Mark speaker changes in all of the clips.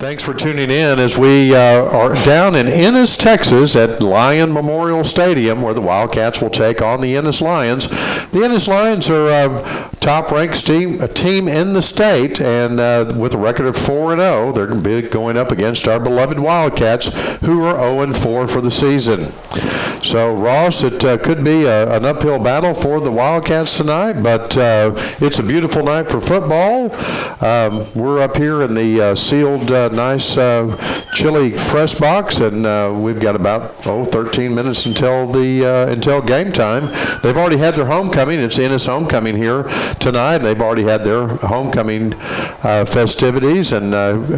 Speaker 1: Thanks for tuning in as we are down in Ennis, Texas at Lion Memorial Stadium where the Wildcats will take on the Ennis Lions. The Ennis Lions are a top-ranked team in the state, and with a record of 4-0, they're going to be going up against our beloved Wildcats, who are 0-4 for the season. So, Ross, it could be an uphill battle for the Wildcats tonight, but it's a beautiful night for football. We're up here in the sealed nice chilly press box, and we've got about 13 minutes until game time. They've already had their homecoming. It's Ennis homecoming here tonight. They've already had their homecoming festivities and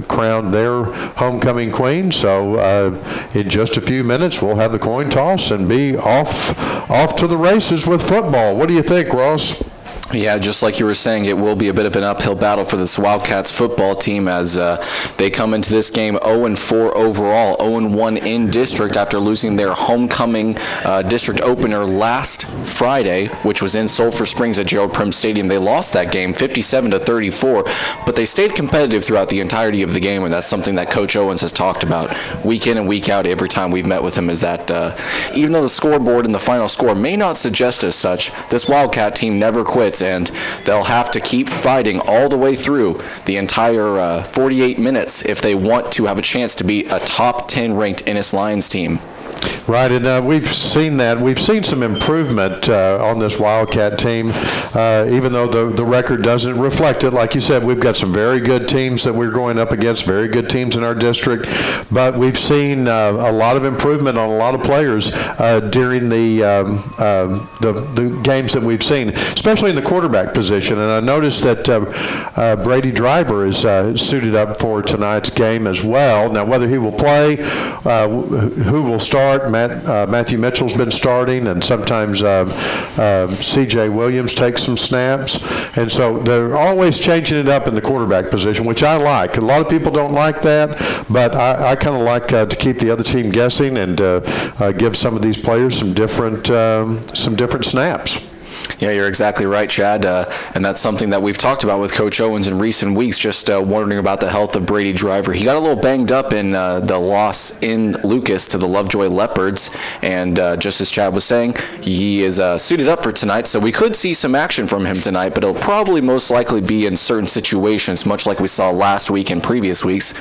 Speaker 1: crowned their homecoming queen. So in just a few minutes we'll have the coin toss and be off to the races with football. What do you think, Ross?
Speaker 2: Yeah, just like you were saying, it will be a bit of an uphill battle for this Wildcats football team as they come into this game 0-4 overall, 0-1 in district after losing their homecoming district opener last Friday, which was in Sulphur Springs at Gerald Prim Stadium. They lost that game 57-34, but they stayed competitive throughout the entirety of the game, and that's something that Coach Owens has talked about week in and week out every time we've met with him, is that even though the scoreboard and the final score may not suggest as such, this Wildcat team never quits, and they'll have to keep fighting all the way through the entire 48 minutes if they want to have a chance to beat a top 10 ranked Ennis Lions team.
Speaker 1: Right, and we've seen that. We've seen some improvement on this Wildcat team, even though the record doesn't reflect it. Like you said, we've got some very good teams that we're going up against, very good teams in our district, but we've seen a lot of improvement on a lot of players during the games that we've seen, especially in the quarterback position. And I noticed that Brady Driver is suited up for tonight's game as well. Now, whether he will play, who will start, Matthew Mitchell's been starting, and sometimes C.J. Williams takes some snaps. And so they're always changing it up in the quarterback position, which I like. A lot of people don't like that, but I kind of like to keep the other team guessing and give some of these players some different snaps.
Speaker 2: Yeah, you're exactly right, Chad, and that's something that we've talked about with Coach Owens in recent weeks, just wondering about the health of Brady Driver. He got a little banged up in the loss in Lucas to the Lovejoy Leopards, and just as Chad was saying, he is suited up for tonight, so we could see some action from him tonight, but it'll probably most likely be in certain situations, much like we saw last week and previous weeks,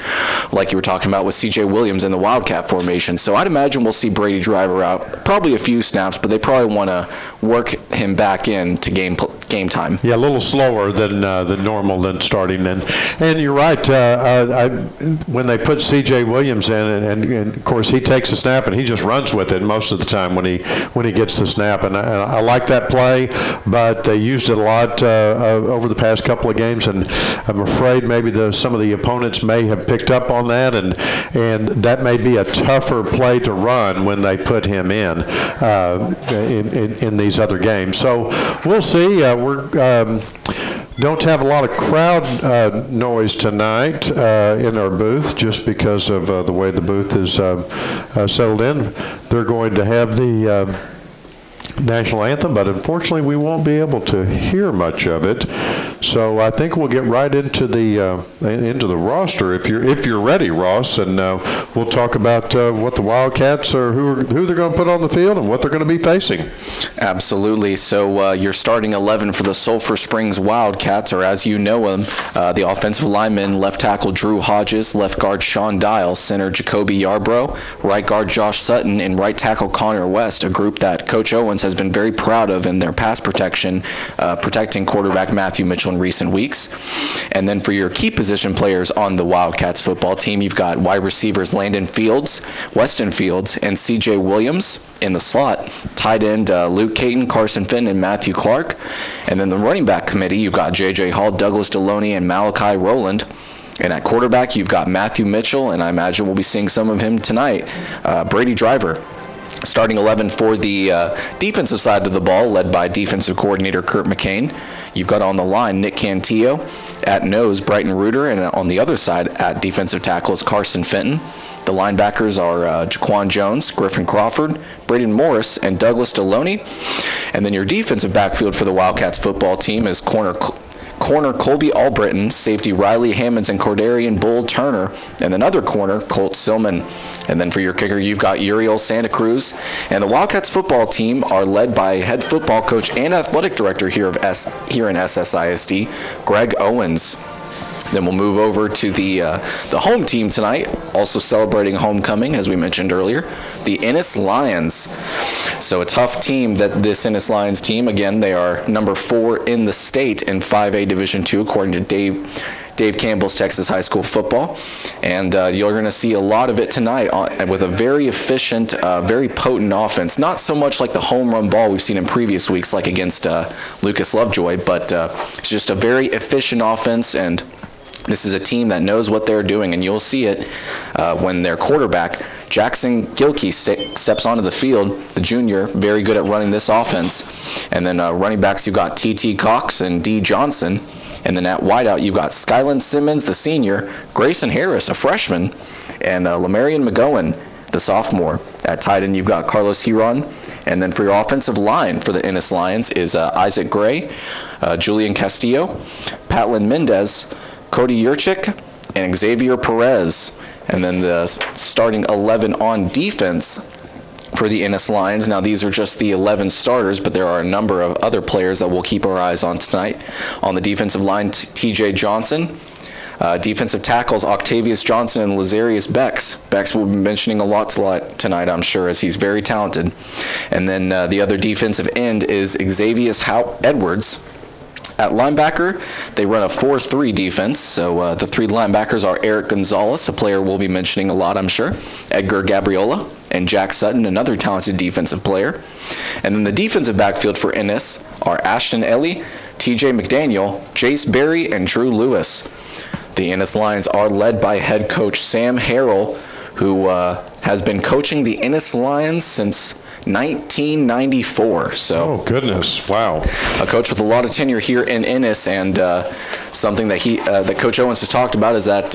Speaker 2: like you were talking about with C.J. Williams in the Wildcat formation. So I'd imagine we'll see Brady Driver out, probably a few snaps, but they probably want to work him back in to game time.
Speaker 1: Yeah, a little slower than normal than starting. And you're right. When they put C.J. Williams in, and of course he takes a snap and he just runs with it most of the time when he gets the snap. And I like that play, but they used it a lot over the past couple of games, and I'm afraid maybe some of the opponents may have picked up on that, and that may be a tougher play to run when they put him in these other games. So we'll see. We don't have a lot of crowd noise tonight in our booth, just because of the way the booth is settled in. They're going to have the national anthem, but unfortunately we won't be able to hear much of it. So I think we'll get right into the roster if you're ready, Ross, and we'll talk about what the Wildcats are, who they're going to put on the field, and what they're going to be facing.
Speaker 2: Absolutely. So your starting 11 for the Sulphur Springs Wildcats are, as you know them, the offensive linemen: left tackle Drew Hodges, left guard Sean Dial, center Jacoby Yarbrough, right guard Josh Sutton, and right tackle Connor West, a group that Coach Owens has been very proud of in their pass protection, protecting quarterback Matthew Mitchell in recent weeks. And then for your key position players on the Wildcats football team, you've got wide receivers Landon Fields, Weston Fields, and C.J. Williams in the slot. Tight end Luke Caton, Carson Finn, and Matthew Clark. And then the running back committee, you've got J.J. Hall, Douglas Deloney, and Malachi Rowland. And at quarterback, you've got Matthew Mitchell, and I imagine we'll be seeing some of him tonight, Brady Driver. Starting 11 for the defensive side of the ball, led by defensive coordinator Kurt McCain. You've got on the line Nick Cantillo, at nose Brighton Reuter, and on the other side at defensive tackle is Carson Fenton. The linebackers are Jaquan Jones, Griffin Crawford, Braden Morris, and Douglas Deloney. And then your defensive backfield for the Wildcats football team is corner corner, Colby Albritton. Safety, Riley Hammonds and Cordarian Bull Turner. And then other corner, Colt Silman. And then for your kicker, you've got Uriel Santa Cruz. And the Wildcats football team are led by head football coach and athletic director here in SSISD, Greg Owens. Then we'll move over to the home team tonight, also celebrating homecoming, as we mentioned earlier, the Ennis Lions. So a tough team, this Ennis Lions team. Again, they are number 4 in the state in 5A Division II, according to Dave Campbell's Texas High School Football. And you're going to see a lot of it tonight with a very efficient, very potent offense. Not so much like the home run ball we've seen in previous weeks, like against Lucas Lovejoy, but it's just a very efficient offense, and this is a team that knows what they're doing, and you'll see it when their quarterback, Jackson Gilkey, steps onto the field, the junior, very good at running this offense. And then running backs, you've got T.T. Cox and D. Johnson. And then at wideout, you've got Skyland Simmons, the senior, Grayson Harris, a freshman, and Lamarion McGowan, the sophomore. At tight end, you've got Carlos Huron. And then for your offensive line for the Ennis Lions is Isaac Gray, Julian Castillo, Patlin Mendez, Cody Yurchik, and Xavier Perez. And then the starting 11 on defense for the Ennis Lions. Now, these are just the 11 starters, but there are a number of other players that we'll keep our eyes on tonight. On the defensive line, T.J. Johnson. Defensive tackles, Octavius Johnson and Lazarius Bex. Bex will be mentioning a lot tonight, I'm sure, as he's very talented. And then the other defensive end is Xavier Edwards. At linebacker, they run a 4-3 defense, so the 3 linebackers are Eric Gonzalez, a player we'll be mentioning a lot, I'm sure, Edgar Gabriola, and Jack Sutton, another talented defensive player. And then the defensive backfield for Ennis are Ashton Ellie, TJ McDaniel, Jace Berry, and Drew Lewis. The Ennis Lions are led by head coach Sam Harrell, who has been coaching the Ennis Lions since 1994. So,
Speaker 1: oh goodness, wow!
Speaker 2: A coach with a lot of tenure here in Ennis, and something that that Coach Owens has talked about is that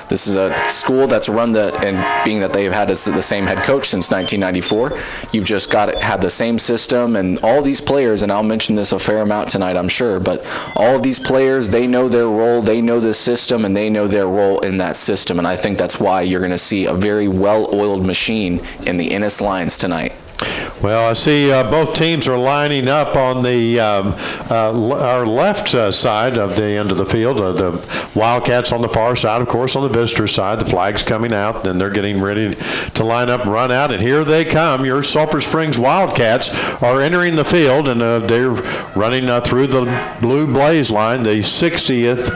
Speaker 2: this is a school that's run and being that they've had the same head coach since 1994. You've just got to have the same system, and all these players, and I'll mention this a fair amount tonight, I'm sure, but all of these players, they know their role, they know the system, and they know their role in that system, and I think that's why you're going to see a very well-oiled machine in the Ennis Lions tonight.
Speaker 1: Well, I see both teams are lining up on the our left side of the end of the field. The Wildcats on the far side, of course, on the visitor side. The flag's coming out, and they're getting ready to line up and run out. And here they come. Your Sulphur Springs Wildcats are entering the field, and they're running through the Blue Blaze line, the 60th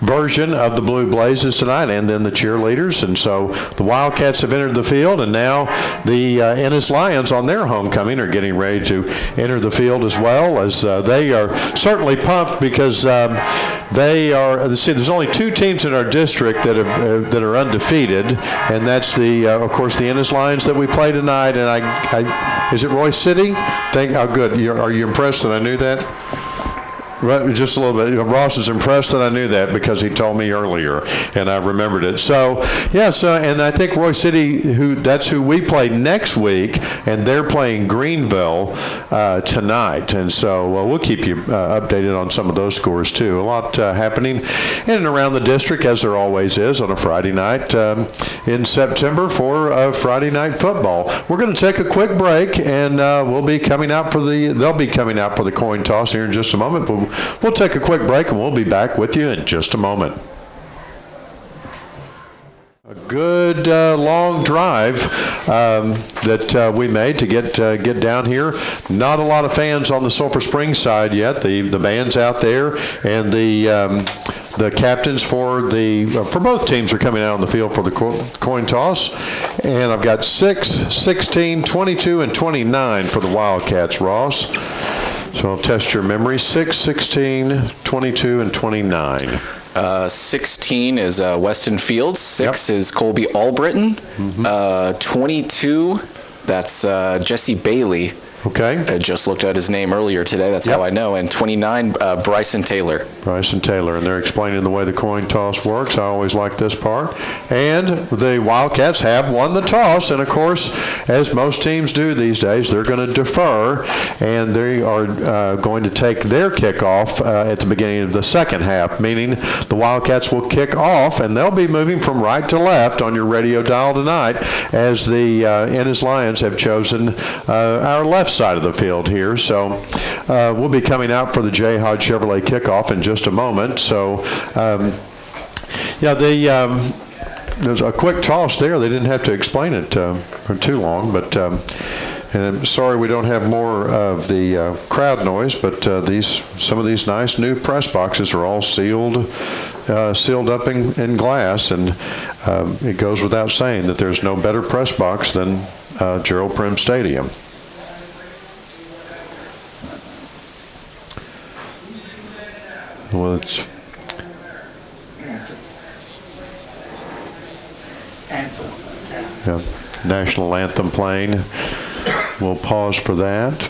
Speaker 1: version of the Blue Blazes tonight, and then the cheerleaders. And so the Wildcats have entered the field, and now the Ennis Lions on their homecoming are getting ready to enter the field as well, as they are certainly pumped because they are. See, there's only 2 teams in our district that are undefeated, and that's of course the Ennis Lions that we play tonight. And I is it Royce City? How good are you impressed that I knew that? Just a little bit. Ross is impressed that I knew that because he told me earlier, and I remembered it. So, yeah, and I think Roy City, that's who we play next week, and they're playing Greenville tonight. And so we'll keep you updated on some of those scores, too. A lot happening in and around the district, as there always is, on a Friday night in September for Friday Night Football. We're going to take a quick break, and they'll be coming out for the coin toss here in just a moment. We'll take a quick break, and we'll be back with you in just a moment. A good long drive that we made to get down here. Not a lot of fans on the Sulphur Springs side yet. The band's out there, and the captains for both teams are coming out on the field for the coin toss. And I've got 6, 16, 22, and 29 for the Wildcats, Ross. So I'll test your memory. 6, 16, 22, and 29.
Speaker 3: 16 is Weston Fields. 6 is Colby Albritton. 22, that's Jesse Bailey.
Speaker 1: Okay.
Speaker 2: I just looked at his name earlier today. That's
Speaker 1: Yep.
Speaker 2: how I know. And 29, Bryson Taylor.
Speaker 1: Bryson Taylor, and they're explaining the way the coin toss works. I always like this part. And the Wildcats have won the toss, and of course, as most teams do these days, they're going to defer, and they are going to take their kickoff at the beginning of the second half, meaning the Wildcats will kick off, and they'll be moving from right to left on your radio dial tonight, as the Ennis Lions have chosen our left side of the field here. So we'll be coming out for the J. Hodge Chevrolet kickoff in just a moment. So there's a quick toss there. They didn't have to explain it for too long, but and I'm sorry we don't have more of the crowd noise, but some of these nice new press boxes are all sealed up in glass, and it goes without saying that there's no better press box than Gerald Prim Stadium. Well, it's national anthem playing. We'll pause for that.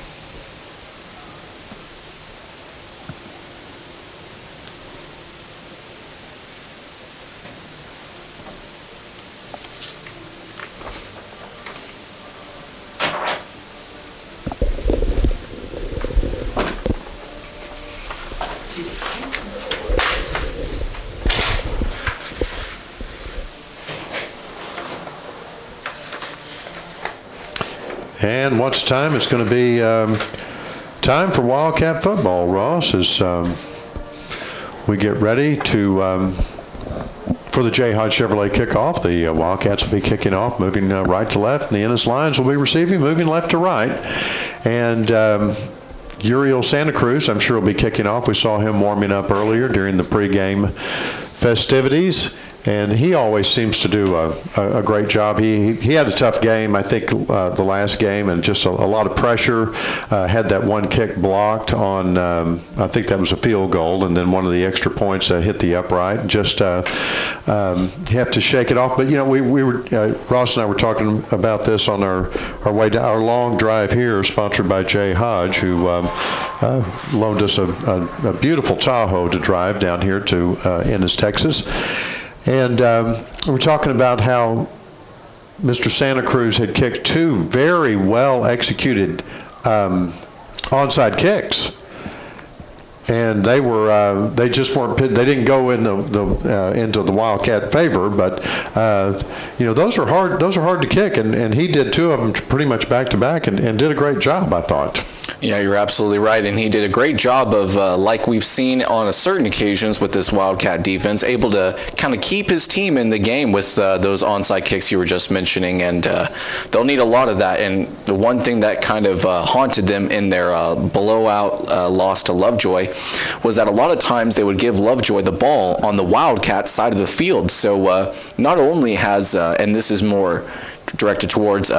Speaker 1: And what's time? It's going to be time for Wildcat football, Ross, as we get ready for the J. Hodge Chevrolet kickoff. The Wildcats will be kicking off, moving right to left, and the Ennis Lions will be receiving, moving left to right. And Uriel Santa Cruz, I'm sure, will be kicking off. We saw him warming up earlier during the pregame festivities. And he always seems to do a great job. He had a tough game, I think, the last game, and just a lot of pressure. Had that one kick blocked on, I think that was a field goal, and then one of the extra points hit the upright. Just have to shake it off. But, you know, we were, Ross and I were talking about this on our way to our long drive here, sponsored by Jay Hodge, who loaned us a beautiful Tahoe to drive down here to Ennis, Texas. And we're talking about how Mr. Santa Cruz had kicked two very well executed onside kicks, and they just weren't. They didn't go into the Wildcat favor, but you know, those are hard. Those are hard to kick, and he did two of them pretty much back to back, and did a great job, I thought.
Speaker 2: Yeah, you're absolutely right, and he did a great job of, like we've seen on certain occasions with this Wildcat defense, able to kind of keep his team in the game with those onside kicks you were just mentioning, and they'll need a lot of that. And the one thing that kind of haunted them in their blowout loss to Lovejoy was that a lot of times they would give Lovejoy the ball on the Wildcat side of the field. So not only has, and this is more directed towards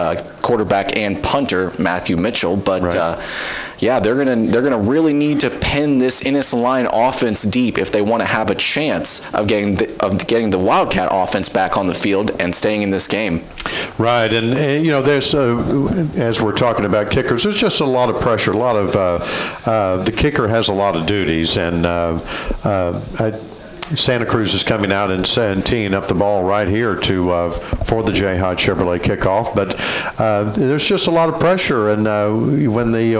Speaker 2: quarterback and punter Matthew Mitchell, but right. Yeah, they're gonna really need to pin this Ennis line offense deep if they want to have a chance of getting the Wildcat offense back on the field and staying in this game.
Speaker 1: Right, and you know, there's as we're talking about kickers, there's just a lot of pressure. A lot of the kicker has a lot of duties, and Santa Cruz is coming out and teeing up the ball right here for the J. Hodge Chevrolet kickoff. But there's just a lot of pressure, and when the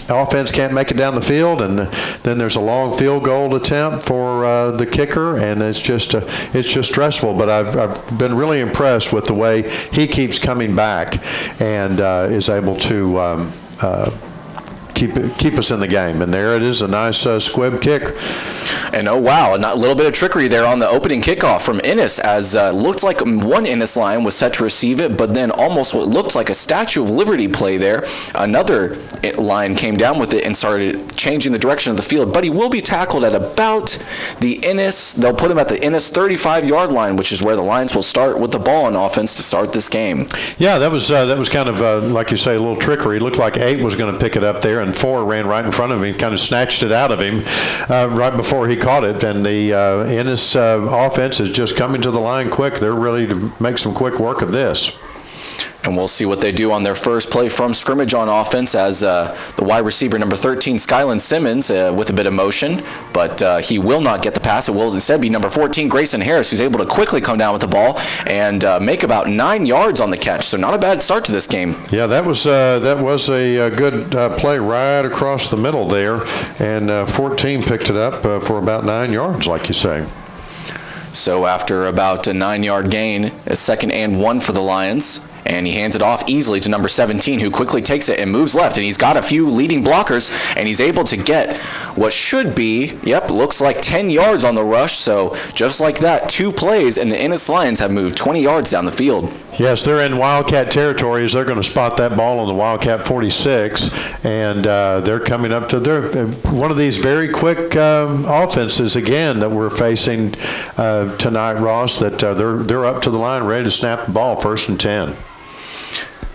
Speaker 1: offense can't make it down the field, and then there's a long field goal attempt for the kicker, and it's just stressful. But I've been really impressed with the way he keeps coming back and is able to keep us in the game. And there it is, a nice squib kick.
Speaker 2: And oh wow, a little bit of trickery there on the opening kickoff from Ennis, as looked like one Ennis line was set to receive it, but then almost what looked like a Statue of Liberty play there. Another line came down with it and started changing the direction of the field, but he will be tackled at about the Ennis, they'll put him at the Ennis 35-yard line, which is where the Lions will start with the ball on offense to start this game. Yeah,
Speaker 1: that was kind of, like you say, a little trickery. It looked like 8 was going to pick it up there, and 4 ran right in front of him, kind of snatched it out of him right before he caught it. And the Ennis offense is just coming to the line quick. They're ready to make some quick work of this.
Speaker 2: And we'll see what they do on their first play from scrimmage on offense as the wide receiver, number 13, Skyland Simmons, with a bit of motion, but he will not get the pass. It will instead be number 14, Grayson Harris, who's able to quickly come down with the ball and make about 9 yards on the catch. So not a bad start to this game.
Speaker 1: Yeah, that was a good play right across the middle there, and 14 picked it up for about 9 yards, like you say.
Speaker 2: So after about a 9-yard gain, a 2nd and 1 for the Lions. And he hands it off easily to number 17, who quickly takes it and moves left. And he's got a few leading blockers, and he's able to get what should be, looks like 10 yards on the rush. So just like that, 2 plays, and the Ennis Lions have moved 20 yards down the field.
Speaker 1: Yes, they're in Wildcat territory as they're going to spot that ball on the Wildcat 46, and they're coming up to one of these very quick offenses again that we're facing tonight, Ross, that they're up to the line ready to snap the ball, 1st and 10.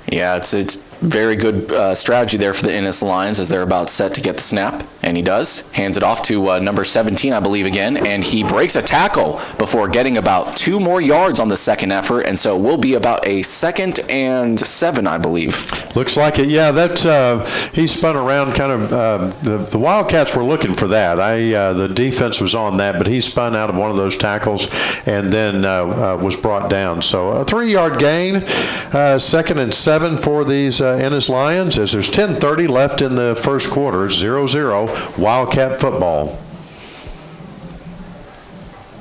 Speaker 2: Yeah, it's very good strategy there for the Ennis Lions as they're about set to get the snap, and he does. Hands it off to number 17, I believe, again, and he breaks a tackle before getting about 2 more yards on the second effort, and so it will be about a 2nd and 7, I believe.
Speaker 1: Looks like it. Yeah, he spun around kind of. The Wildcats were looking for that. The defense was on that, but he spun out of one of those tackles and then was brought down. So a 3-yard gain, 2nd and 7 for these Ennis Lions as there's 10:30 left in the first quarter. 0-0 Wildcat football.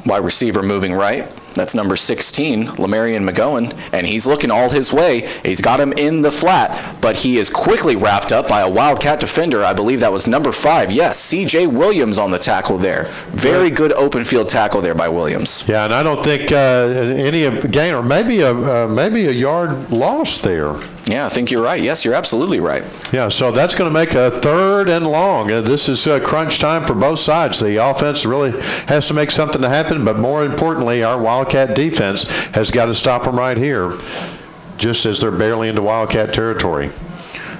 Speaker 2: Wide receiver moving right. That's number 16, Lamarion McGowan, and he's looking all his way. He's got him in the flat, but he is quickly wrapped up by a Wildcat defender. I believe that was number 5. Yes, C.J. Williams on the tackle there. Very good open field tackle there by Williams.
Speaker 1: Yeah, and I don't think any gain or maybe a yard lost there.
Speaker 2: Yeah, I think you're right. Yes, you're absolutely right.
Speaker 1: Yeah, so that's going to make a 3rd and long. This is crunch time for both sides. The offense really has to make something to happen, but more importantly, our Wildcat defense has got to stop them right here, just as they're barely into Wildcat territory.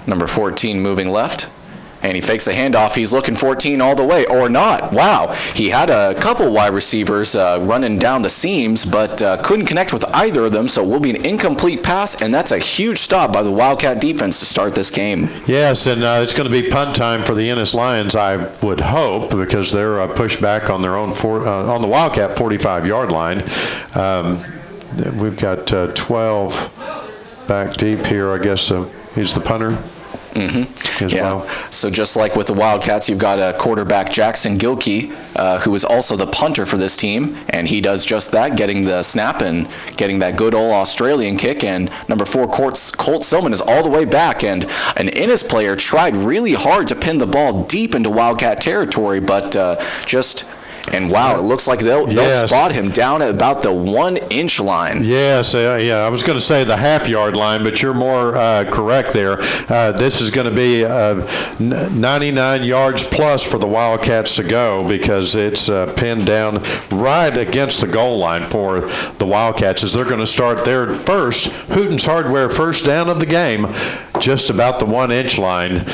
Speaker 2: Number 14 moving left. And he fakes the handoff. He's looking 14 all the way, or not. Wow. He had a couple wide receivers running down the seams, but couldn't connect with either of them, so it will be an incomplete pass, and that's a huge stop by the Wildcat defense to start this game.
Speaker 1: Yes, and it's going to be punt time for the Ennis Lions, I would hope, because they're pushed back on their own on the Wildcat 45-yard line. We've got 12 back deep here, I guess. He's the punter. Well.
Speaker 2: So just like with the Wildcats, you've got a quarterback, Jackson Gilkey, who is also the punter for this team, and he does just that, getting the snap and getting that good old Australian kick. And number 4, Colt Silman is all the way back, and an Ennis player tried really hard to pin the ball deep into Wildcat territory, but And wow, it looks like they'll spot him down at about the 1-inch line.
Speaker 1: Yes, I was going to say the half-yard line, but you're more correct there. This is going to be 99 yards plus for the Wildcats to go because it's pinned down right against the goal line for the Wildcats as they're going to start their first Hooten's Hardware first down of the game, just about the 1-inch line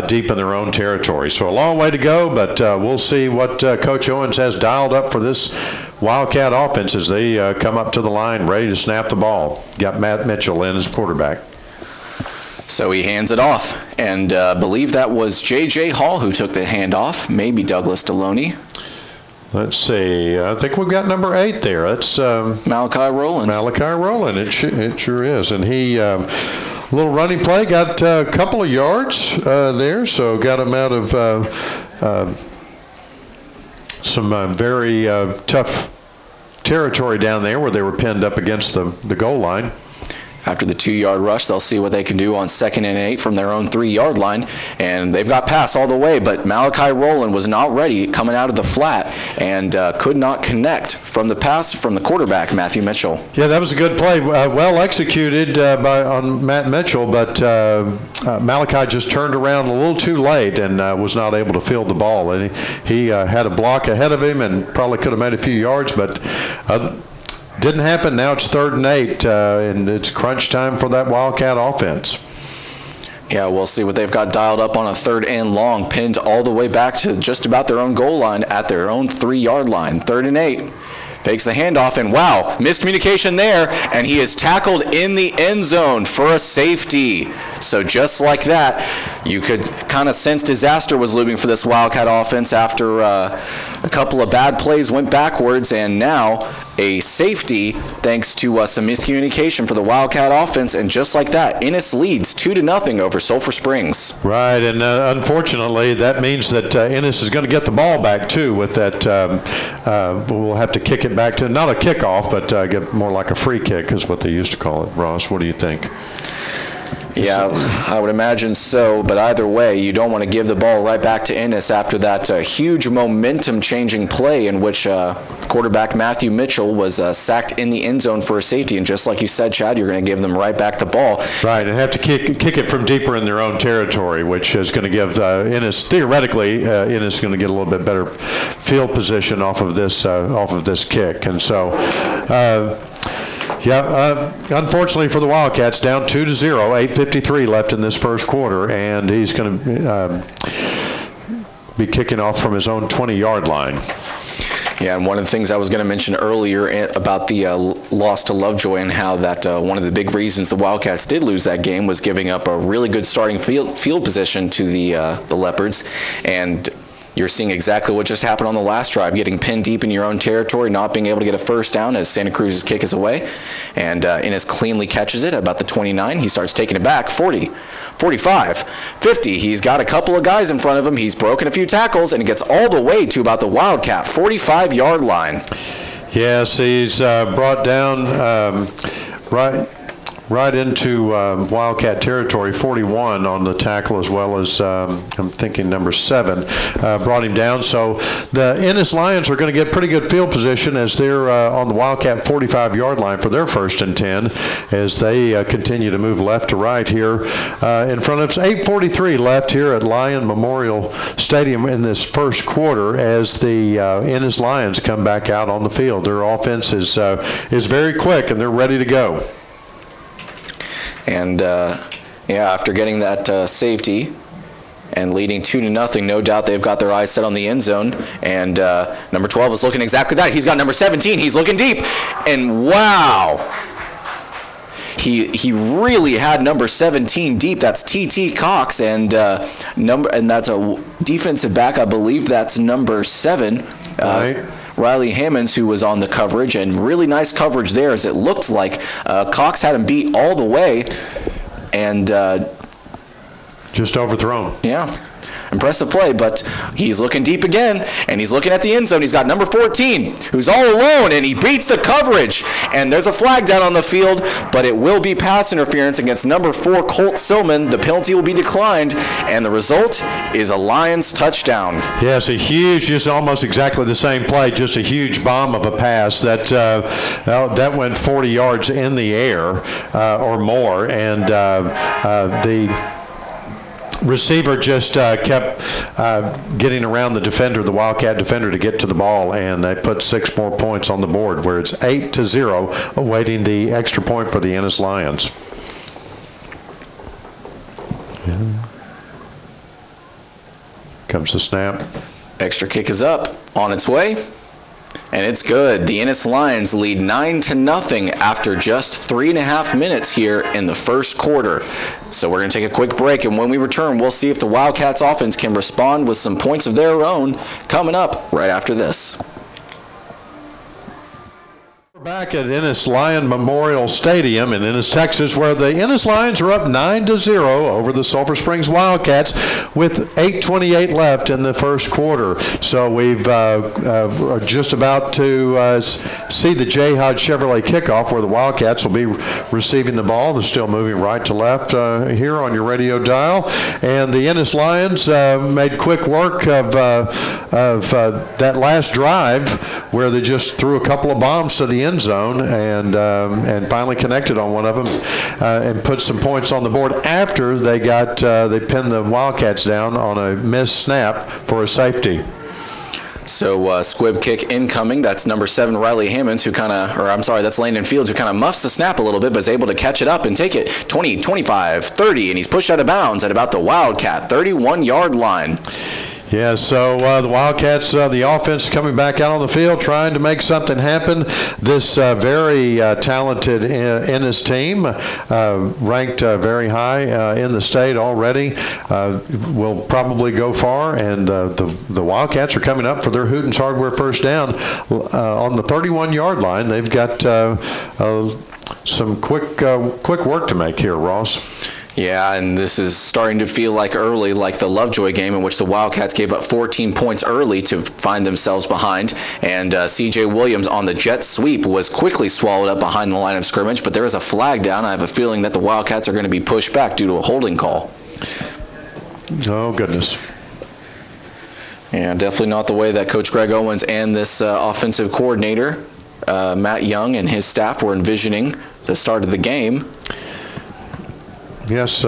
Speaker 1: deep in their own territory. So a long way to go, but we'll see what Coach Owens has dialed up for this Wildcat offense as they come up to the line ready to snap the ball. Got Matt Mitchell in as quarterback.
Speaker 2: So he hands it off, and believe that was J.J. Hall who took the handoff, maybe Douglas Deloney.
Speaker 1: Let's see. I think we've got number 8 there. That's
Speaker 2: Malachi Rowland.
Speaker 1: It sure is. And he, little running play, got a couple of yards there, so got him out of some very tough territory down there where they were pinned up against the goal line.
Speaker 2: After the 2-yard rush, they'll see what they can do on 2nd and 8 from their own 3-yard line. And they've got pass all the way, but Malachi Rowland was not ready coming out of the flat and could not connect from the pass from the quarterback, Matthew Mitchell.
Speaker 1: Yeah, that was a good play. Well executed on Matt Mitchell, but Malachi just turned around a little too late and was not able to field the ball. And he had a block ahead of him and probably could have made a few yards, but didn't happen. Now it's 3rd and 8, and it's crunch time for that Wildcat offense.
Speaker 2: Yeah, we'll see what they've got dialed up on a 3rd and long, pinned all the way back to just about their own goal line at their own 3-yard line. 3rd and 8. Fakes the handoff, and wow, miscommunication there, and he is tackled in the end zone for a safety. So just like that, you could kind of sense disaster was looming for this Wildcat offense after a couple of bad plays went backwards, and now a safety thanks to some miscommunication for the Wildcat offense, and just like that, Ennis leads 2-0 over Sulphur Springs.
Speaker 1: Right, and unfortunately, that means that Ennis is going to get the ball back too. With that, we'll have to kick it back to not a kickoff, but get more like a free kick is what they used to call it. Ross, what do you think?
Speaker 2: Yeah, I would imagine so, but either way, you don't want to give the ball right back to Ennis after that huge momentum-changing play in which quarterback Matthew Mitchell was sacked in the end zone for a safety, and just like you said, Chad, you're going to give them right back the ball.
Speaker 1: Right, and have to kick it from deeper in their own territory, which is going to give Ennis, theoretically, Ennis is going to get a little bit better field position off of this kick, and so. Unfortunately for the Wildcats, down 2-0, 8:53 left in this first quarter, and he's going to be kicking off from his own 20-yard line.
Speaker 2: Yeah, and one of the things I was going to mention earlier about the loss to Lovejoy and how that one of the big reasons the Wildcats did lose that game was giving up a really good starting field position to the Leopards, and you're seeing exactly what just happened on the last drive, getting pinned deep in your own territory, not being able to get a first down as Santa Cruz's kick is away. And Ennis cleanly catches it at about the 29. He starts taking it back, 40, 45, 50. He's got a couple of guys in front of him. He's broken a few tackles, and he gets all the way to about the Wildcat 45-yard line.
Speaker 1: Yes, he's brought down right into Wildcat territory, 41 on the tackle, as well as I'm thinking number 7 brought him down. So the Ennis Lions are going to get pretty good field position as they're on the Wildcat 45-yard line for their 1st and 10 as they continue to move left to right here in front of us. 8:43 left here at Lion Memorial Stadium in this first quarter as the Ennis Lions come back out on the field. Their offense is very quick, and they're ready to go.
Speaker 2: And after getting that safety and leading 2-0, no doubt they've got their eyes set on the end zone. And number 12 is looking exactly that. He's got number 17. He's looking deep. And wow, he really had number 17 deep. That's T.T. Cox, and that's a defensive back. I believe that's number 7.
Speaker 1: Right.
Speaker 2: Riley Hammonds, who was on the coverage, and really nice coverage there, as it looked like Cox had him beat all the way, and
Speaker 1: just overthrown.
Speaker 2: Yeah. Impressive play, but he's looking deep again, and he's looking at the end zone. He's got number 14, who's all alone, and he beats the coverage. And there's a flag down on the field, but it will be pass interference against number 4, Colt Silman. The penalty will be declined, and the result is a Lions touchdown.
Speaker 1: Yes, a huge, just almost exactly the same play, just a huge bomb of a pass that went 40 yards in the air or more, and the receiver just kept getting around the defender, the Wildcat defender, to get to the ball, and they put 6 more points on the board, where it's 8-0, awaiting the extra point for the Ennis Lions. Yeah. Comes the snap.
Speaker 2: Extra kick is up, on its way, and it's good. The Ennis Lions lead 9-0 after just 3.5 minutes here in the first quarter. So we're going to take a quick break, and when we return, we'll see if the Wildcats offense can respond with some points of their own coming up right after this.
Speaker 1: Back at Ennis Lion Memorial Stadium in Ennis, Texas, where the Ennis Lions are up 9-0 over the Sulphur Springs Wildcats with 8:28 left in the first quarter. So we've are just about to see the J. Hodge Chevrolet kickoff, where the Wildcats will be receiving the ball. They're still moving right to left here on your radio dial. And the Ennis Lions made quick work of that last drive, where they just threw a couple of bombs to the end zone and finally connected on one of them and put some points on the board after they pinned the Wildcats down on a missed snap for a safety.
Speaker 2: So squib kick incoming. That's number 7, Riley Hammonds, that's Landon Fields, who kind of muffs the snap a little bit, but is able to catch it up and take it 20, 25, 30, and he's pushed out of bounds at about the Wildcat 31-yard line.
Speaker 1: Yeah, so the Wildcats, the offense coming back out on the field, trying to make something happen. This very talented Ennis team, ranked very high in the state already, will probably go far, and the Wildcats are coming up for their Hooten's Hardware first down on the 31-yard line. They've got some quick work to make here, Ross.
Speaker 2: Yeah, and this is starting to feel like the Lovejoy game in which the Wildcats gave up 14 points early to find themselves behind. And C.J. Williams on the jet sweep was quickly swallowed up behind the line of scrimmage, but there is a flag down. I have a feeling that the Wildcats are going to be pushed back due to a holding call.
Speaker 1: Oh, goodness.
Speaker 2: Yeah, definitely not the way that Coach Greg Owens and this offensive coordinator, Matt Young, and his staff were envisioning the start of the game.
Speaker 1: Yes,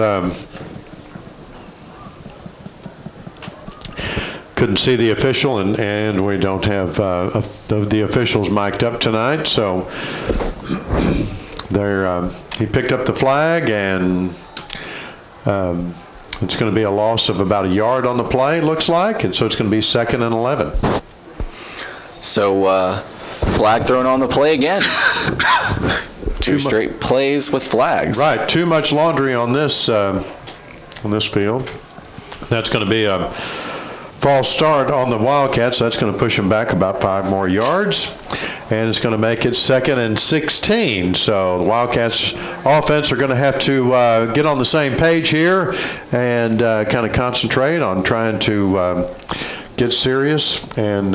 Speaker 1: couldn't see the official, and we don't have the officials mic'd up tonight, so he picked up the flag, and it's going to be a loss of about a yard on the play, looks like, and so it's going to be 2nd and 11.
Speaker 2: So flag thrown on the play again. Two straight plays with flags.
Speaker 1: Right, too much laundry on this field. That's going to be a false start on the Wildcats. That's going to push them back about 5 more yards, and it's going to make it 2nd and 16. So the Wildcats offense are going to have to get on the same page here and kind of concentrate on trying to get serious. And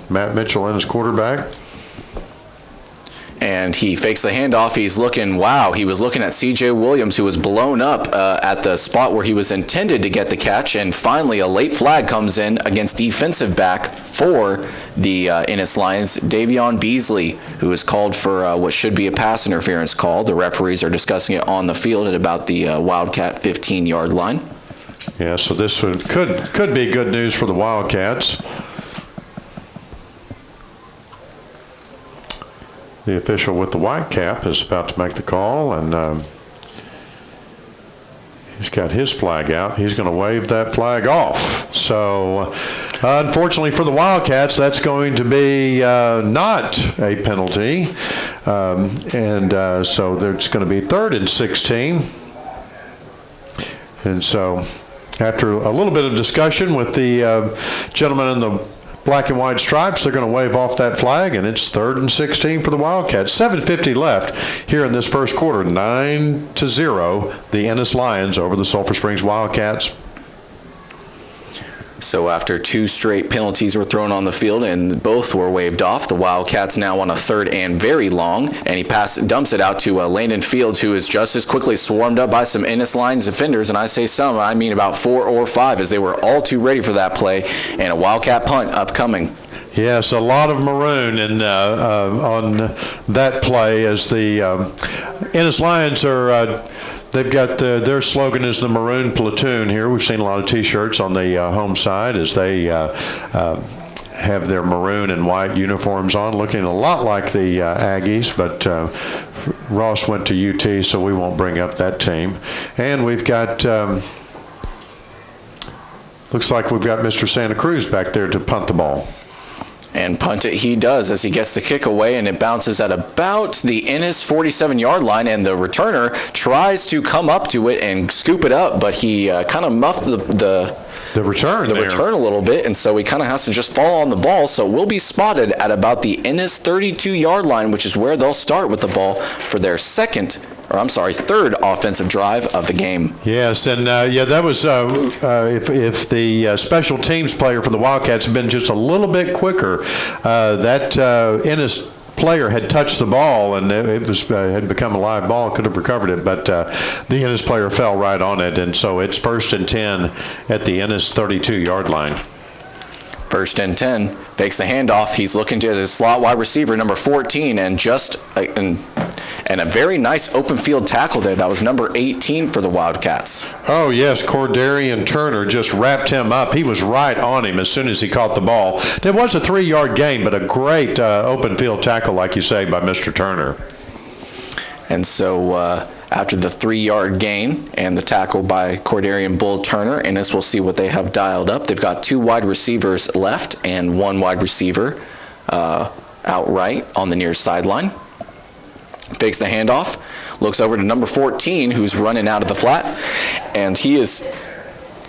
Speaker 1: Matt Mitchell and his quarterback.
Speaker 2: And he fakes the handoff. He was looking at C.J. Williams, who was blown up at the spot where he was intended to get the catch. And finally, a late flag comes in against defensive back for the Ennis Lions, Davion Beasley, who is called for what should be a pass interference call. The referees are discussing it on the field at about the Wildcat 15-yard line.
Speaker 1: Yeah, so this one could be good news for the Wildcats. The official with the white cap is about to make the call, and he's got his flag out. He's going to wave that flag off. So, unfortunately for the Wildcats, that's going to be not a penalty. So there's going to be 3rd and 16. And so, after a little bit of discussion with the gentleman in the black and white stripes, they're going to wave off that flag, and it's 3rd and 16 for the Wildcats. 7:50 left here in this first quarter. 9-0, the Ennis Lions over the Sulphur Springs Wildcats.
Speaker 2: So after 2 straight penalties were thrown on the field and both were waved off, the Wildcats now on a 3rd and very long, and he dumps it out to Landon Fields, who is just as quickly swarmed up by some Ennis Lions defenders, and I say some, I mean about 4 or 5, as they were all too ready for that play, and a Wildcat punt upcoming.
Speaker 1: Yes, a lot of maroon on that play, as the Ennis Lions are they've got their slogan is the Maroon Platoon here. We've seen a lot of T-shirts on the home side as they have their maroon and white uniforms on, looking a lot like the Aggies, but Ross went to UT, so we won't bring up that team. And we've got, looks like we've got Mr. Santa Cruz back there to punt the ball.
Speaker 2: And punt it he does as he gets the kick away, and it bounces at about the Ennis 47-yard line, and the returner tries to come up to it and scoop it up, but he kind of muffed the return a little bit, and so he kind of has to just fall on the ball. So we'll be spotted at about the Ennis 32-yard line, which is where they'll start with the ball for their third offensive drive of the game.
Speaker 1: Yes, and that was if the special teams player for the Wildcats had been just a little bit quicker, that Ennis player had touched the ball, and it had become a live ball, could have recovered it, but the Ennis player fell right on it, and so it's 1st and 10 at the Ennis 32-yard line.
Speaker 2: 1st and 10, fakes the handoff. He's looking to his slot wide receiver, number 14, and a very nice open field tackle there. That was number 18 for the Wildcats.
Speaker 1: Oh, yes, Cordarian Turner just wrapped him up. He was right on him as soon as he caught the ball. It was a 3-yard gain, but a great open field tackle, like you say, by Mr. Turner.
Speaker 2: And so after the 3-yard gain and the tackle by Cordarian Bull Turner. Ennis will see what they have dialed up. They've got 2 wide receivers left and 1 wide receiver outright on the near sideline. Fakes the handoff, looks over to number 14, who's running out of the flat, and he is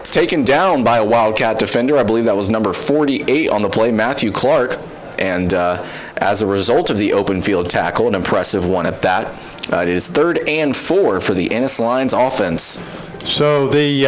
Speaker 2: taken down by a Wildcat defender. I believe that was number 48 on the play, Matthew Clark, and as a result of the open field tackle, an impressive one at that, it is 3rd and 4 for the Ennis Lions offense.
Speaker 1: So the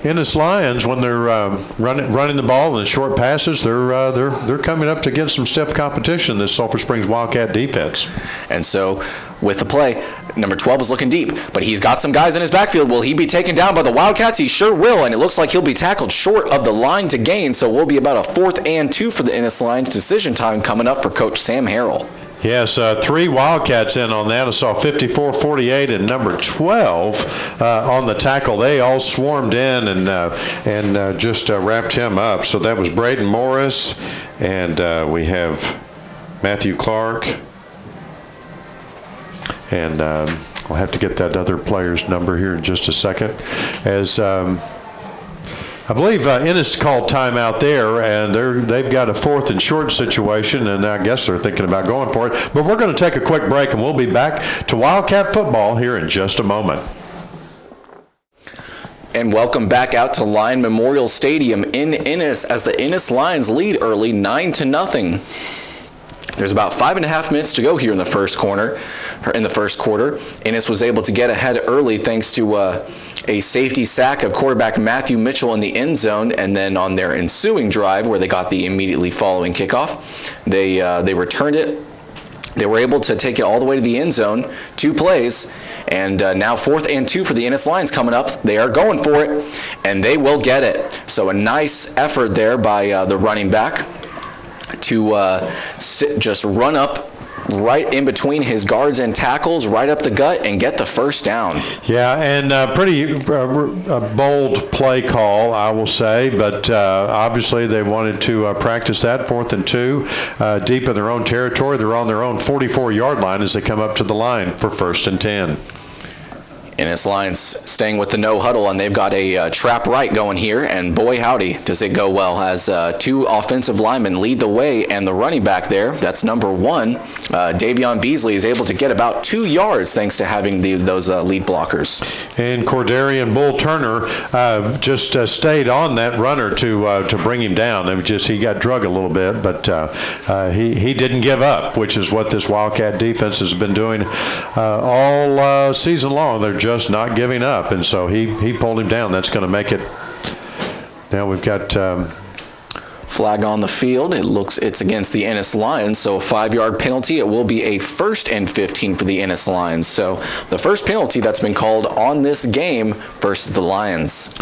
Speaker 1: Ennis Lions, when they're running the ball in the short passes, they're coming up to get some stiff competition, this Sulphur Springs Wildcat defense.
Speaker 2: And so with the play, number 12 is looking deep, but he's got some guys in his backfield. Will he be taken down by the Wildcats? He sure will, and it looks like he'll be tackled short of the line to gain, so we'll be about a 4th and 2 for the Ennis Lions. Decision time coming up for Coach Sam Harrell.
Speaker 1: Yes, 3 Wildcats in on that. I saw 54, 48, and number 12 on the tackle. They all swarmed in and just wrapped him up. So that was Braden Morris, and we have Matthew Clark. And I'll have to get that other player's number here in just a second. As I believe Ennis called timeout there, and they've got a 4th and short situation, and I guess they're thinking about going for it. But we're going to take a quick break, and we'll be back to Wildcat football here in just a moment.
Speaker 2: And welcome back out to Lion Memorial Stadium in Ennis as the Ennis Lions lead early 9-0. There's about 5.5 minutes to go here in the first quarter. Ennis was able to get ahead early thanks to a safety sack of quarterback Matthew Mitchell in the end zone, and then on their ensuing drive where they got the immediately following kickoff, they returned it. They were able to take it all the way to the end zone, 2 plays, and now 4th and 2 for the Ennis Lions coming up. They are going for it, and they will get it. So a nice effort there by the running back to just run up right in between his guards and tackles, right up the gut, and get the first down.
Speaker 1: Yeah, and pretty bold play call, I will say, but obviously they wanted to practice that 4th and 2 deep in their own territory. They're on their own 44-yard line as they come up to the line for 1st and 10.
Speaker 2: Ennis Lions staying with the no huddle, and they've got a trap right going here, and boy howdy does it go well as 2 offensive linemen lead the way, and the running back there, that's number 1, Davion Beasley, is able to get about 2 yards thanks to having those lead blockers. And
Speaker 1: Cordarian Bull Turner just stayed on that runner to bring him down. He got drug a little bit, but he didn't give up, which is what this Wildcat defense has been doing all season long. They're just not giving up, and so he pulled him down. That's going to make it. Now we've got
Speaker 2: flag on the field. It's against the Ennis Lions, so a 5-yard penalty. It will be a 1st and 15 for the Ennis Lions. So the first penalty that's been called on this game versus the Lions.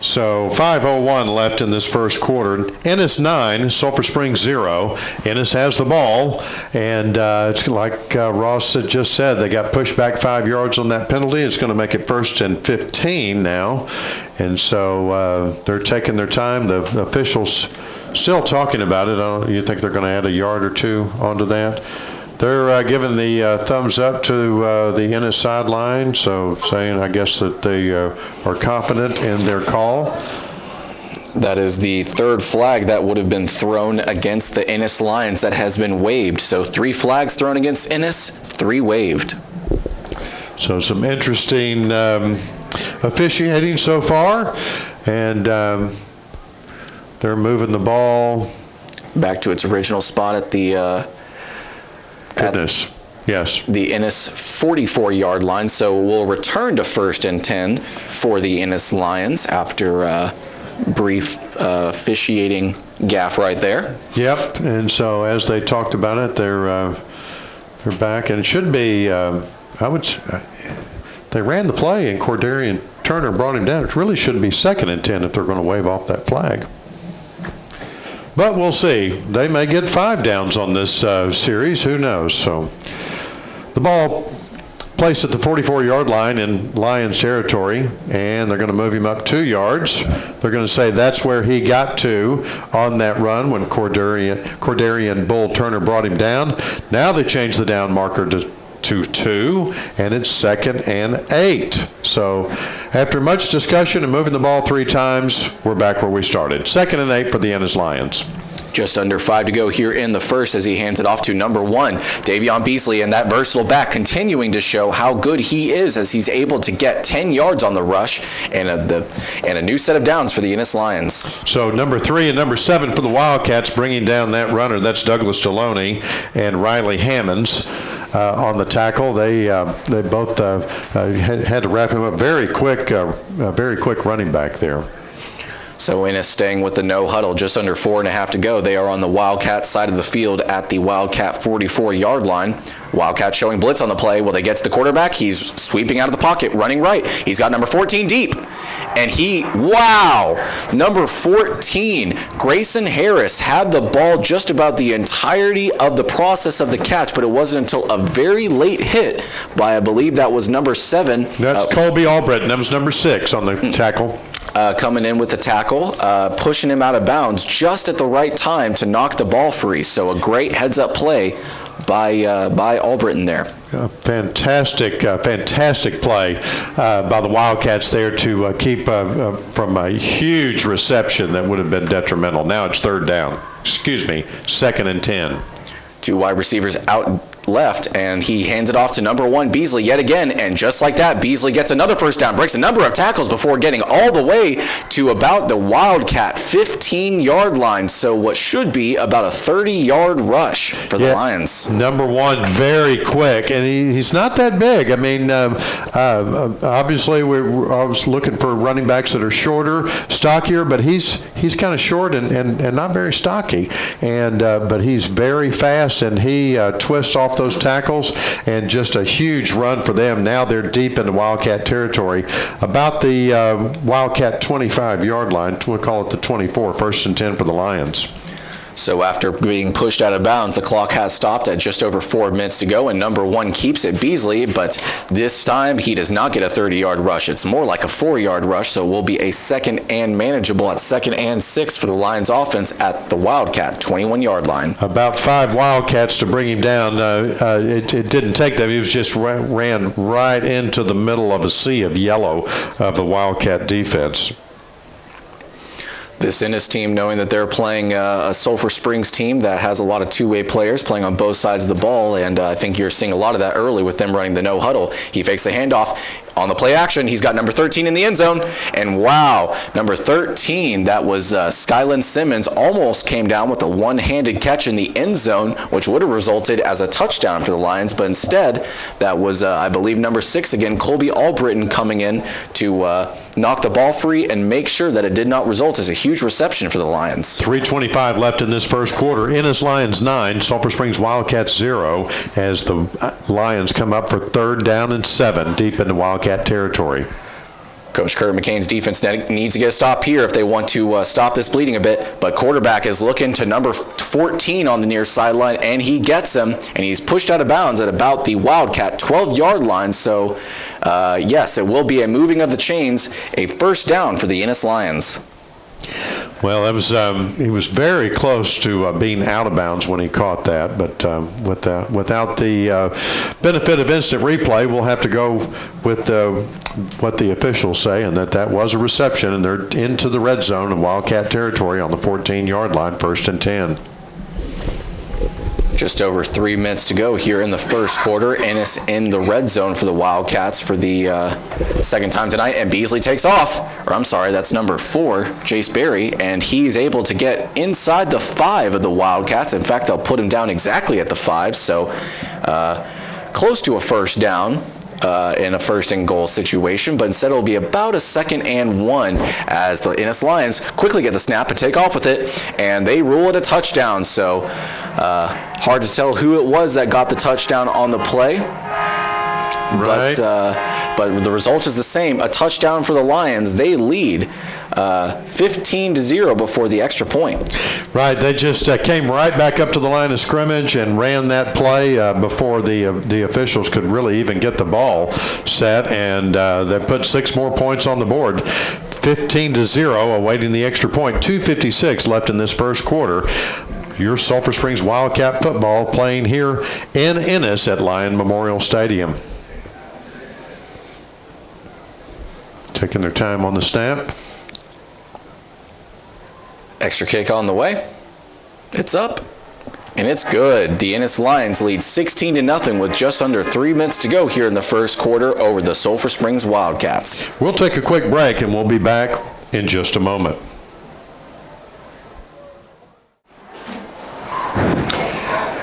Speaker 1: So 5:01 left in this first quarter. Ennis 9, Sulphur Springs 0. Ennis has the ball, and it's like Ross had just said, they got pushed back 5 yards on that penalty. It's going to make it 1st and 15 now, and so they're taking their time. The officials still talking about it. You think they're going to add a yard or 2 onto that? They're giving the thumbs up to the Ennis sideline, so saying, I guess, that they are confident in their call.
Speaker 2: That is the 3rd flag that would have been thrown against the Ennis Lions that has been waived. So 3 flags thrown against Ennis, 3 waived.
Speaker 1: So some interesting officiating so far, and they're moving the ball
Speaker 2: back to its original spot at the
Speaker 1: Goodness. Yes.
Speaker 2: The Ennis 44-yard line, so we'll return to 1st and 10 for the Ennis Lions after a brief officiating gaffe right there.
Speaker 1: Yep, and so as they talked about it, they're back, and it should be, they ran the play, and Cordarian Turner brought him down. It really should be 2nd and 10 if they're going to wave off that flag. But we'll see. They may get 5 downs on this series. Who knows? So the ball placed at the 44-yard line in Lions territory, and they're going to move him up 2 yards. They're going to say that's where he got to on that run when Cordarian Bull Turner brought him down. Now they change the down marker to to 2, and it's 2nd and 8. So after much discussion and moving the ball 3 times, we're back where we started. 2nd and 8 for the Ennis Lions.
Speaker 2: Just under 5 to go here in the first as he hands it off to number 1, Davion Beasley, and that versatile back continuing to show how good he is as he's able to get 10 yards on the rush and a new set of downs for the Ennis Lions.
Speaker 1: So number 3 and number 7 for the Wildcats bringing down that runner. That's Douglas Deloney and Riley Hammonds. On the tackle, they both had to wrap him up. Very quick running back there.
Speaker 2: So Ennis staying with the no huddle, just under 4.5 to go. They are on the Wildcat side of the field at the Wildcat 44-yard line. Wildcat showing blitz on the play. Well, they get to the quarterback. He's sweeping out of the pocket, running right. He's got number 14 deep. And number 14, Grayson Harris had the ball just about the entirety of the process of the catch, but it wasn't until a very late hit by, I believe that was number 7.
Speaker 1: That's Colby Albritton. That was number 6 on the tackle.
Speaker 2: Coming in with the tackle, pushing him out of bounds just at the right time to knock the ball free. So a great heads-up play by Albritton there.
Speaker 1: Fantastic play by the Wildcats there to keep from a huge reception that would have been detrimental. Now it's 2nd and 10.
Speaker 2: 2 wide receivers out left, and he hands it off to number 1, Beasley, yet again, and just like that, Beasley gets another first down, breaks a number of tackles before getting all the way to about the Wildcat 15-yard line, so what should be about a 30-yard rush for the Lions.
Speaker 1: Number 1, very quick, and he's not that big. I mean, obviously, we're always looking for running backs that are shorter, stockier, but he's kind of short and not very stocky, and but he's very fast, and he twists off those tackles, and just a huge run for them. Now they're deep into Wildcat territory, about the Wildcat 25-yard line. We'll call it the 24, 1st and 10 for the Lions.
Speaker 2: So after being pushed out of bounds, the clock has stopped at just over 4 minutes to go, and number 1 keeps it, Beasley, but this time he does not get a 30-yard rush. It's more like a 4-yard rush, so it will be a 2nd and manageable at 2nd and 6 for the Lions offense at the Wildcat 21-yard line.
Speaker 1: About 5 Wildcats to bring him down. It didn't take them. He was just ran right into the middle of a sea of yellow of the Wildcat defense.
Speaker 2: This Ennis team, knowing that they're playing a Sulphur Springs team that has a lot of two-way players playing on both sides of the ball, and I think you're seeing a lot of that early with them running the no huddle. He fakes the handoff. On the play action, he's got number 13 in the end zone, and wow, number 13, that was Skyland Simmons, almost came down with a one-handed catch in the end zone, which would have resulted as a touchdown for the Lions, but instead, that was, I believe, number 6 again, Colby Albritton, coming in to knock the ball free and make sure that it did not result as a huge reception for the Lions.
Speaker 1: 3:25 left in this first quarter. Ennis Lions 9, Sulphur Springs Wildcats 0, as the Lions come up for 3rd down and 7 deep into Wildcat territory.
Speaker 2: Coach Kurt McCain's defense needs to get a stop here if they want to stop this bleeding a bit, but quarterback is looking to number 14 on the near sideline, and he gets him, and he's pushed out of bounds at about the Wildcat 12-yard line, so yes, it will be a moving of the chains, a 1st down for the Ennis Lions.
Speaker 1: Well, it was he was very close to being out of bounds when he caught that, but without the benefit of instant replay, we'll have to go with what the officials say, and that was a reception, and they're into the red zone of Wildcat territory on the 14-yard line, 1st and 10.
Speaker 2: Just over 3 minutes to go here in the first quarter. Ennis in the red zone for the Wildcats for the second time tonight, and Beasley takes off. Or I'm sorry, that's number 4, Jace Berry, and he's able to get inside the 5 of the Wildcats. In fact, they'll put him down exactly at the 5, so close to a 1st down. In a 1st and goal situation, but instead it'll be about a 2nd and 1 as the Ennis Lions quickly get the snap and take off with it, and they rule it a touchdown. So hard to tell who it was that got the touchdown on the play. Right. But the result is the same. A touchdown for the Lions. They lead 15-0 before the extra point.
Speaker 1: Right. They just came right back up to the line of scrimmage and ran that play before the officials could really even get the ball set, and they put 6 more points on the board. 15-0, awaiting the extra point. 2:56 left in this first quarter. your Sulphur Springs Wildcat football playing here in Ennis at Lion Memorial Stadium. Taking their time on the snap.
Speaker 2: Extra kick on the way. It's up. And it's good. The Ennis Lions lead 16-0 with just under 3 minutes to go here in the first quarter over the Sulphur Springs Wildcats.
Speaker 1: We'll take a quick break and we'll be back in just a moment.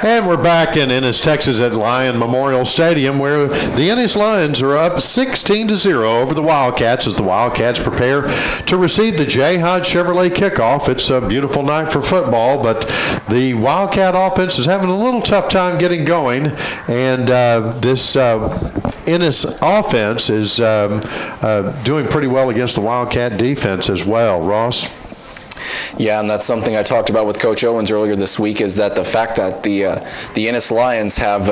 Speaker 1: And we're back in Ennis, Texas at Lion Memorial Stadium, where the Ennis Lions are up 16-0 over the Wildcats as the Wildcats prepare to receive the J. Hodge Chevrolet Kickoff. It's a beautiful night for football, but the Wildcat offense is having a little tough time getting going, and this Ennis offense is doing pretty well against the Wildcat defense as well. Ross?
Speaker 2: Yeah, and that's something I talked about with Coach Owens earlier this week, is that the fact that the Ennis Lions have,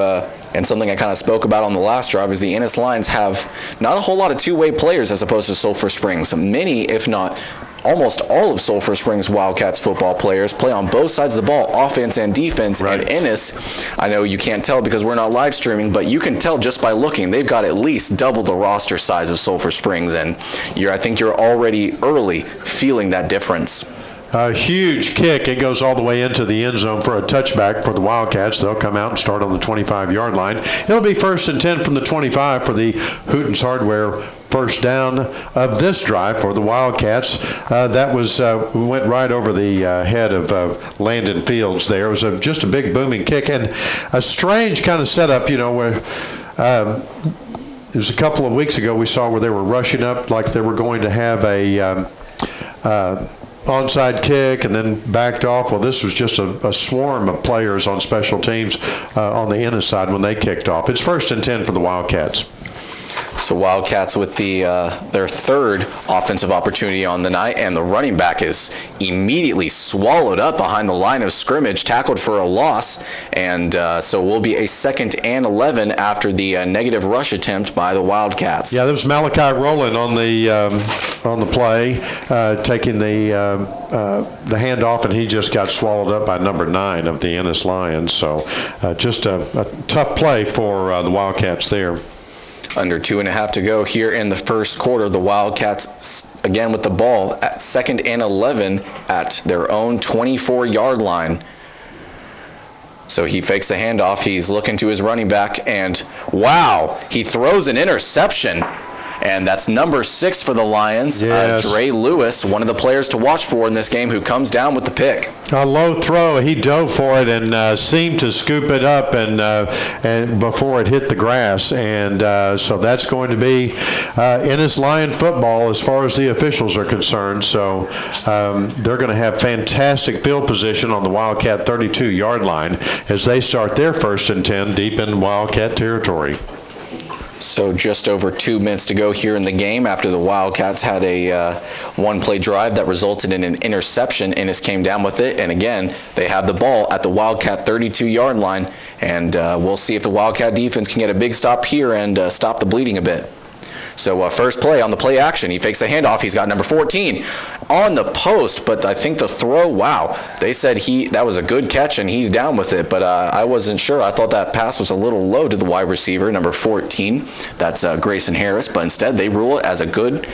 Speaker 2: and something I kind of spoke about on the last drive, is the Ennis Lions have not a whole lot of two-way players as opposed to Sulphur Springs. Many, if not almost all of Sulphur Springs Wildcats football players play on both sides of the ball, offense and defense.
Speaker 1: Right.
Speaker 2: And Ennis, I know you can't tell because we're not live streaming, but you can tell just by looking. They've got at least double the roster size of Sulphur Springs, and I think you're already early feeling that difference.
Speaker 1: A huge kick. It goes all the way into the end zone for a touchback for the Wildcats. They'll come out and start on the 25-yard line. It'll be 1st and 10 from the 25 for the Hootens Hardware first down of this drive for the Wildcats. That was went right over the head of Landon Fields there. It was just a big booming kick and a strange kind of setup, where it was a couple of weeks ago we saw where they were rushing up like they were going to have a onside kick and then backed off. Well, this was just a swarm of players on special teams on the Ennis side when they kicked off. It's 1st and 10 for the Wildcats.
Speaker 2: So Wildcats with their third offensive opportunity on the night, and the running back is immediately swallowed up behind the line of scrimmage, tackled for a loss, and so will be a 2nd and 11 after the negative rush attempt by the Wildcats.
Speaker 1: Yeah, there was Malachi Rowland on the play, taking the handoff, and he just got swallowed up by number 9 of the Ennis Lions. So just a tough play for the Wildcats there.
Speaker 2: Under 2.5 to go here in the first quarter. The Wildcats again with the ball at 2nd and 11 at their own 24-yard line. So he fakes the handoff. He's looking to his running back, and wow, he throws an interception. And that's number 6 for the Lions,
Speaker 1: yes.
Speaker 2: Dre Lewis, one of the players to watch for in this game, who comes down with the pick.
Speaker 1: A low throw. He dove for it and seemed to scoop it up and before it hit the grass. And so that's going to be Ennis Lion football as far as the officials are concerned. So they're going to have fantastic field position on the Wildcat 32-yard line as they start their 1st and 10 deep in Wildcat territory.
Speaker 2: So just over 2 minutes to go here in the game after the Wildcats had a one-play drive that resulted in an interception. Ennis came down with it, and again, they have the ball at the Wildcat 32-yard line, and we'll see if the Wildcat defense can get a big stop here and stop the bleeding a bit. So first play on the play action. He fakes the handoff. He's got number 14 on the post, but I think the throw, wow, they said that was a good catch and he's down with it, but I wasn't sure. I thought that pass was a little low to the wide receiver, number 14. That's Grayson Harris, but instead they rule it as a good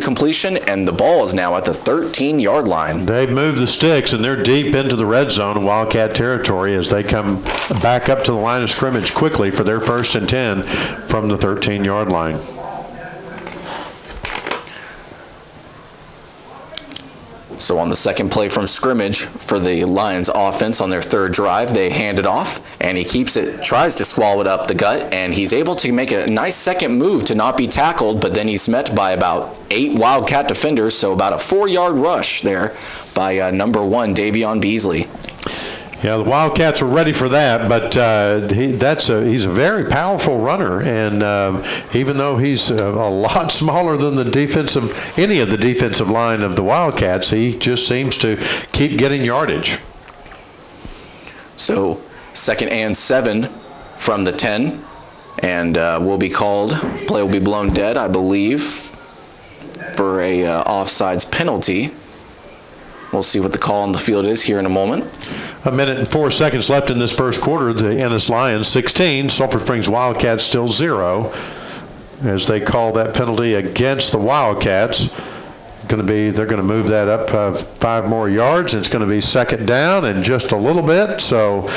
Speaker 2: completion, and the ball is now at the 13-yard line.
Speaker 1: They've moved the sticks, and they're deep into the red zone in Wildcat territory as they come back up to the line of scrimmage quickly for their 1st and 10 from the 13-yard line.
Speaker 2: So on the second play from scrimmage for the Lions offense on their third drive, they hand it off, and he keeps it, tries to swallow it up the gut, and he's able to make a nice second move to not be tackled, but then he's met by about 8 Wildcat defenders, so about a 4-yard rush there by number 1, Davion Beasley.
Speaker 1: Yeah, the Wildcats are ready for that, but he's a very powerful runner, and even though he's a lot smaller than any of the defensive line of the Wildcats, he just seems to keep getting yardage.
Speaker 2: So 2nd and 7 from the 10, and will be called. Play will be blown dead, I believe, for a offsides penalty. We'll see what the call on the field is here in a moment.
Speaker 1: A minute and 4 seconds left in this first quarter. The Ennis Lions 16, Sulphur Springs Wildcats still 0, as they call that penalty against the Wildcats. They're going to move that up 5 more yards. It's going to be second down and just a little bit, so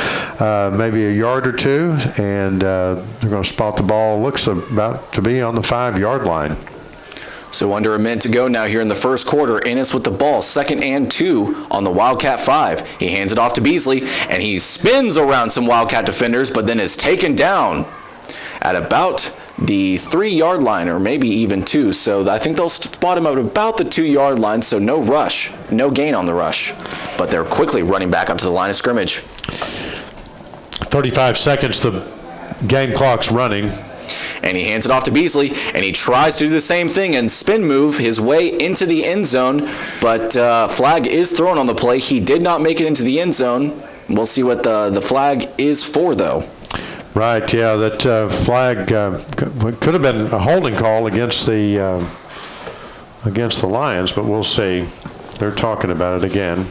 Speaker 1: maybe a yard or two, and they're going to spot the ball. Looks about to be on the 5-yard line.
Speaker 2: So under a minute to go now here in the first quarter. Ennis with the ball, 2nd and 2 on the Wildcat 5. He hands it off to Beasley, and he spins around some Wildcat defenders, but then is taken down at about the 3-yard line, or maybe even 2. So I think they'll spot him at about the 2-yard line, so no rush, no gain on the rush. But they're quickly running back up to the line of scrimmage.
Speaker 1: 35 seconds, the game clock's running.
Speaker 2: And he hands it off to Beasley, and he tries to do the same thing and spin move his way into the end zone, but flag is thrown on the play. He did not make it into the end zone. We'll see what the flag is for, though.
Speaker 1: Right, yeah, that flag could have been a holding call against the Lions, but we'll see. They're talking about it again.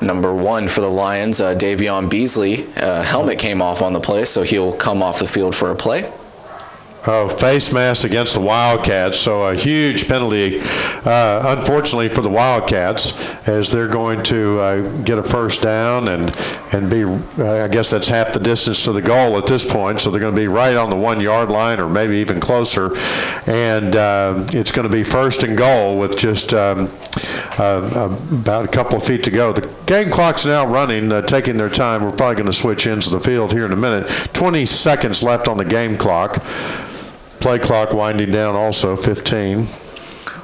Speaker 2: Number 1 for the Lions, Davion Beasley. Helmet came off on the play, so he'll come off the field for a play.
Speaker 1: Oh, face mask against the Wildcats, so a huge penalty, unfortunately for the Wildcats, as they're going to get a first down and be, I guess that's half the distance to the goal at this point, so they're going to be right on the 1-yard line or maybe even closer, and it's going to be 1st and goal with just about a couple of feet to go. The game clock's now running, taking their time. We're probably going to switch ends of the field here in a minute. 20 seconds left on the game clock. Play clock winding down also, 15.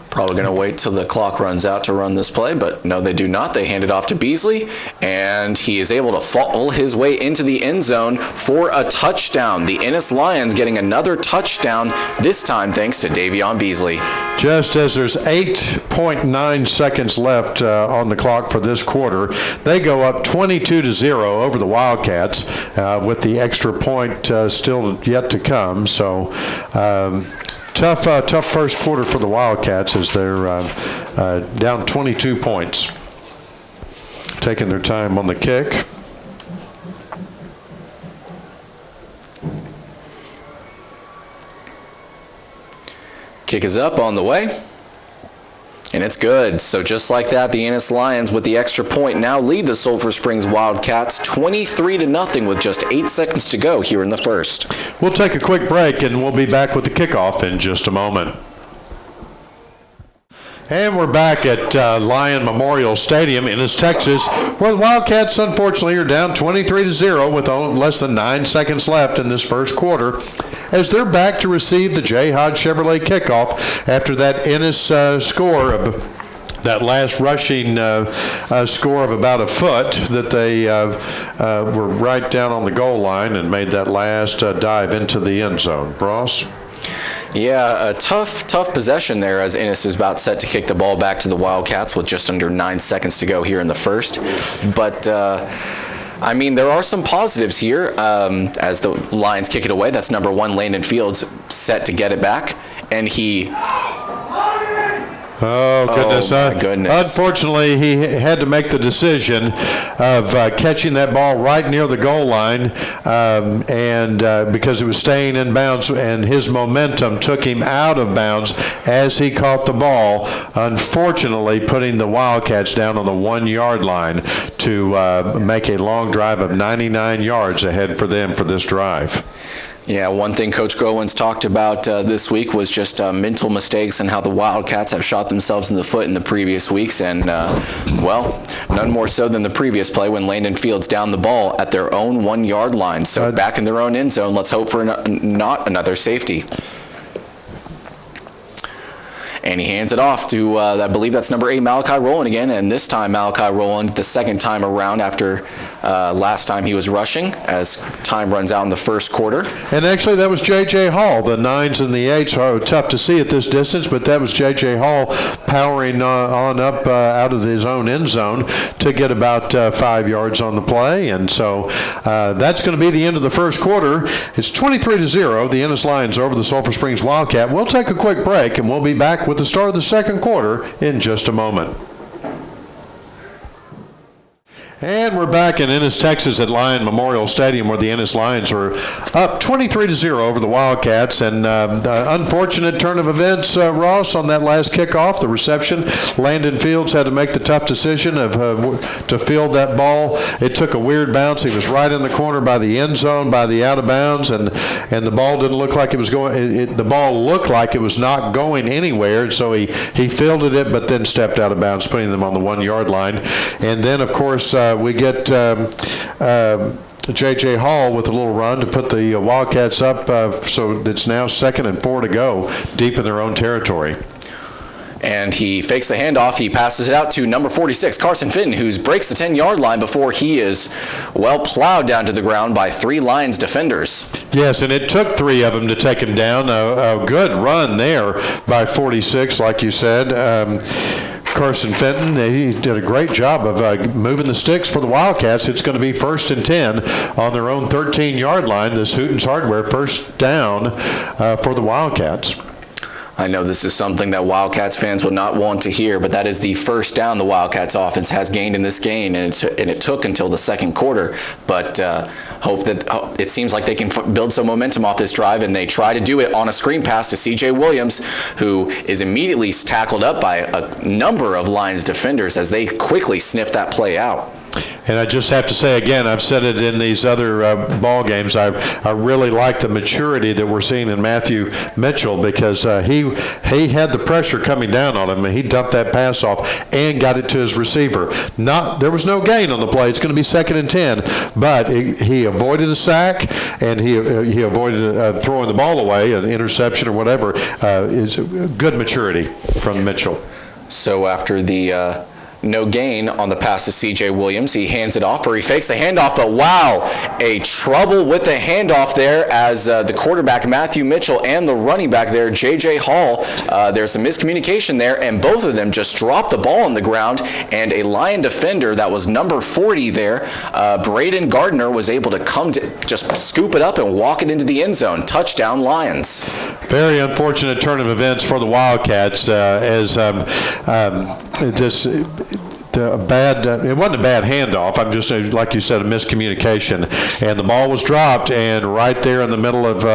Speaker 2: Probably going to wait till the clock runs out to run this play, but no, they do not. They hand it off to Beasley, and he is able to fall his way into the end zone for a touchdown. The Ennis Lions getting another touchdown, this time thanks to Davion Beasley.
Speaker 1: Just as there's 8.9 seconds left on the clock for this quarter, they go up 22-0 over the Wildcats with the extra point still yet to come. So tough first quarter for the Wildcats as they're down 22 points. Taking their time on the kick.
Speaker 2: Kick is up on the way, and it's good. So just like that, the Ennis Lions with the extra point now lead the Sulphur Springs Wildcats 23-0 with just 8 seconds to go here in the first.
Speaker 1: We'll take a quick break, and we'll be back with the kickoff in just a moment. And we're back at Lion Memorial Stadium, Ennis, Texas, where the Wildcats unfortunately are down 23-0 with less than 9 seconds left in this first quarter, as they're back to receive the J. Hodge Chevrolet kickoff after that Ennis score of that last rushing score of about a foot that they were right down on the goal line and made that last dive into the end zone. Ross?
Speaker 2: Yeah, a tough possession there as Ennis is about set to kick the ball back to the Wildcats with just under 9 seconds to go here in the first. But I mean, there are some positives here as the Lions kick it away. That's number 1, Landon Fields, set to get it back, and he...
Speaker 1: Oh, goodness.
Speaker 2: Oh, my goodness.
Speaker 1: Unfortunately, he had to make the decision of catching that ball right near the goal line, and because it was staying in bounds, and his momentum took him out of bounds as he caught the ball, unfortunately putting the Wildcats down on the 1-yard line to make a long drive of 99 yards ahead for them for this drive.
Speaker 2: Yeah, one thing Coach Growins talked about this week was just mental mistakes and how the Wildcats have shot themselves in the foot in the previous weeks. And, well, none more so than the previous play when Landon Fields downed the ball at their own 1-yard line. So back in their own end zone, let's hope for not another safety. And he hands it off to, I believe that's number 8, Malachi Rowland again. And this time, Malachi Rowland, the second time around after last time he was rushing, as time runs out in the first quarter.
Speaker 1: And actually, that was J.J. Hall. The 9s and the 8s are tough to see at this distance, but that was J.J. Hall powering on up out of his own end zone to get about 5 yards on the play. And so that's going to be the end of the first quarter. It's 23-0. The Ennis Lions over the Sulphur Springs Wildcat. We'll take a quick break, and we'll be back with the start of the second quarter in just a moment. And we're back in Ennis, Texas at Lion Memorial Stadium where the Ennis Lions are up 23-0 over the Wildcats. And the unfortunate turn of events, Ross, on that last kickoff, the reception. Landon Fields had to make the tough decision of to field that ball. It took a weird bounce. He was right in the corner by the end zone, by the out of bounds, and the ball didn't look like it was going. The ball looked like it was not going anywhere, and so he fielded it, but then stepped out of bounds, putting them on the 1 yard line. And then, of course, we get J.J. Hall with a little run to put the Wildcats up, so it's now 2nd and 4 to go, deep in their own territory.
Speaker 2: And he fakes the handoff. He passes it out to number 46, Carson Fitton, who breaks the 10-yard line before he is, well, plowed down to the ground by 3 Lions defenders.
Speaker 1: Yes, and it took 3 of them to take him down. A good run there by 46, like you said. Carson Fenton, he did a great job of moving the sticks for the Wildcats. It's going to be 1st and 10 on their own 13-yard line. This Hooten's Hardware first down for the Wildcats.
Speaker 2: I know this is something that Wildcats fans would not want to hear, but that is the first down the Wildcats offense has gained in this game, and it took until the second quarter. But hope that it seems like they can build some momentum off this drive, and they try to do it on a screen pass to C.J. Williams, who is immediately tackled up by a number of Lions defenders as they quickly sniff that play out.
Speaker 1: And I just have to say again, I've said it in these other ball games, I really like the maturity that we're seeing in Matthew Mitchell, because he had the pressure coming down on him, and he dumped that pass off and got it to his receiver. There was no gain on the play. It's going to be 2nd and 10, but he avoided a sack, and he avoided throwing the ball away, an interception or whatever. Is good maturity from Mitchell.
Speaker 2: So after the no gain on the pass to C.J. Williams, he hands it off, or he fakes the handoff, but wow, a trouble with the handoff there as the quarterback, Matthew Mitchell, and the running back there, J.J. Hall, there's some miscommunication there, and both of them just dropped the ball on the ground, and a Lion defender that was number 40 there, Braden Gardner, was able to come to just scoop it up and walk it into the end zone. Touchdown, Lions.
Speaker 1: Very unfortunate turn of events for the Wildcats, as it wasn't a bad handoff. I'm just, like you said, a miscommunication, and the ball was dropped, and right there in the middle of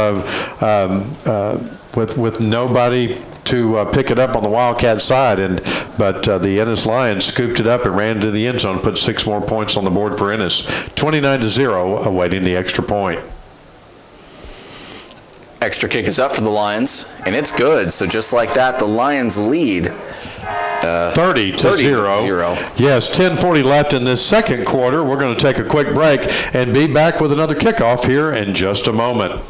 Speaker 1: with nobody to pick it up on the Wildcat side, but the Ennis Lions scooped it up and ran to the end zone, put 6 more points on the board for Ennis. 29-0, awaiting the extra point.
Speaker 2: Extra kick is up for the Lions, and it's good. So just like that, the Lions lead
Speaker 1: 30-0. Yes, 10:40 left in this second quarter. We're going to take a quick break and be back with another kickoff here in just a moment.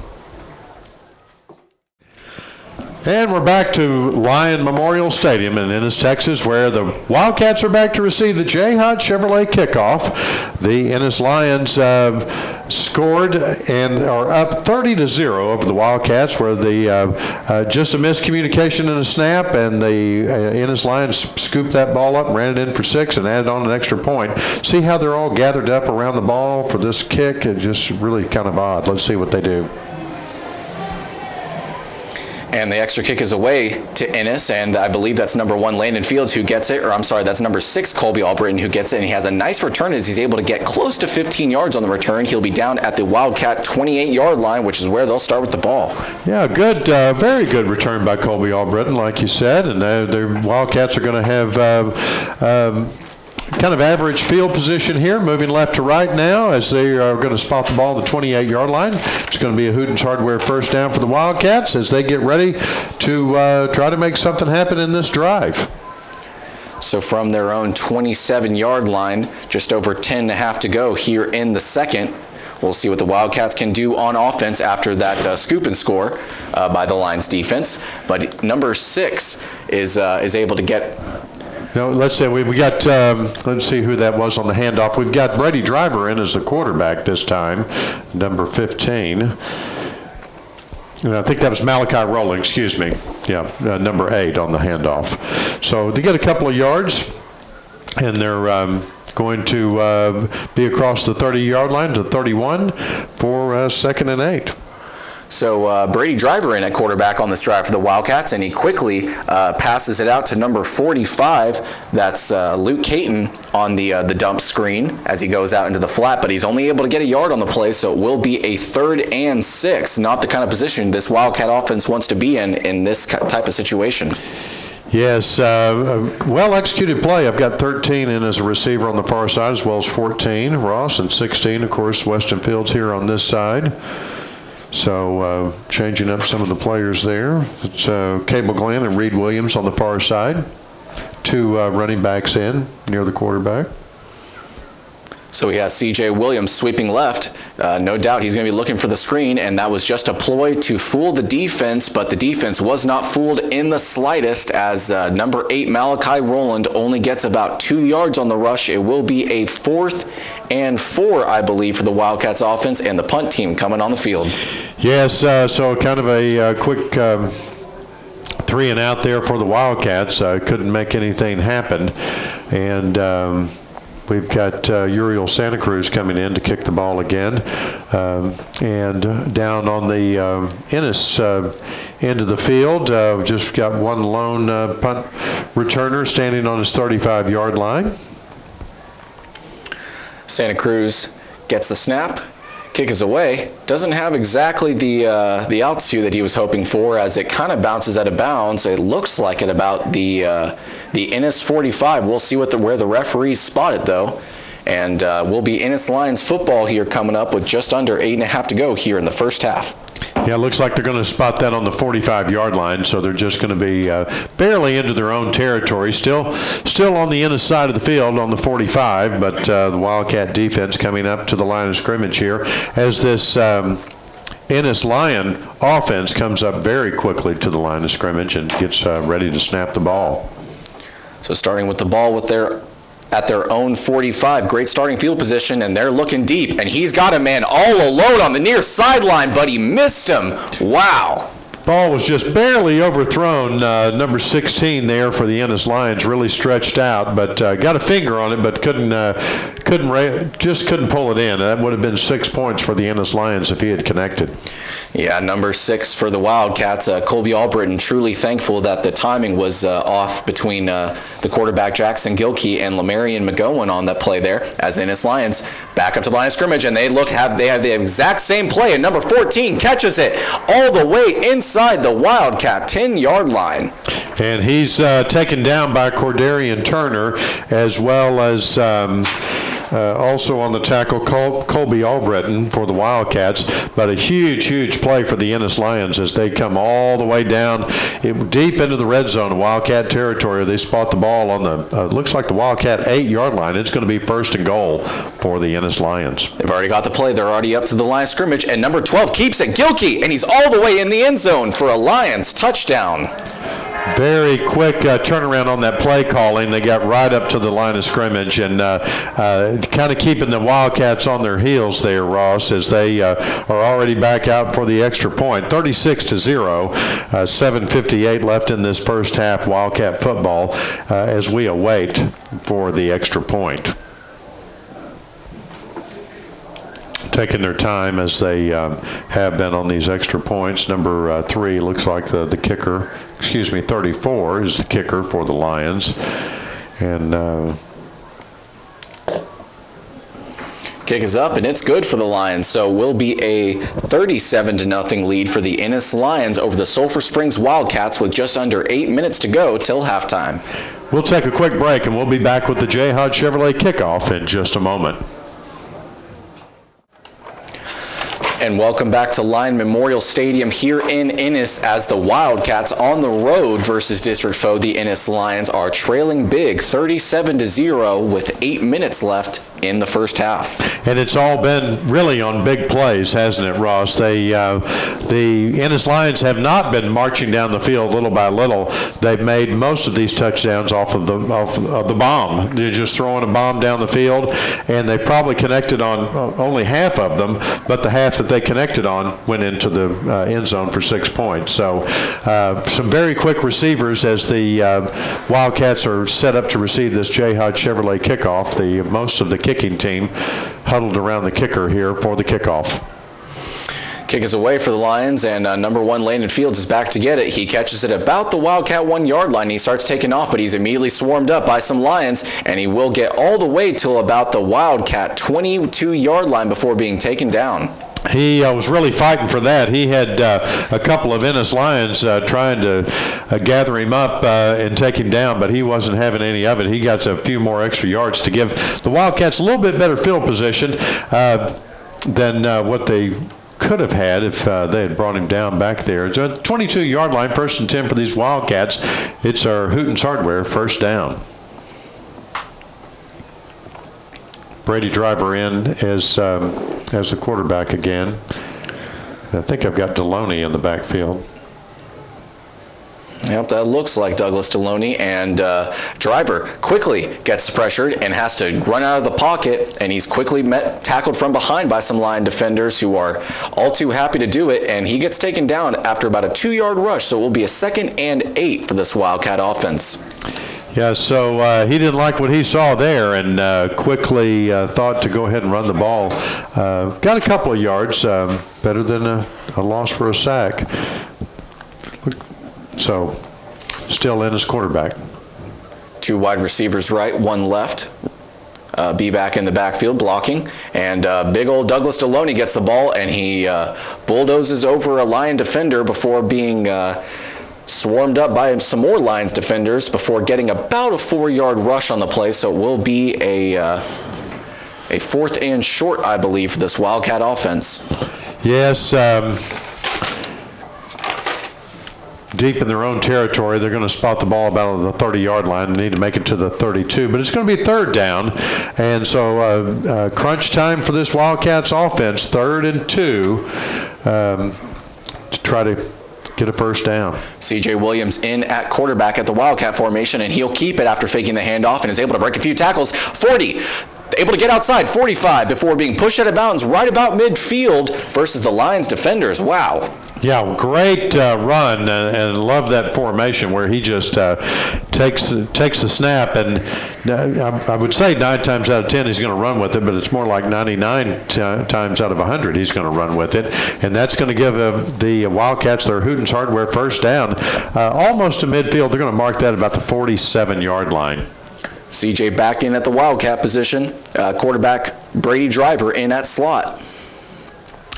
Speaker 1: And we're back to Lion Memorial Stadium in Ennis, Texas, where the Wildcats are back to receive the J. Hod Chevrolet kickoff. The Ennis Lions scored and are up 30-0 over the Wildcats, where just a miscommunication in a snap, and the Ennis Lions scooped that ball up and ran it in for 6 and added on an extra point. See how they're all gathered up around the ball for this kick? It's just really kind of odd. Let's see what they do.
Speaker 2: And the extra kick is away to Ennis, and I believe that's number 1, Landon Fields, who gets it, or I'm sorry, that's number 6, Colby Albritton, who gets it, and he has a nice return as he's able to get close to 15 yards on the return. He'll be down at the Wildcat 28-yard line, which is where they'll start with the ball.
Speaker 1: Yeah, good, very good return by Colby Albritton, like you said, and the Wildcats are going to have kind of average field position here, moving left to right now as they are going to spot the ball on the 28-yard line. It's going to be a Hooten's Hardware first down for the Wildcats as they get ready to try to make something happen in this drive.
Speaker 2: So from their own 27-yard line, just over 10.5 to go here in the second. We'll see what the Wildcats can do on offense after that scoop and score by the Lions defense. But number 6 is able to get...
Speaker 1: No, let's say we got, let's see who that was on the handoff. We've got Brady Driver in as the quarterback this time, number 15. And I think that was Malachi Rowling, excuse me. Yeah, number 8 on the handoff. So they get a couple of yards, and they're going to be across the 30-yard line to 31 for 2nd and 8.
Speaker 2: So Brady Driver in at quarterback on this drive for the Wildcats, and he quickly passes it out to number 45. That's Luke Caton on the dump screen as he goes out into the flat, but he's only able to get a yard on the play, so it will be a 3rd and 6. Not the kind of position this Wildcat offense wants to be in this type of situation.
Speaker 1: Yes, a well-executed play. I've got 13 in as a receiver on the far side, as well as 14, Ross, and 16, of course, Weston Fields here on this side. So changing up some of the players there. It's Cable Glenn and Reed Williams on the far side. 2 running backs in near the quarterback.
Speaker 2: So he has C.J. Williams sweeping left. No doubt he's going to be looking for the screen, and that was just a ploy to fool the defense, but the defense was not fooled in the slightest as number 8 Malachi Rowland only gets about 2 yards on the rush. It will be a 4th and 4, I believe, for the Wildcats offense and the punt team coming on the field. Yes,
Speaker 1: so kind of a quick 3 and out there for the Wildcats. Couldn't make anything happen, and we've got Uriel Santa Cruz coming in to kick the ball again. And down on the Ennis end of the field, just got one lone punt returner standing on his 35-yard line.
Speaker 2: Santa Cruz gets the snap. Kick is away. Doesn't have exactly the altitude that he was hoping for, as it kind of bounces out of bounds. It looks like at about the Ennis 45. We'll see where the referees spot it, though. And will be Ennis Lions football here coming up with just under 8.5 to go here in the first half.
Speaker 1: Yeah, it looks like they're going to spot that on the 45-yard line, so they're just going to be barely into their own territory. Still on the Ennis side of the field on the 45, but the Wildcat defense coming up to the line of scrimmage here as this Ennis Lion offense comes up very quickly to the line of scrimmage and gets ready to snap the ball.
Speaker 2: So starting with the ball at their own 45. Great starting field position, and they're looking deep. And he's got a man all alone on the near sideline, but he missed him. Wow.
Speaker 1: Ball was just barely overthrown. Number 16 there for the Ennis Lions, really stretched out, but got a finger on it, but couldn't pull it in. That would have been 6 points for the Ennis Lions if he had connected.
Speaker 2: Yeah, number 6 for the Wildcats, Colby Albritton, truly thankful that the timing was off between the quarterback Jackson Gilkey and Lamarion McGowan on that play there, as the Ennis Lions back up to the line of scrimmage, and they have the exact same play, and number 14 catches it all the way inside the Wildcat 10-yard line.
Speaker 1: And he's taken down by Cordarian Turner, as well as also on the tackle Colby Albritton for the Wildcats, but a huge play for the Ennis Lions as they come all the way down deep into the red zone of Wildcat territory. They spot the ball on the looks like the Wildcat 8-yard line. It's going to be 1st and goal for the Ennis Lions.
Speaker 2: They've already got the play. They're already up to the line of scrimmage, and number 12 keeps it. Gilkey, and he's all the way in the end zone for a Lions touchdown.
Speaker 1: Very quick turnaround on that play calling. They got right up to the line of scrimmage and kind of keeping the Wildcats on their heels there, Ross, as they are already back out for the extra point. 36-0, 7:58 left in this first half Wildcat football as we await for the extra point. Taking their time as they have been on these extra points. Number 3 looks like the kicker. 34 is the kicker for the Lions. And
Speaker 2: kick is up, and it's good for the Lions. So will be a 37-0 lead for the Ennis Lions over the Sulphur Springs Wildcats with just under 8 minutes to go till halftime.
Speaker 1: We'll take a quick break, and we'll be back with the J. Hodge Chevrolet kickoff in just a moment.
Speaker 2: And welcome back to Lion Memorial Stadium here in Ennis as the Wildcats on the road versus district foe. The Ennis Lions are trailing big 37-0 with 8 minutes left in the first half.
Speaker 1: And it's all been really on big plays, hasn't it, Ross? The Ennis Lions have not been marching down the field little by little. They've made most of these touchdowns off of the bomb. They're just throwing a bomb down the field, and they probably connected on only half of them, but the half that they connected on went into the end zone for 6 points. So some very quick receivers as the Wildcats are set up to receive this J. Hodge Chevrolet kickoff. Most of the kicking team huddled around the kicker here for the kickoff.
Speaker 2: Kick is away for the Lions, and number 1, Landon Fields, is back to get it. He catches it about the Wildcat 1-yard line. He starts taking off, but he's immediately swarmed up by some Lions, and he will get all the way till about the Wildcat 22-yard line before being taken down.
Speaker 1: He was really fighting for that. He had a couple of Ennis Lions trying to gather him up and take him down, but he wasn't having any of it. He got a few more extra yards to give the Wildcats a little bit better field position than what they could have had if they had brought him down back there. It's a 22-yard line, 1st and 10 for these Wildcats. It's our Hooten's Hardware first down. Brady Driver in as the quarterback again. I think I've got Deloney in the backfield.
Speaker 2: Yep, that looks like Douglas Deloney, and Driver quickly gets pressured and has to run out of the pocket, and he's quickly tackled from behind by some Lion defenders who are all too happy to do it, and he gets taken down after about a 2-yard rush, so it will be a 2nd and 8 for this Wildcat offense.
Speaker 1: Yeah, so he didn't like what he saw there and quickly thought to go ahead and run the ball. Got a couple of yards, better than a loss for a sack. So, still in as quarterback.
Speaker 2: 2 wide receivers right, 1 left. Be back in the backfield blocking, and big old Douglas Deloney gets the ball, and he bulldozes over a Lion defender before being swarmed up by some more Lions defenders before getting about a 4-yard rush on the play. So it will be a 4th and short, I believe, for this Wildcat offense.
Speaker 1: Yes. Deep in their own territory, they're going to spot the ball about on the 30-yard line and need to make it to the 32. But it's going to be 3rd down, and so crunch time for this Wildcats offense, 3rd and 2, to try to get a first down.
Speaker 2: C.J. Williams in at quarterback at the Wildcat formation, and he'll keep it after faking the handoff and is able to break a few tackles. 40. Able to get outside, 45, before being pushed out of bounds right about midfield versus the Lions defenders. Wow.
Speaker 1: Yeah, great run, and love that formation where he just takes the snap, and I would say 9 times out of 10 he's going to run with it, but it's more like 99 times out of 100 he's going to run with it, and that's going to give the Wildcats their Hooten's Hardware first down, almost to midfield. They're going to mark that about the 47-yard line.
Speaker 2: CJ back in at the Wildcat position. Quarterback Brady Driver in at slot.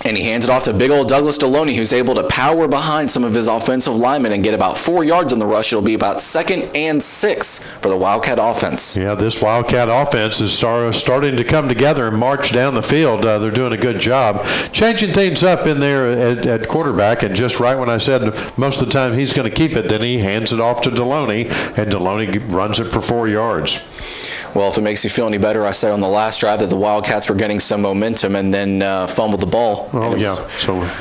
Speaker 2: And he hands it off to big old Douglas Deloney, who's able to power behind some of his offensive linemen and get about 4 yards on the rush. It'll be about 2nd and 6 for the Wildcat offense.
Speaker 1: Yeah, this Wildcat offense is starting to come together and march down the field. They're doing a good job. Changing things up in there at quarterback, and just right when I said most of the time he's going to keep it, then he hands it off to Deloney, and Deloney runs it for 4 yards.
Speaker 2: Well, if it makes you feel any better, I said on the last drive that the Wildcats were getting some momentum and then fumbled the ball.
Speaker 1: Oh, yeah.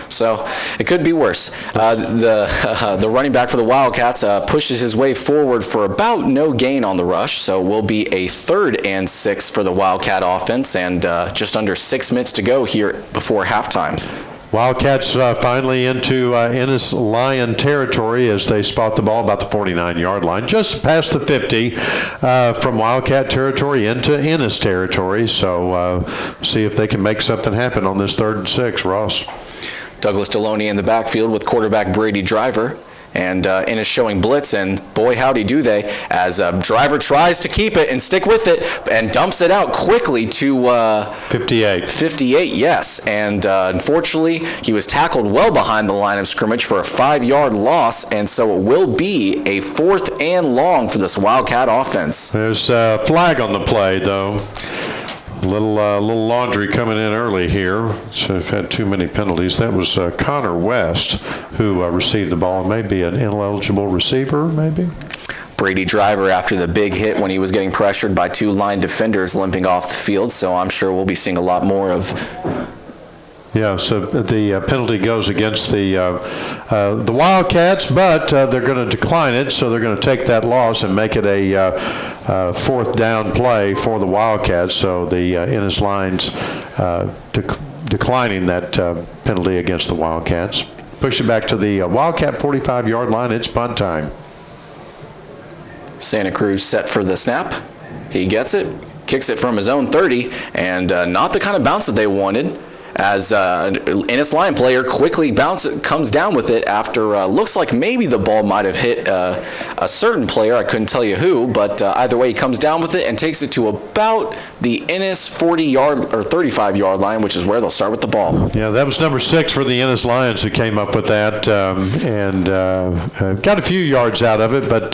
Speaker 2: So it could be worse. The running back for the Wildcats pushes his way forward for about no gain on the rush, so it will be a 3rd and 6 for the Wildcat offense, and just under 6 minutes to go here before halftime.
Speaker 1: Wildcats finally into Ennis Lion territory as they spot the ball about the 49-yard line, just past the 50 from Wildcat territory into Ennis territory. So see if they can make something happen on this 3rd and 6, Ross.
Speaker 2: Douglas Deloney in the backfield with quarterback Brady Driver. And Ennis showing blitz, and boy howdy do they, as Driver tries to keep it and stick with it and dumps it out quickly to
Speaker 1: 58.
Speaker 2: 58, yes. And unfortunately, he was tackled well behind the line of scrimmage for a 5-yard loss, and so it will be a 4th and long for this Wildcat offense.
Speaker 1: There's a flag on the play, though. Little laundry coming in early here. So we've had too many penalties. That was Connor West who received the ball. Maybe an ineligible receiver, maybe.
Speaker 2: Brady Driver after the big hit when he was getting pressured by 2 line defenders limping off the field. So I'm sure we'll be seeing a lot more of.
Speaker 1: Yeah, so the penalty goes against the Wildcats, but they're going to decline it, so they're going to take that loss and make it a 4th down play for the Wildcats. So the Ennis Lions declining that penalty against the Wildcats. Push it back to the Wildcat 45-yard line. It's punt time.
Speaker 2: Santa Cruz set for the snap. He gets it, kicks it from his own 30, and not the kind of bounce that they wanted. as Ennis Lion player quickly comes down with it after looks like maybe the ball might have hit a certain player. I couldn't tell you who, but either way, he comes down with it and takes it to about the Ennis 40-yard or 35-yard line, which is where they'll start with the ball.
Speaker 1: Yeah, that was number 6 for the Ennis Lions who came up with that, and got a few yards out of it, but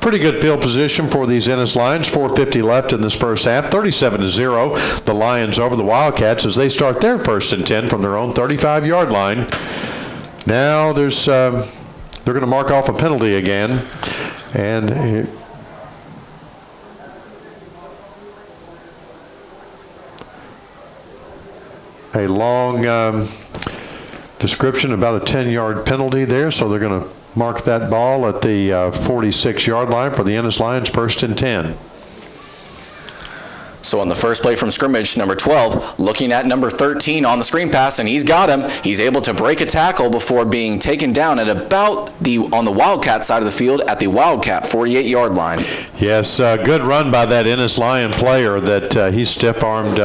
Speaker 1: pretty good field position for these Ennis Lions. 4:50 left in this first half, 37-0. The Lions over the Wildcats as they start their 1st and 10 from their own 35-yard line. Now they're going to mark off a penalty again, and a long description about a 10-yard penalty there, so they're going to mark that ball at the 46-yard line for the Ennis Lions, 1st and 10.
Speaker 2: So on the first play from scrimmage, number 12, looking at number 13 on the screen pass, and he's got him. He's able to break a tackle before being taken down at about on the Wildcat side of the field at the Wildcat 48-yard line.
Speaker 1: Yes, good run by that Ennis Lion player that he stiff-armed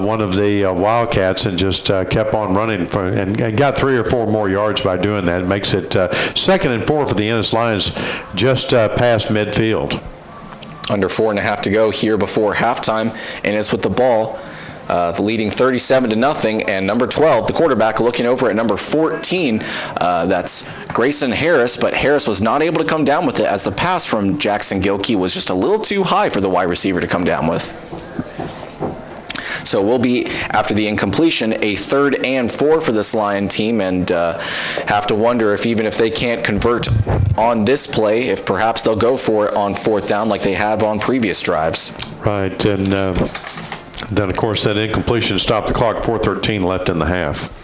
Speaker 1: one of the Wildcats and just kept on running and got 3 or 4 more yards by doing that. It makes it 2nd and 4 for the Ennis Lions just past midfield.
Speaker 2: Under 4.5 to go here before halftime, and it's with the ball, leading 37-0. And number 12, the quarterback, looking over at number 14. That's Grayson Harris, but Harris was not able to come down with it as the pass from Jackson Gilkey was just a little too high for the wide receiver to come down with. So we'll be, after the incompletion, a 3rd and 4 for this Lion team, and have to wonder if even if they can't convert on this play, if perhaps they'll go for it on 4th down like they have on previous drives.
Speaker 1: Right, and then, of course, that incompletion stopped the clock, 4:13 left in the half.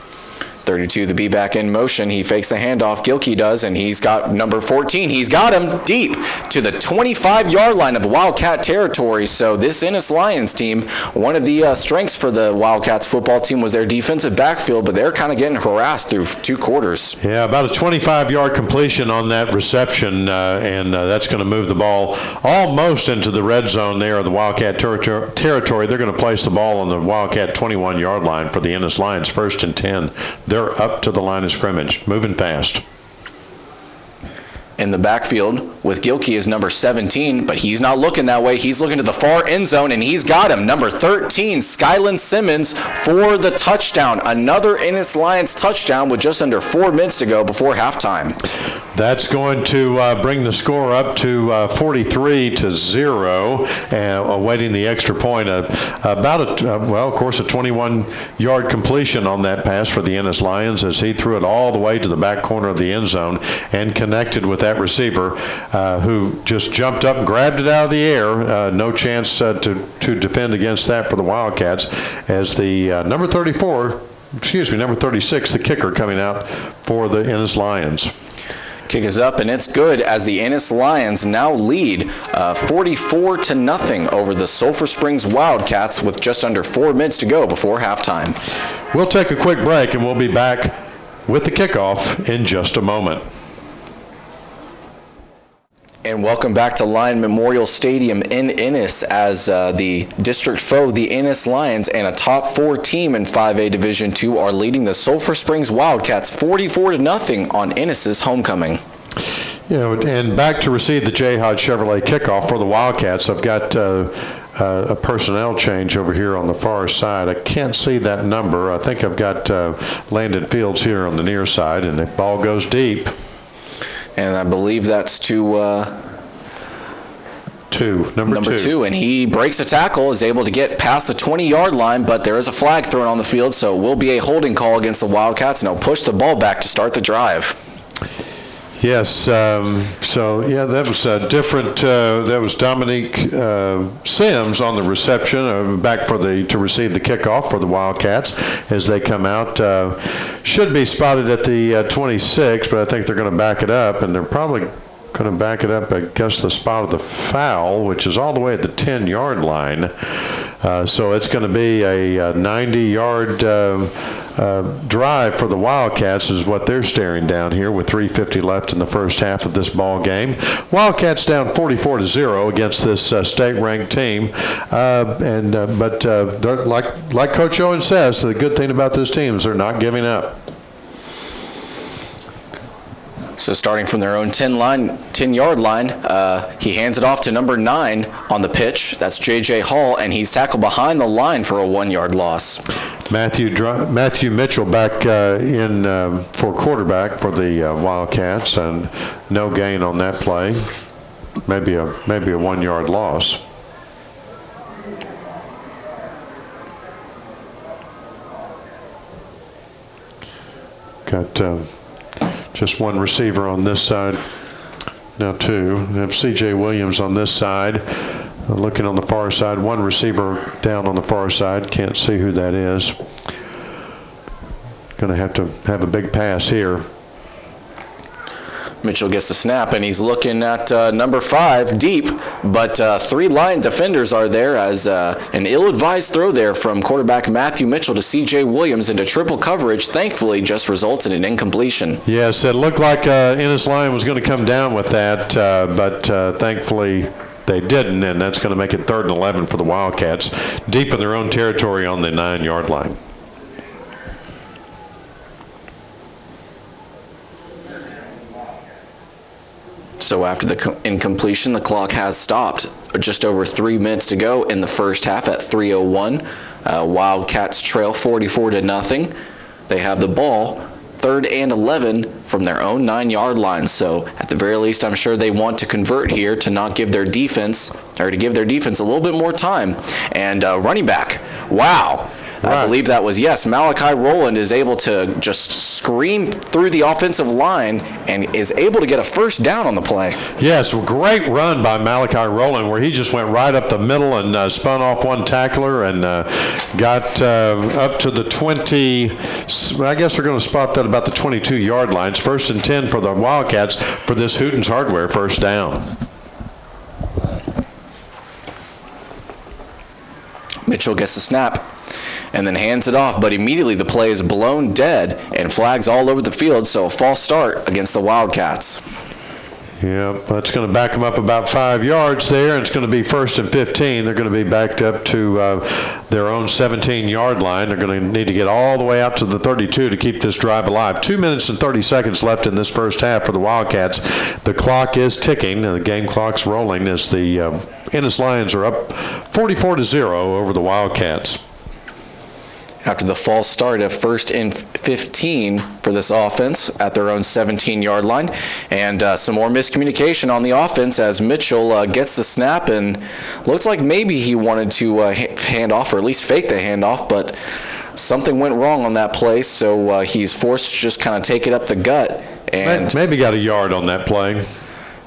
Speaker 2: 32, the B-back in motion. He fakes the handoff. Gilkey does, and he's got number 14. He's got him deep to the 25-yard line of Wildcat territory. So this Ennis Lions team, one of the strengths for the Wildcats football team was their defensive backfield, but they're kind of getting harassed through 2 quarters.
Speaker 1: Yeah, about a 25-yard completion on that reception, and that's going to move the ball almost into the red zone there of the Wildcat territory. They're going to place the ball on the Wildcat 21-yard line for the Ennis Lions, 1st and 10. They're up to the line of scrimmage, moving fast.
Speaker 2: In the backfield with Gilkey is number 17, but he's not looking that way. He's looking to the far end zone, and he's got him. Number 13, Skyland Simmons for the touchdown. Another Ennis Lions touchdown with just under 4 minutes to go before halftime.
Speaker 1: That's going to bring the score up to 43-0, awaiting the extra point. Of course, a 21-yard completion on that pass for the Ennis Lions as he threw it all the way to the back corner of the end zone and connected with that receiver who just jumped up and grabbed it out of the air. No chance to defend against that for the Wildcats as the number 36, the kicker coming out for the Ennis Lions.
Speaker 2: Kick is up, and it's good as the Ennis Lions now lead 44-0 over the Sulphur Springs Wildcats with just under 4 minutes to go before halftime.
Speaker 1: We'll take a quick break, and we'll be back with the kickoff in just a moment.
Speaker 2: And welcome back to Lion Memorial Stadium in Ennis as the district foe, the Ennis Lions, and a top 4 team in 5A Division II are leading the Sulphur Springs Wildcats 44-0 on Ennis's homecoming.
Speaker 1: And back to receive the J. Hodge Chevrolet kickoff for the Wildcats. I've got a personnel change over here on the far side. I can't see that number. I think I've got Landon Fields here on the near side, and the ball goes deep.
Speaker 2: And I believe that's to number two, and he breaks a tackle, is able to get past the 20-yard line, but there is a flag thrown on the field, so it will be a holding call against the Wildcats, and he'll push the ball back to start the drive.
Speaker 1: Yes, that was different. That was Dominique Sims on the reception, back to receive the kickoff for the Wildcats as they come out. Should be spotted at the 26, but I think they're going to back it up, and they're probably going to back it up, I guess, the spot of the foul, which is all the way at the 10-yard line. So it's going to be a 90-yard drive for the Wildcats is what they're staring down here with 3:50 left in the first half of this ball game. Wildcats down 44-0 against this state-ranked team, but like Coach Owen says, the good thing about this team is they're not giving up.
Speaker 2: So starting from their own 10-yard line, he hands it off to number 9 on the pitch. That's J.J. Hall, and he's tackled behind the line for a 1-yard loss.
Speaker 1: Matthew Mitchell back in for quarterback for the Wildcats, and no gain on that play. Maybe a 1-yard loss. Got just one receiver on this side. Now two. We have C.J. Williams on this side. Looking on the far side. One receiver down on the far side. Can't see who that is. Going to have a big pass here.
Speaker 2: Mitchell gets the snap, and he's looking at number 5 deep, but 3 line defenders are there as an ill-advised throw there from quarterback Matthew Mitchell to C.J. Williams into triple coverage thankfully just results in an incompletion.
Speaker 1: Yes, it looked like Ennis Lion was going to come down with that, but thankfully they didn't, and that's going to make it 3rd and 11 for the Wildcats, deep in their own territory on the 9-yard line.
Speaker 2: So after the incompletion, the clock has stopped. Just over 3 minutes to go in the first half at 3:01. Wildcats trail 44-0. They have the ball, 3rd and 11 from their own 9-yard line. So at the very least, I'm sure they want to convert here to not give their defense, or to give their defense a little bit more time. And running back, wow.
Speaker 1: Right.
Speaker 2: I believe that was, yes, Malachi Rowland is able to just scream through the offensive line and is able to get a first down on the play.
Speaker 1: Yes, great run by Malachi Rowland where he just went right up the middle and spun off one tackler and got up to the 20. I guess we're going to spot that about the 22-yard lines. 1st and 10 for the Wildcats for this Hooten's Hardware first down.
Speaker 2: Mitchell gets the snap and then hands it off, but immediately the play is blown dead and flags all over the field, so a false start against the Wildcats.
Speaker 1: Yeah, that's going to back them up about 5 yards there, and it's going to be 1st and 15. They're going to be backed up to their own 17-yard line. They're going to need to get all the way out to the 32 to keep this drive alive. 2 minutes and 30 seconds left in this first half for the Wildcats. The clock is ticking, and the game clock's rolling as the Ennis Lions are up 44-0 over the Wildcats.
Speaker 2: After the false start of 1st and 15 for this offense at their own 17-yard line. And some more miscommunication on the offense as Mitchell gets the snap and looks like maybe he wanted to hand off, or at least fake the handoff, but something went wrong on that play, so he's forced to just kind of take it up the gut. And
Speaker 1: maybe got a yard on that play.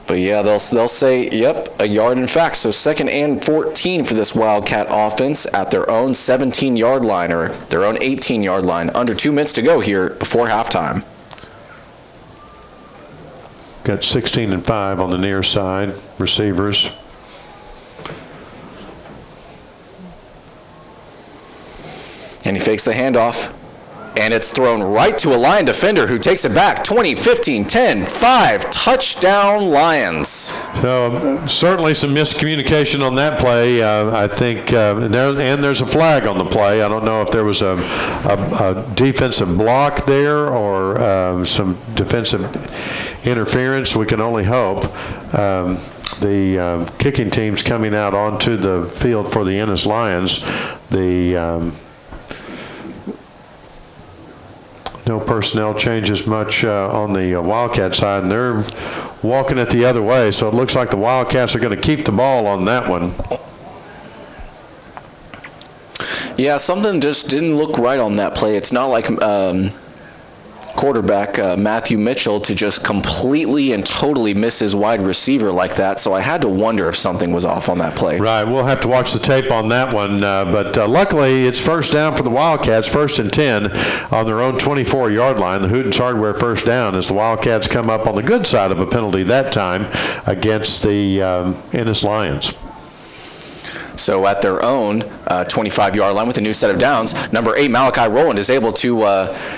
Speaker 2: But yeah, they'll say, yep, a yard in fact. So 2nd and 14 for this Wildcat offense at their own 17-yard line, or their own 18-yard line. Under 2 minutes to go here before halftime.
Speaker 1: Got 16 and 5 on the near side, receivers.
Speaker 2: And he fakes the handoff. And it's thrown right to a Lion defender who takes it back. 20, 15, 10, 5, touchdown Lions.
Speaker 1: So certainly some miscommunication on that play. I think, and there's a flag on the play. I don't know if there was a defensive block there or some defensive interference. We can only hope. The kicking team's coming out onto the field for the Ennis Lions. No personnel changes much on the Wildcat side, and they're walking it the other way, so it looks like the Wildcats are going to keep the ball on that one.
Speaker 2: Yeah, something just didn't look right on that play. It's not like quarterback Matthew Mitchell to just completely and totally miss his wide receiver like that, so I had to wonder if something was off on that play.
Speaker 1: Right, we'll have to watch the tape on that one, but luckily it's first down for the Wildcats, 1st and 10 on their own 24-yard line. The Hooten's Hardware first down as the Wildcats come up on the good side of a penalty that time against the Ennis Lions.
Speaker 2: So at their own 25-yard line with a new set of downs, number 8, Malachi Rowland, is able to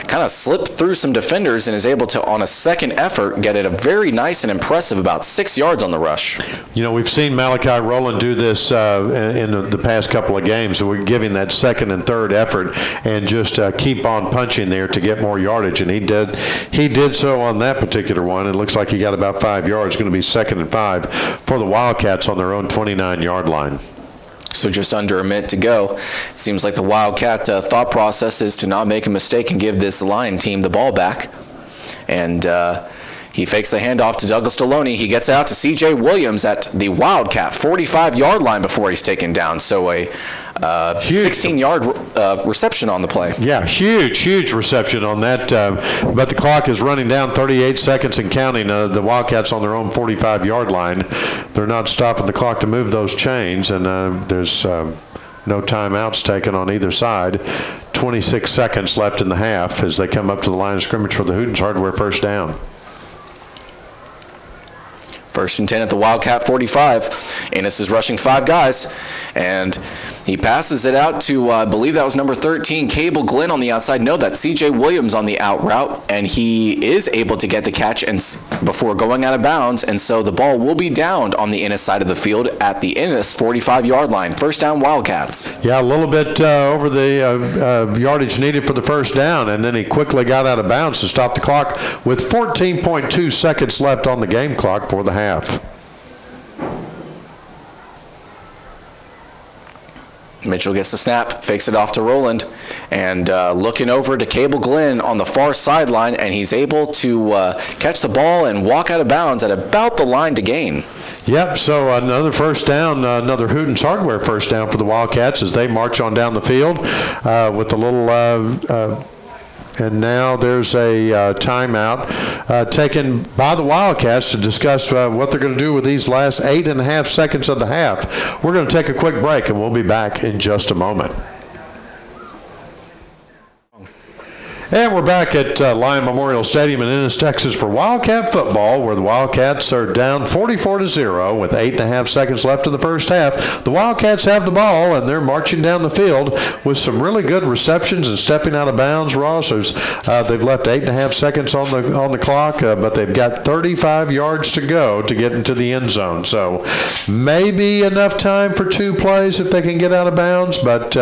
Speaker 2: kind of slip through some defenders and is able to, on a second effort, get it a very nice and impressive about 6 yards on the rush.
Speaker 1: You know, we've seen Malachi Rowland do this in the past couple of games. So we're giving that second and third effort and just keep on punching there to get more yardage. And he did so on that particular one. It looks like he got about 5 yards. It's going to be 2nd and 5 for the Wildcats on their own 29-yard line.
Speaker 2: So just under a minute to go. It seems like the Wildcat thought process is to not make a mistake and give this Lion team the ball back. And he fakes the handoff to Douglas Deloney. He gets out to C.J. Williams at the Wildcat 45-yard line before he's taken down. So a 16-yard reception on the play.
Speaker 1: Yeah, huge reception on that. But the clock is running down, 38 seconds and counting. The Wildcats on their own 45-yard line. They're not stopping the clock to move those chains, and there's no timeouts taken on either side. 26 seconds left in the half as they come up to the line of scrimmage for the Hootens Hardware first down.
Speaker 2: 1st and 10 at the Wildcat 45. Ennis is rushing 5 guys, and he passes it out to, I believe that was number 13, Cable Glenn on the outside. No, that's C.J. Williams on the out route, and he is able to get the catch and before going out of bounds, and so the ball will be downed on the Ennis side of the field at the Ennis 45-yard line. First down, Wildcats.
Speaker 1: Yeah, a little bit over the yardage needed for the first down, and then he quickly got out of bounds to stop the clock with 14.2 seconds left on the game clock for the half.
Speaker 2: Mitchell gets the snap, fakes it off to Rowland, and looking over to Cable Glenn on the far sideline, and he's able to catch the ball and walk out of bounds at about the line to gain.
Speaker 1: Yep, so another first down, another Hootens Hardware first down for the Wildcats as they march on down the field with a little and now there's a timeout taken by the Wildcats to discuss what they're going to do with these last 8.5 seconds of the half. We're going to take a quick break, and we'll be back in just a moment. And we're back at Lion Memorial Stadium in Ennis, Texas for Wildcat football, where the Wildcats are down 44-0 with 8.5 seconds left in the first half. The Wildcats have the ball, and they're marching down the field with some really good receptions and stepping out of bounds, Ross. They've left 8.5 seconds on the clock, but they've got 35 yards to go to get into the end zone. So maybe enough time for 2 plays if they can get out of bounds, but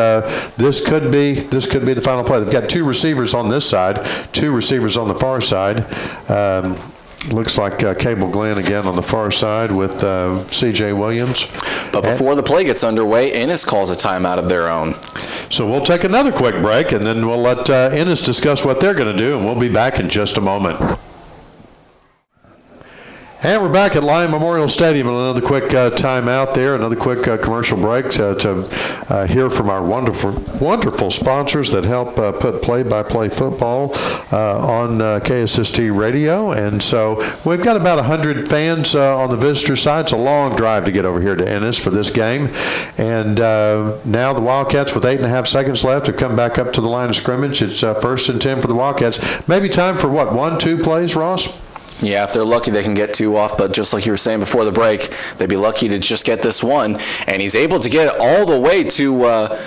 Speaker 1: this could be the final play. They've got 2 receivers on this side, 2 receivers on the far side. Looks like Cable Glenn again on the far side with C.J. Williams.
Speaker 2: But before the play gets underway, Ennis calls a timeout of their own.
Speaker 1: So we'll take another quick break, and then we'll let Ennis discuss what they're going to do, and we'll be back in just a moment. And we're back at Lion Memorial Stadium. Another quick timeout there, another quick commercial break to hear from our wonderful sponsors that help put play-by-play football on KSST radio. And so we've got about 100 fans on the visitor side. It's a long drive to get over here to Ennis for this game. And now the Wildcats, with 8.5 seconds left, have come back up to the line of scrimmage. It's 1st and 10 for the Wildcats. Maybe time for, 1-2 plays, Ross?
Speaker 2: Yeah, if they're lucky, they can get 2 off, but just like you were saying before the break, they'd be lucky to just get this one. And he's able to get it all the way to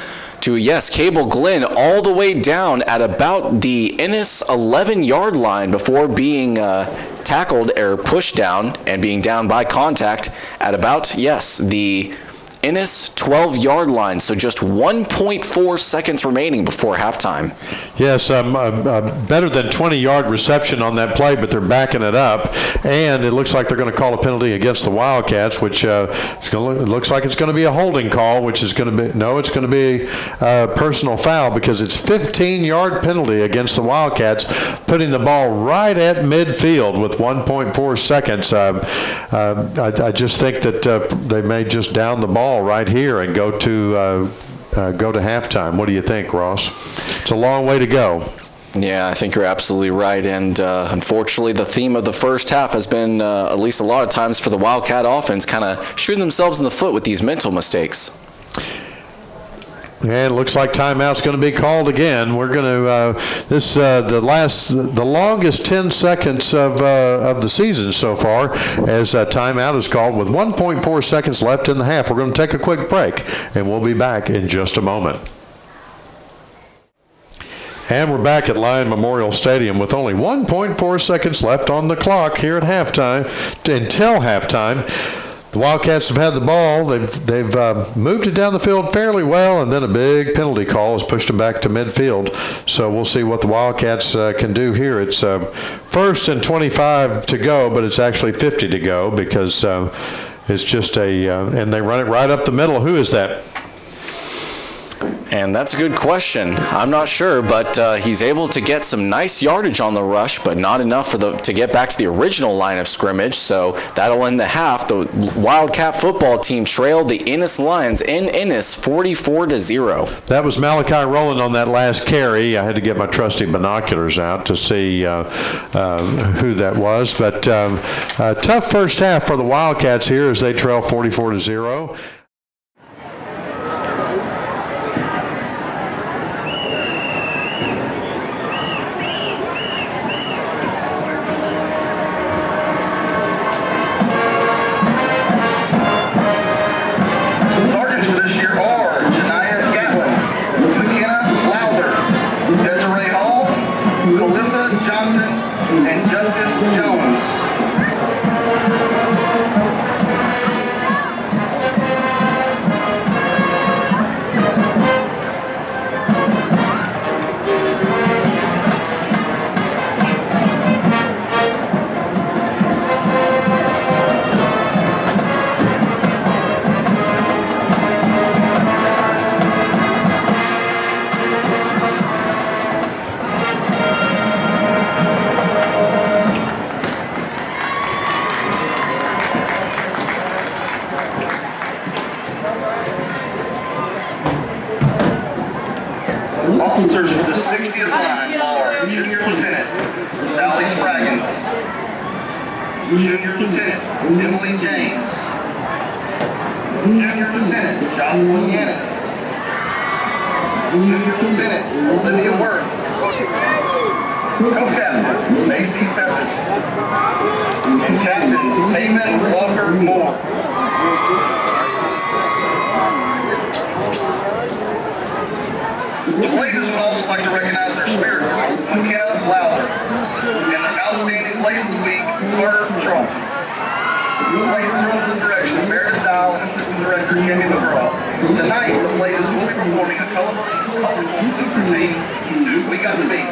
Speaker 2: Cable Glenn, all the way down at about the Ennis 11-yard line before being tackled or pushed down and being down by contact at about, the Ennis 12-yard line, so just 1.4 seconds remaining before halftime.
Speaker 1: Yes, better than 20-yard reception on that play, but they're backing it up, and it looks like they're going to call a penalty against the Wildcats, which it looks like it's going to be a holding call, which is going to be, it's going to be a personal foul because it's 15-yard penalty against the Wildcats, putting the ball right at midfield with 1.4 seconds. I just think that they may just down the ball right here and go to halftime. What do you think, Ross? It's a long way to go.
Speaker 2: Yeah, I think you're absolutely right. And unfortunately, the theme of the first half has been, at least a lot of times for the Wildcat offense, kind of shooting themselves in the foot with these mental mistakes.
Speaker 1: And it looks like timeout's going to be called again. We're going to the longest 10 seconds of the season so far, as timeout is called with 1.4 seconds left in the half. We're going to take a quick break, and we'll be back in just a moment. And we're back at Lion Memorial Stadium with only 1.4 seconds left on the clock here at halftime, until halftime. The Wildcats have had the ball. They've moved it down the field fairly well, and then a big penalty call has pushed them back to midfield. So we'll see what the Wildcats can do here. It's first and 25 to go, but it's actually 50 to go because it's just and they run it right up the middle. Who is that?
Speaker 2: And that's a good question. I'm not sure, but he's able to get some nice yardage on the rush, but not enough to get back to the original line of scrimmage. So that'll end the half. The Wildcat football team trailed the Ennis Lions in Ennis 44-0.
Speaker 1: That was Malachi Rowland on that last carry. I had to get my trusty binoculars out to see who that was. But a tough first half for the Wildcats here as they trail 44-0.
Speaker 4: Officers for the 60th line are Junior Lieutenant Sally Spraggins, Junior Lieutenant Emily James, Junior Lieutenant Jocelyn Yannis, Junior Lieutenant Olivia Worth, Co-Captain Macy Pepis, and Captain Taman Walker Moore. The Blazers would also like to recognize their spirit girl, McKenna Lowther, and their outstanding Blazers of the Week, Carter Trump. The Blazers runs the direction of Meredith Dial and Assistant Director Kenny McGraw. Tonight, the Blazers will be performing a colorful super team, Duke We Got to Beat.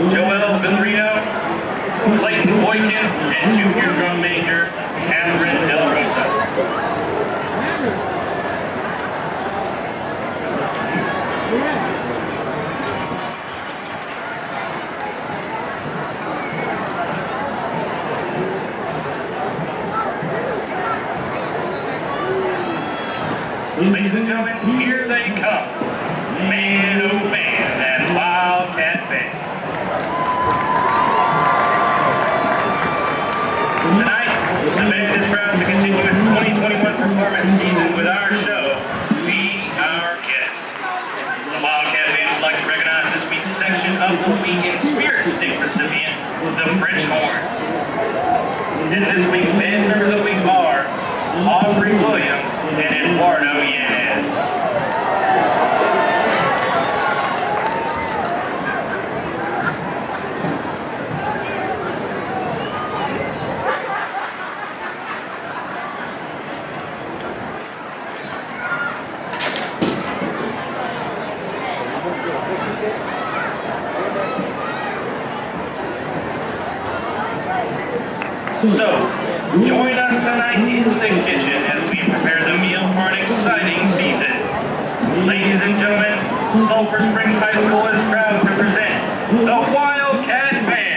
Speaker 4: Joel Villarino, Clayton Boykin, and junior drum major, Catherine Del Rosa. Ladies and gentlemen, here they come. Man, oh man, that Wildcat band. Tonight, the band is proud to continue its 2021 performance season with our show, Be Our Guest. The Wildcat band would like to recognize this week's section of the week and spirit stick recipient, the French Horn. This week's band members of the week are Aubrey Williams and Eduardo Yanez. So, join us tonight in the kitchen as we prepare the meal for an exciting season. Ladies and gentlemen, Sulphur Springs High School is proud to present the Wildcat Band.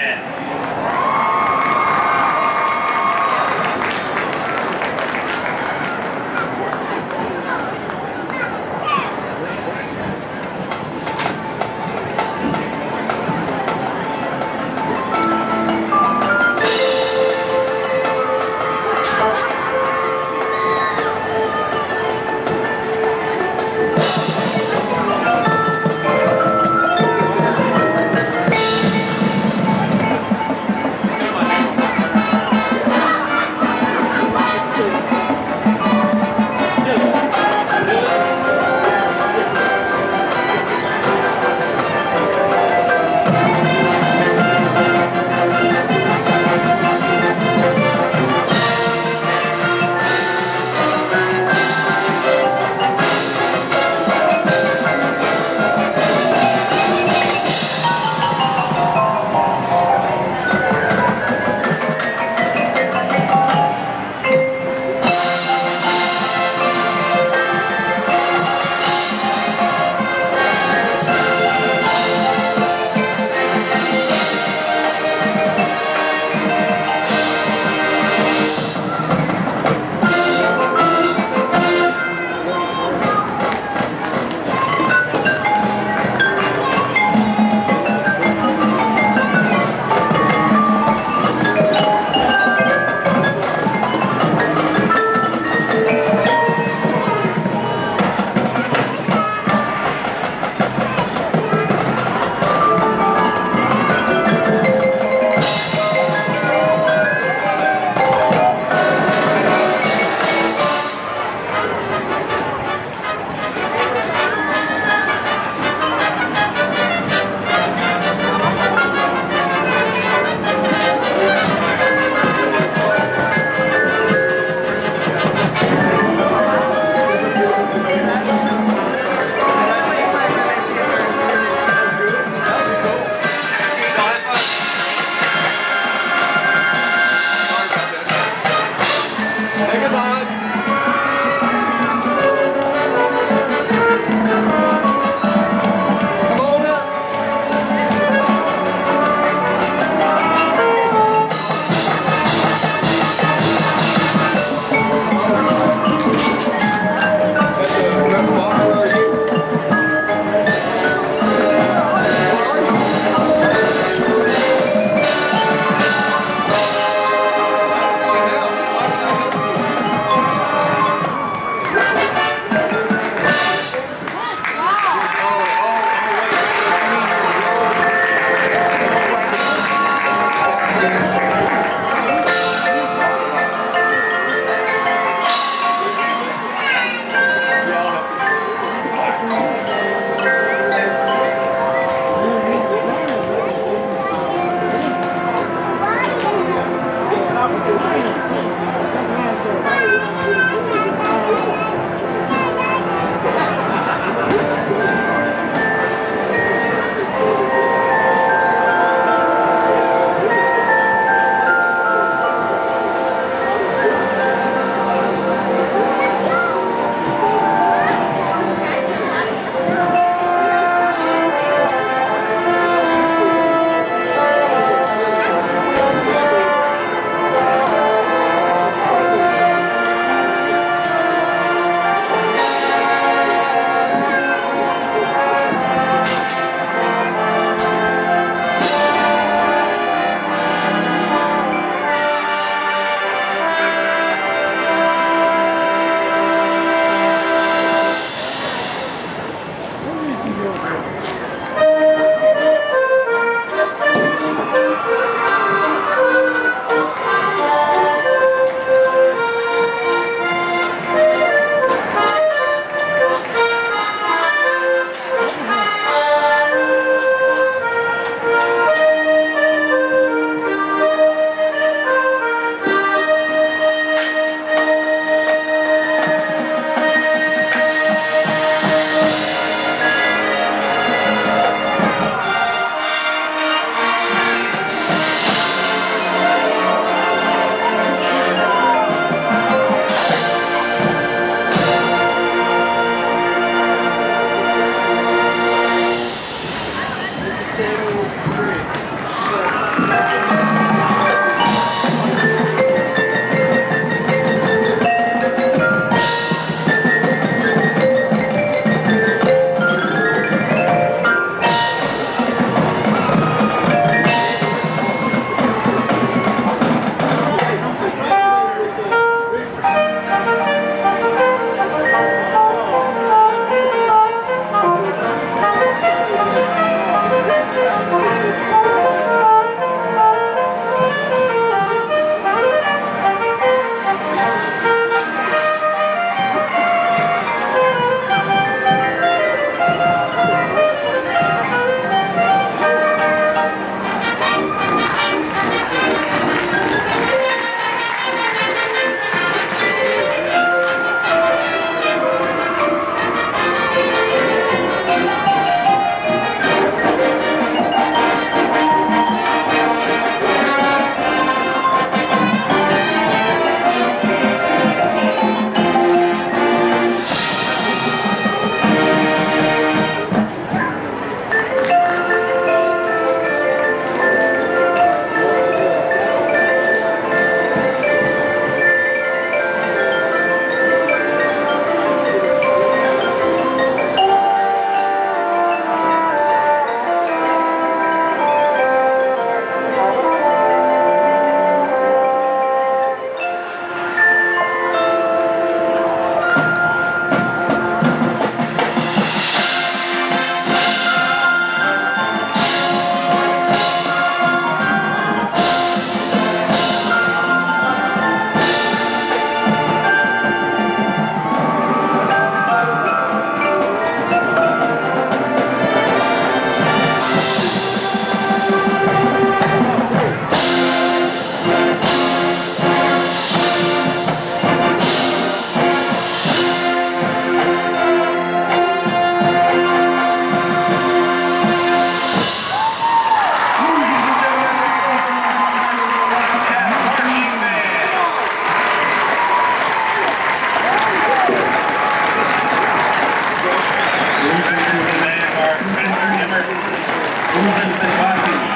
Speaker 4: Vincent Watkins,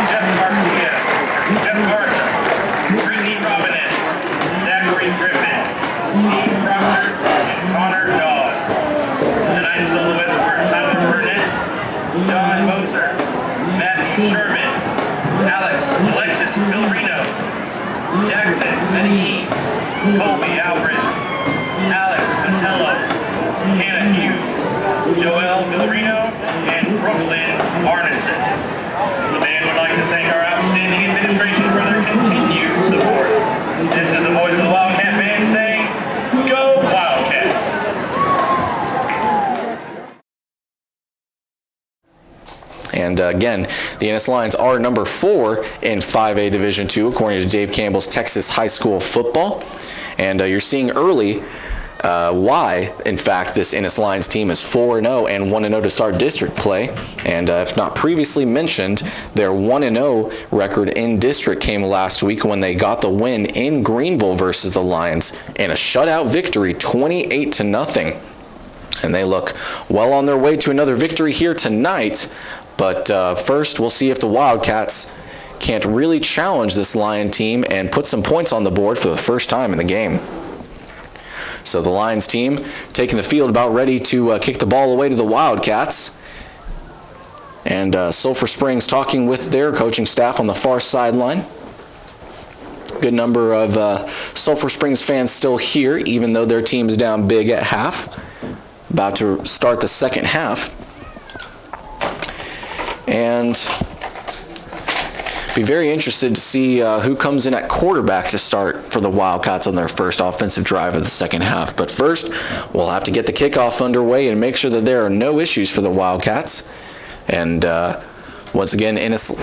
Speaker 4: Jeff Garcia, Jeff Garza, Brittany Robinette, Zachary Griffin, Steve Proctor, and Connor Dawes. Tonight's silhouettes were Tyler Burnett, John Moser, Matthew Sherman, Alexis Villarino, Jackson Benny, Colby Alfred, Alex Patello, Hannah Hughes, Joel Villarino, and Brooklyn Arneson. The band would like to thank our outstanding administration for their continued support. This is the voice of the Wildcat Band saying, Go Wildcats!
Speaker 2: And again, the Ennis Lions are number 4 in 5A Division II, according to Dave Campbell's Texas High School Football. And you're seeing early why, in fact, this Ennis Lions team is 4-0 and 1-0 to start district play. And if not previously mentioned, their 1-0 record in district came last week when they got the win in Greenville versus the Lions in a shutout victory, 28-0. And they look well on their way to another victory here tonight. But first, we'll see if the Wildcats can't really challenge this Lion team and put some points on the board for the first time in the game. So the Lions team taking the field, about ready to kick the ball away to the Wildcats. And Sulphur Springs talking with their coaching staff on the far sideline. Good number of Sulphur Springs fans still here, even though their team is down big at half. About to start the second half. And be very interested to see who comes in at quarterback to start for the Wildcats on their first offensive drive of the second half. But first, we'll have to get the kickoff underway and make sure that there are no issues for the Wildcats. And once again, Ennis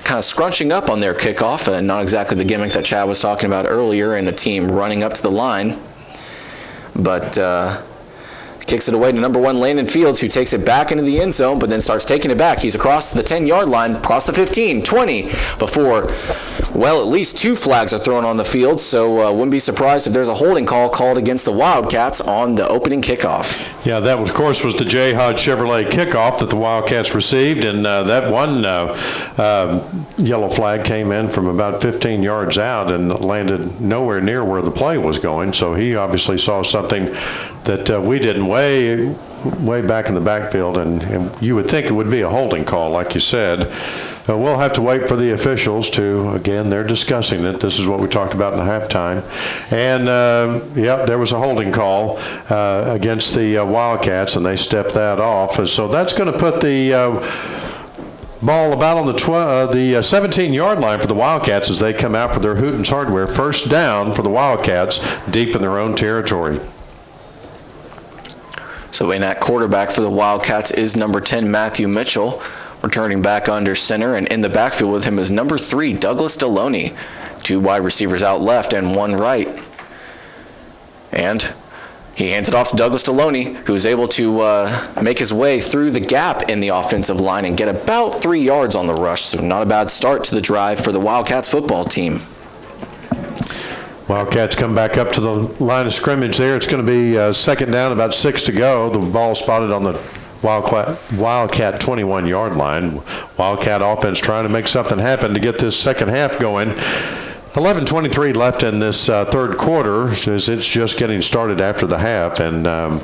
Speaker 2: kind of scrunching up on their kickoff, and not exactly the gimmick that Chad was talking about earlier, and a team running up to the line. But kicks it away to number 1, Landon Fields, who takes it back into the end zone, but then starts taking it back. He's across the 10-yard line, across the 15, 20, before, well, at least 2 flags are thrown on the field, so wouldn't be surprised if there's a holding call called against the Wildcats on the opening kickoff.
Speaker 1: Yeah, that, of course, was the J. Hodge Chevrolet kickoff that the Wildcats received, and that one yellow flag came in from about 15 yards out and landed nowhere near where the play was going, so he obviously saw something that we didn't, way back in the backfield, and you would think it would be a holding call, like you said. We'll have to wait for the officials to, again, they're discussing it. This is what we talked about in the halftime. And, there was a holding call against the Wildcats, and they stepped that off. So that's going to put the ball about on the 17-yard line for the Wildcats as they come out for their Hooten's Hardware first down for the Wildcats deep in their own territory.
Speaker 2: So in at quarterback for the Wildcats is number 10, Matthew Mitchell, returning back under center, and in the backfield with him is number 3, Douglas Deloney. 2 wide receivers out left and 1 right. And he hands it off to Douglas Deloney, who is able to make his way through the gap in the offensive line and get about 3 yards on the rush. So not a bad start to the drive for the Wildcats football team.
Speaker 1: Wildcats come back up to the line of scrimmage there. It's going to be second down, about 6 to go. The ball spotted on the Wildcat 21-yard line. Wildcat offense trying to make something happen to get this second half going. 11:23 left in this third quarter, as it's just getting started after the half, and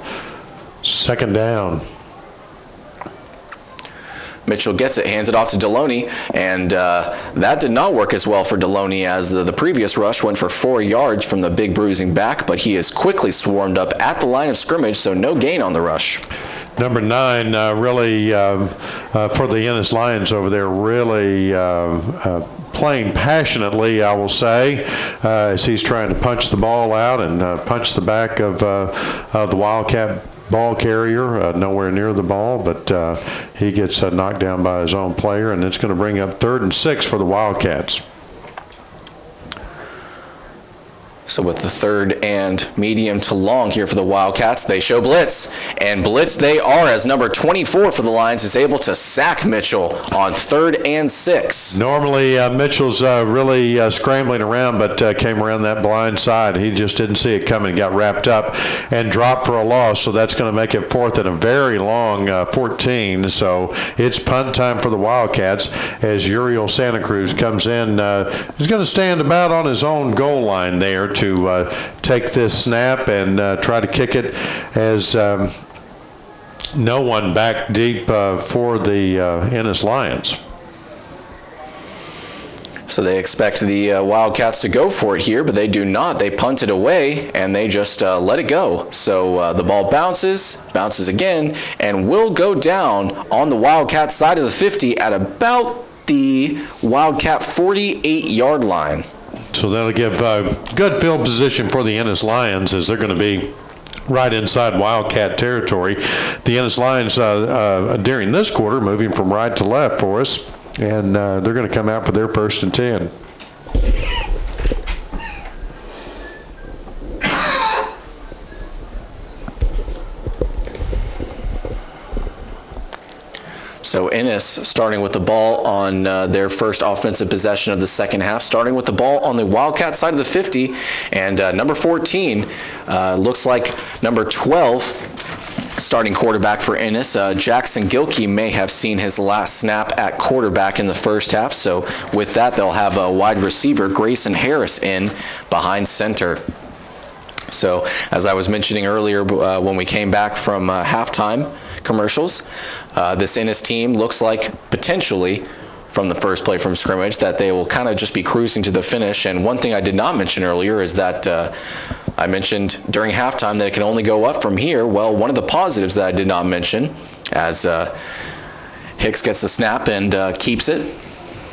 Speaker 1: second down.
Speaker 2: Mitchell gets it, hands it off to Deloney, and that did not work as well for Deloney as the previous rush went for 4 yards from the big bruising back, but he is quickly swarmed up at the line of scrimmage, so no gain on the rush.
Speaker 1: Number 9, really, for the Ennis Lions over there, really playing passionately, I will say, as he's trying to punch the ball out and punch the back of the Wildcat ball carrier, nowhere near the ball, but he gets knocked down by his own player, and it's going to bring up 3rd and 6 for the Wildcats.
Speaker 2: So with the third and medium to long here for the Wildcats, they show blitz. And blitz they are, as number 24 for the Lions is able to sack Mitchell on 3rd and 6.
Speaker 1: Normally, Mitchell's really scrambling around, but came around that blind side. He just didn't see it coming, got wrapped up, and dropped for a loss. So that's going to make it 4th and a very long 14. So it's punt time for the Wildcats as Uriel Santa Cruz comes in. He's going to stand about on his own goal line there to take this snap and try to kick it as no one back deep for the Ennis Lions.
Speaker 2: So they expect the Wildcats to go for it here, but they do not. They punt it away, and they just let it go. So the ball bounces again, and will go down on the Wildcat side of the 50 at about the Wildcat 48-yard line.
Speaker 1: So that'll give good field position for the Ennis Lions as they're going to be right inside Wildcat territory. The Ennis Lions during this quarter moving from right to left for us, and they're going to come out for their 1st and 10.
Speaker 2: So Ennis starting with the ball on their first offensive possession of the second half, starting with the ball on the Wildcat side of the 50, and number 14 looks like number 12, starting quarterback for Ennis. Jackson Gilkey may have seen his last snap at quarterback in the first half, so with that they'll have a wide receiver, Grayson Harris, in behind center. So as I was mentioning earlier when we came back from halftime commercials, this Ennis team looks like potentially from the first play from scrimmage that they will kind of just be cruising to the finish. And one thing I did not mention earlier is that I mentioned during halftime that it can only go up from here. Well, one of the positives that I did not mention, as Hicks gets the snap and keeps it,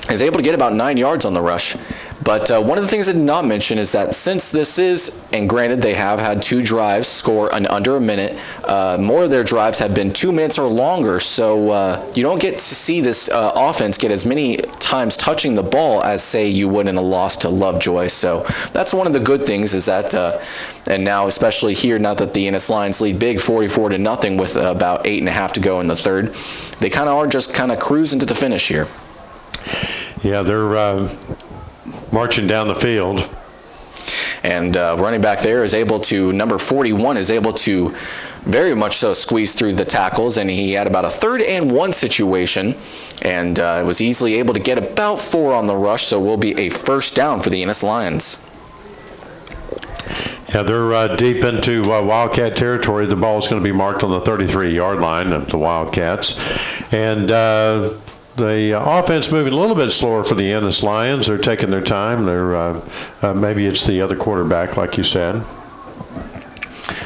Speaker 2: is able to get about 9 yards on the rush. But one of the things I did not mention is that since this is, and granted they have had 2 drives score in under a minute, more of their drives have been 2 minutes or longer, so you don't get to see this offense get as many times touching the ball as, say, you would in a loss to Lovejoy. So that's one of the good things is that, and now especially here, now that the Ennis Lions lead big 44-0 with about 8.5 to go in the third, they kind of are just kind of cruising to the finish here.
Speaker 1: Yeah, they're marching down the field.
Speaker 2: And running back there is able to, number 41 is able to very much so squeeze through the tackles, and he had about a 3rd and 1 situation and was easily able to get about 4 on the rush, so will be a 1st down for the Ennis Lions.
Speaker 1: Yeah, they're deep into Wildcat territory. The ball is going to be marked on the 33-yard line of the Wildcats. And the offense moving a little bit slower for the Ennis Lions. They're taking their time. They're maybe it's the other quarterback, like you said.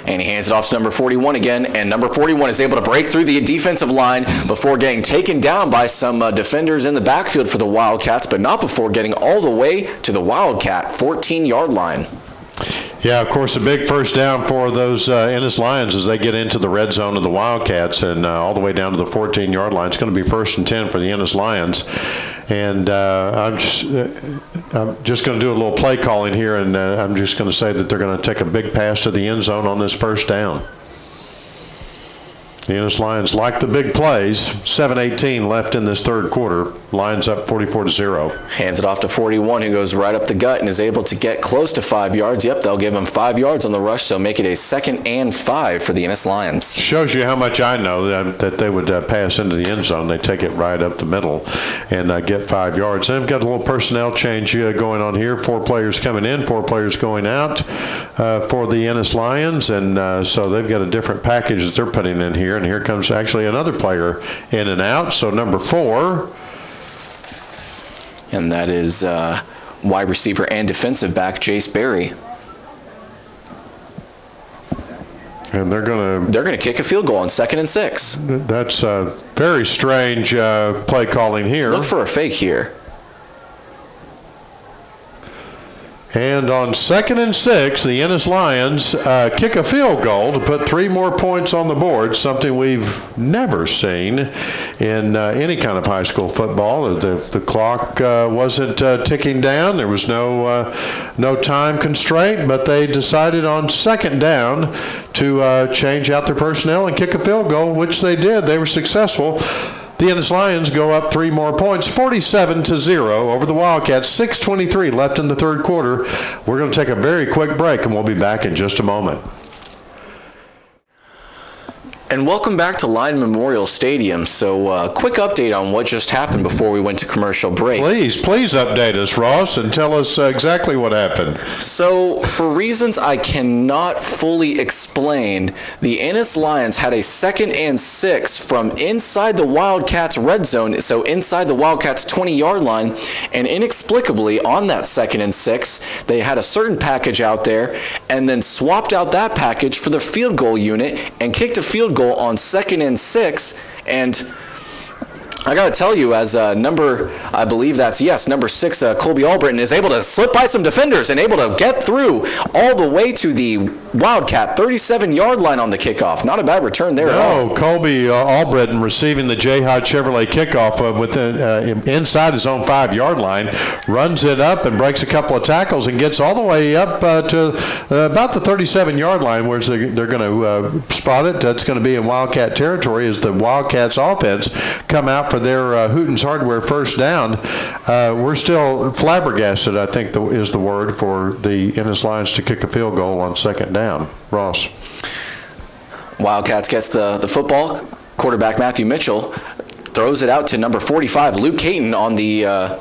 Speaker 2: And he hands it off to number 41 again, and number 41 is able to break through the defensive line before getting taken down by some defenders in the backfield for the Wildcats, but not before getting all the way to the Wildcat 14-yard line.
Speaker 1: Yeah, of course, a big 1st down for those Ennis Lions as they get into the red zone of the Wildcats and all the way down to the 14-yard line. It's going to be 1st and 10 for the Ennis Lions. And I'm just going to do a little play calling here, and I'm just going to say that they're going to take a big pass to the end zone on this 1st down. The Ennis Lions like the big plays. 7:18 left in this third quarter. Lions up 44-0.
Speaker 2: Hands it off to 41, who goes right up the gut and is able to get close to 5 yards. Yep, they'll give him 5 yards on the rush, so make it a 2nd and 5 for the Ennis Lions.
Speaker 1: Shows you how much I know that they would pass into the end zone. They take it right up the middle and get 5 yards. And they've got a little personnel change going on here. 4 players coming in, 4 players going out for the Ennis Lions. And so they've got a different package that they're putting in here. And here comes actually another player in and out. So number 4.
Speaker 2: And that is wide receiver and defensive back Jace Berry.
Speaker 1: And they're going to
Speaker 2: kick a field goal on 2nd and 6.
Speaker 1: That's a very strange play calling here.
Speaker 2: Look for a fake here.
Speaker 1: And on 2nd and 6, the Ennis Lions kick a field goal to put 3 more points on the board, something we've never seen in any kind of high school football. The clock wasn't ticking down. There was no time constraint, but they decided on 2nd down to change out their personnel and kick a field goal, which they did. They were successful. The Ennis Lions go up 3 more points, 47-0 over the Wildcats. 6:23 left in the third quarter. We're going to take a very quick break, and we'll be back in just a moment.
Speaker 2: And welcome back to Lion Memorial Stadium. So quick update on what just happened before we went to commercial break.
Speaker 1: Please update us, Ross, and tell us exactly what happened.
Speaker 2: So for reasons I cannot fully explain, the Ennis Lions had a 2nd and 6 from inside the Wildcats red zone, so inside the Wildcats 20-yard line, and inexplicably on that 2nd and 6, they had a certain package out there and then swapped out that package for the field goal unit and kicked a field goal on 2nd and 6, and I gotta tell you, as number 6, Colby Albritton is able to slip by some defenders and able to get through all the way to the Wildcat 37-yard line on the kickoff. Not a bad return there at all.
Speaker 1: No, Colby Albritton receiving the J-Hod Chevrolet kickoff inside his own 5-yard line, runs it up and breaks a couple of tackles and gets all the way up to about the 37-yard line, where they're going to spot it. That's going to be in Wildcat territory as the Wildcats offense come out for their Hooten's Hardware first down. We're still flabbergasted, I think is the word, for the Ennis Lions to kick a field goal on 2nd down. Ross.
Speaker 2: Wildcats gets the football. Quarterback Matthew Mitchell throws it out to number 45, Luke Caton, on the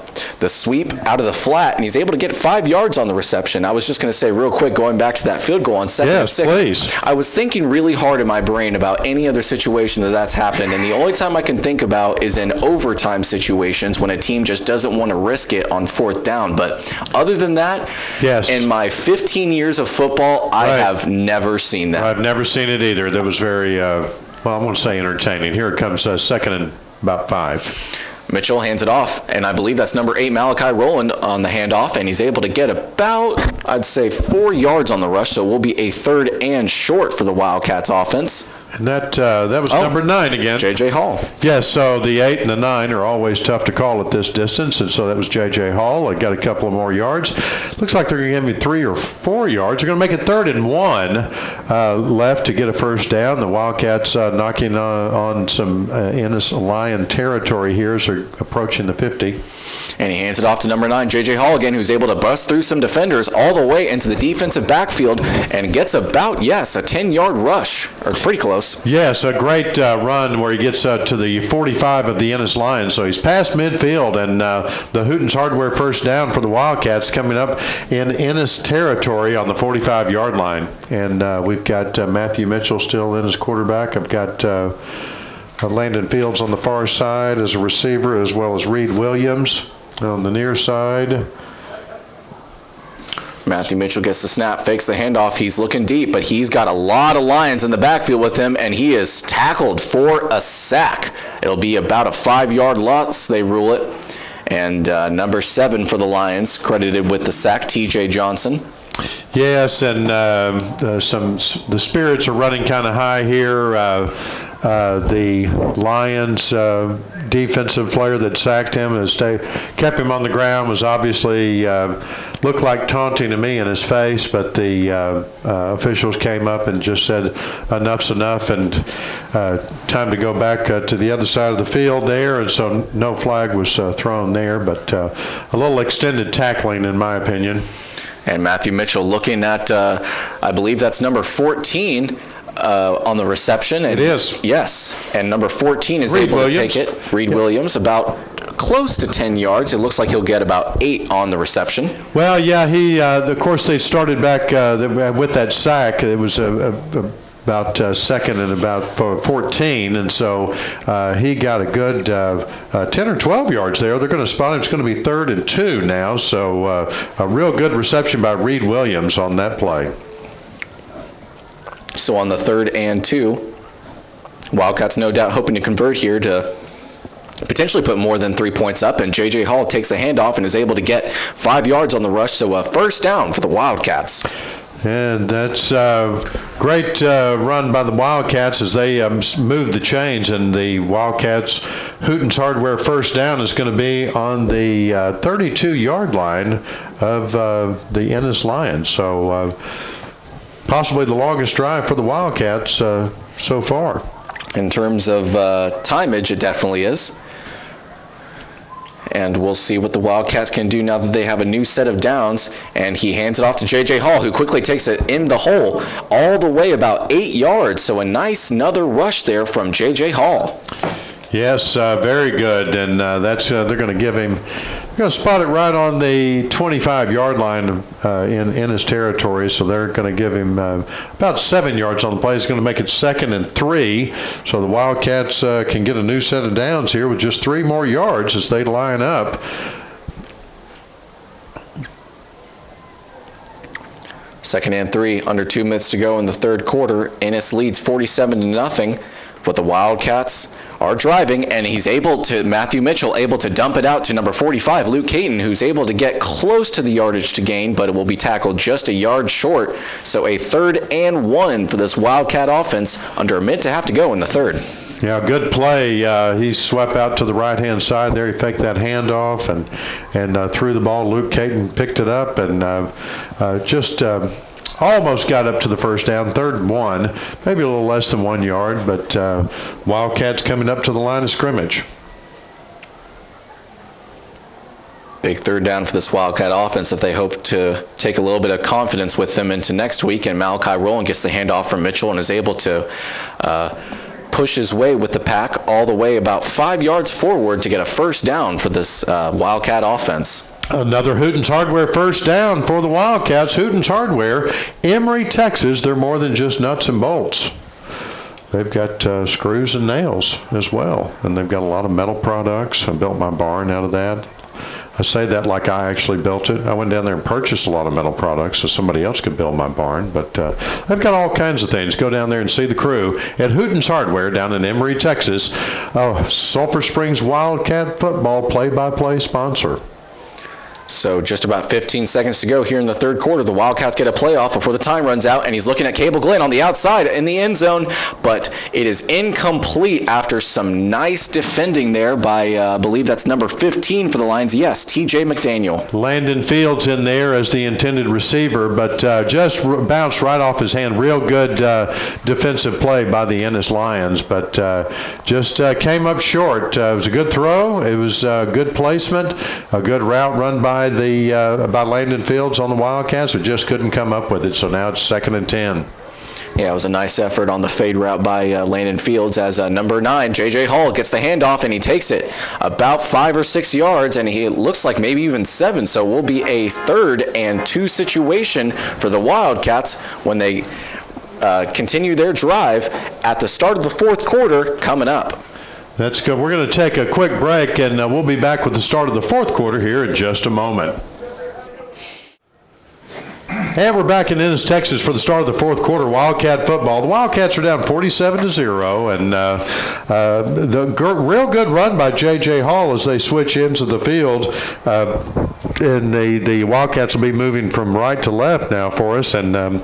Speaker 2: sweep out of the flat, and he's able to get 5 yards on the reception. I was just going to say real quick, going back to that field goal on 2nd and 6.
Speaker 1: Please.
Speaker 2: I was thinking really hard in my brain about any other situation that's happened, and the only time I can think about is in overtime situations when a team just doesn't want to risk it on 4th down. But other than that,
Speaker 1: yes,
Speaker 2: in my 15 years of football, I have never seen that.
Speaker 1: I've never seen it either. That was very, I won't say entertaining. Here it comes 2nd and about 5.
Speaker 2: Mitchell hands it off, and I believe that's number 8, Malachi Rowland, on the handoff, and he's able to get about, I'd say, 4 yards on the rush, so it will be a 3rd and short for the Wildcats offense.
Speaker 1: And that was number 9 again.
Speaker 2: J.J. Hall.
Speaker 1: Yes, so the 8 and the 9 are always tough to call at this distance, and so that was J.J. Hall. I got a couple of more yards. Looks like they're going to give me 3 or 4 yards. They're going to make it 3rd and 1 left to get a first down. The Wildcats knocking on some Ennis Lion territory here as they're approaching the 50.
Speaker 2: And he hands it off to number 9, J.J. Hall again, who's able to bust through some defenders all the way into the defensive backfield and gets about, a 10-yard rush, or pretty close.
Speaker 1: Yes, a great run where he gets to the 45 of the Ennis Lions. So he's past midfield, and the Hooten's Hardware first down for the Wildcats coming up in Ennis territory on the 45-yard line. And we've got Matthew Mitchell still in as quarterback. I've got Landon Fields on the far side as a receiver, as well as Reed Williams on the near side.
Speaker 2: Matthew Mitchell gets the snap, fakes the handoff. He's looking deep, but he's got a lot of Lions in the backfield with him, and he is tackled for a sack. It'll be about a 5-yard loss, they rule it. And number 7 for the Lions, credited with the sack, T.J. Johnson.
Speaker 1: Yes, and the spirits are running kind of high here. The Lions defensive player that sacked him and kept him on the ground was obviously looked like taunting to me in his face, but the officials came up and just said enough's enough, and time to go back to the other side of the field there, and so no flag was thrown there, but a little extended tackling in my opinion.
Speaker 2: And Matthew Mitchell looking at, I believe that's number 14 on the reception. And,
Speaker 1: it is.
Speaker 2: Yes. And number 14 is
Speaker 1: Reed
Speaker 2: able
Speaker 1: Williams.
Speaker 2: to take it. Reed Williams, about close to 10 yards. It looks like he'll get about 8 on the reception.
Speaker 1: Well, yeah, he, of course, they started back with that sack. It was about 2nd and about 14, and so he got a good 10 or 12 yards there. They're going to spot him. It's going to be 3rd and 2 now, so a real good reception by Reed Williams on that play.
Speaker 2: So on the 3rd and 2, Wildcats no doubt hoping to convert here to potentially put more than 3 points up, and J.J. Hall takes the handoff and is able to get 5 yards on the rush, so a first down for the Wildcats.
Speaker 1: And that's a great run by the Wildcats as they move the chains, and the Wildcats Hooten's Hardware first down is going to be on the 32-yard line of the Ennis Lions. So possibly the longest drive for the Wildcats so far.
Speaker 2: In terms of timeage, it definitely is. And we'll see what the Wildcats can do now that they have a new set of downs. And he hands it off to J.J. Hall, who quickly takes it in the hole all the way about 8 yards. So a nice another rush there from J.J. Hall.
Speaker 1: Yes, very good. And that's they're going to give him, they're going to spot it right on the 25-yard line in Ennis territory. So they're going to give him about 7 yards on the play. It's going to make it 2nd and 3. So the Wildcats can get a new set of downs here with just 3 more yards as they line up.
Speaker 2: Second and 3, under 2 minutes to go in the third quarter. Ennis leads 47-0, but the Wildcats are driving, and Matthew Mitchell able to dump it out to number 45, Luke Caton, who's able to get close to the yardage to gain, but it will be tackled just a yard short. So a 3rd and 1 for this Wildcat offense under a minute to have to go in the third.
Speaker 1: Yeah, good play. He swept out to the right-hand side there. He faked that handoff and threw the ball. Luke Caton picked it up and just almost got up to the first down. 3rd and 1, maybe a little less than 1 yard, but Wildcats coming up to the line of scrimmage.
Speaker 2: Big 3rd down for this Wildcat offense if they hope to take a little bit of confidence with them into next week. And Malachi Rowland gets the handoff from Mitchell and is able to push his way with the pack all the way about 5 yards forward to get a first down for this Wildcat offense.
Speaker 1: Another Hooten's Hardware first down for the Wildcats. Hooten's Hardware, Emory, Texas. They're more than just nuts and bolts. They've got screws and nails as well, and they've got a lot of metal products. I built my barn out of that. I say that like I actually built it. I went down there and purchased a lot of metal products so somebody else could build my barn, but they've got all kinds of things. Go down there and see the crew at Hooten's Hardware down in Emory, Texas. Sulphur Springs Wildcat football play-by-play sponsor.
Speaker 2: So just about 15 seconds to go here in the third quarter. The Wildcats get a playoff before the time runs out, and he's looking at Cable Glenn on the outside in the end zone, but it is incomplete after some nice defending there by, I believe that's number 15 for the Lions. Yes, T.J. McDaniel.
Speaker 1: Landon Fields in there as the intended receiver, but just bounced right off his hand. Real good defensive play by the Ennis Lions, but just came up short. It was a good throw. It was good placement, a good route run by Landon Fields on the Wildcats, but just couldn't come up with it. So now it's 2nd and 10.
Speaker 2: Yeah, it was a nice effort on the fade route by Landon Fields as number 9, J.J. Hall, gets the handoff, and he takes it about 5 or 6 yards, and it looks like maybe even 7. So will be a 3rd and 2 situation for the Wildcats when they continue their drive at the start of the fourth quarter coming up.
Speaker 1: That's good. We're going to take a quick break, and we'll be back with the start of the fourth quarter here in just a moment. And we're back in Ennis, Texas for the start of the fourth quarter, Wildcat football. The Wildcats are down 47-0, and the real good run by J.J. Hall as they switch into the field. And the Wildcats will be moving from right to left now for us, and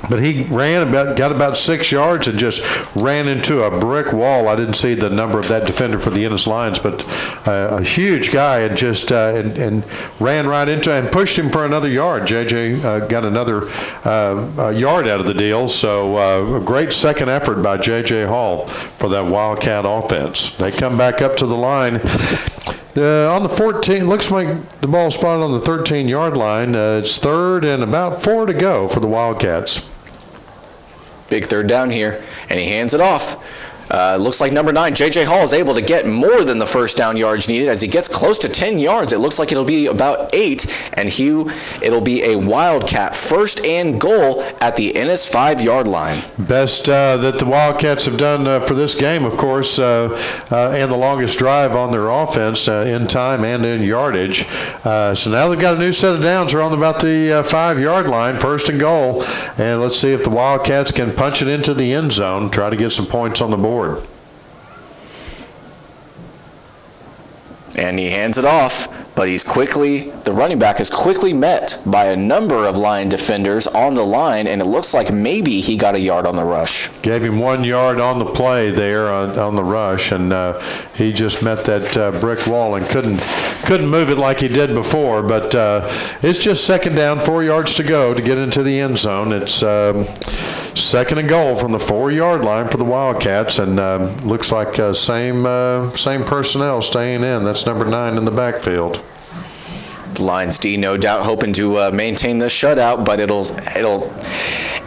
Speaker 1: but he got about 6 yards and just ran into a brick wall. I didn't see the number of that defender for the Ennis Lions, but a huge guy and just and ran right into and pushed him for another yard. JJ got another yard out of the deal. So a great second effort by J.J. Hall for that Wildcat offense. They come back up to the line. On the 14, looks like the ball spotted on the 13-yard line. It's 3rd and about 4 to go for the Wildcats.
Speaker 2: Big 3rd down here, and he hands it off. Looks like number 9, J.J. Hall, is able to get more than the first down yards needed as he gets close to 10 yards. It looks like it'll be about 8, and it'll be a Wildcat 1st and goal at the Ennis 5-yard line. Best
Speaker 1: that the Wildcats have done for this game, of course, and the longest drive on their offense in time and in yardage. So now they've got a new set of downs. They're on about the 5-yard line, 1st and goal. And let's see if the Wildcats can punch it into the end zone, try to get some points on the board.
Speaker 2: And he hands it off, but the running back is quickly met by a number of Lion defenders on the line, and it looks like maybe he got a yard on the rush.
Speaker 1: Gave him 1 yard on the play there on the rush, and he just met that brick wall and couldn't move it like he did before. But it's just second down, 4 yards to go to get into the end zone. It's second and goal from the 4-yard line for the Wildcats, and looks like same personnel staying in. That's number 9 in the backfield.
Speaker 2: The Lions D no doubt hoping to maintain this shutout, but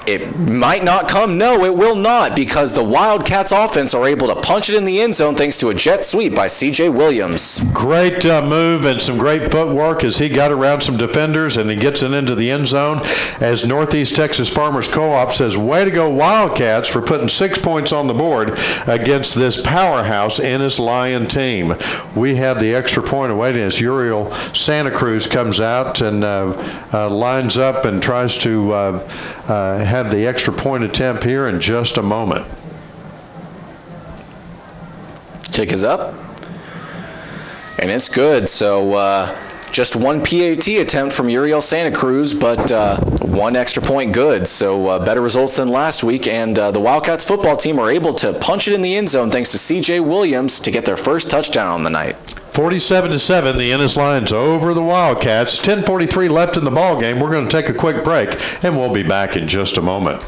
Speaker 2: it might not come. No, it will not, because the Wildcats offense are able to punch it in the end zone thanks to a jet sweep by C.J. Williams.
Speaker 1: Great move and some great footwork as he got around some defenders and he gets it into the end zone. As Northeast Texas Farmers Co-op says, way to go Wildcats for putting 6 points on the board against this powerhouse Ennis Lion team. We had the extra point awaiting as Uriel Santa Cruz comes out and lines up and tries to have the extra point attempt here in just a moment.
Speaker 2: Kick is up, and it's good. So just one PAT attempt from Uriel Santa Cruz, but one extra point good. So better results than last week, and the Wildcats football team are able to punch it in the end zone thanks to C.J. Williams to get their first touchdown on the night.
Speaker 1: 47-7, the Ennis Lions over the Wildcats. 10:43 left in the ball game. We're going to take a quick break, and we'll be back in just a moment.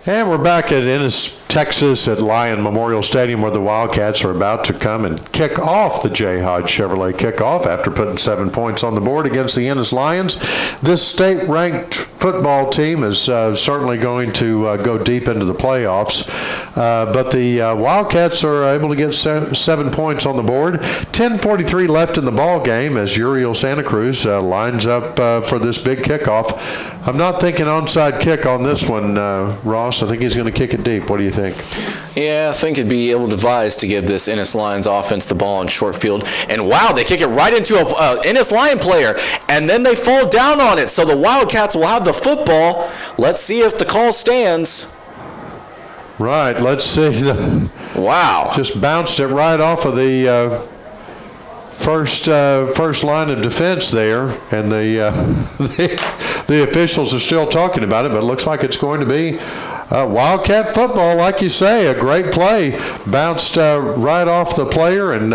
Speaker 1: And we're back at Ennis, Texas at Lion Memorial Stadium where the Wildcats are about to come and kick off the J. Hodge Chevrolet kickoff after putting 7 points on the board against the Ennis Lions. This state-ranked football team is certainly going to go deep into the playoffs, but the Wildcats are able to get 7 points on the board. 10:43 left in the ball game as Uriel Santa Cruz lines up for this big kickoff. I'm not thinking onside kick on this one, Ross. I think he's going to kick it deep. What do you think?
Speaker 2: Yeah, I think it'd be ill-advised to give this Ennis Lions offense the ball in short field. And wow, they kick it right into a Ennis Lion player, and then they fall down on it. So the Wildcats will have the football. Let's see if the call stands.
Speaker 1: Right, let's see.
Speaker 2: Wow.
Speaker 1: Just bounced it right off of the first line of defense there, and the officials are still talking about it, but it looks like it's going to be Wildcat football, like you say. A great play, bounced right off the player and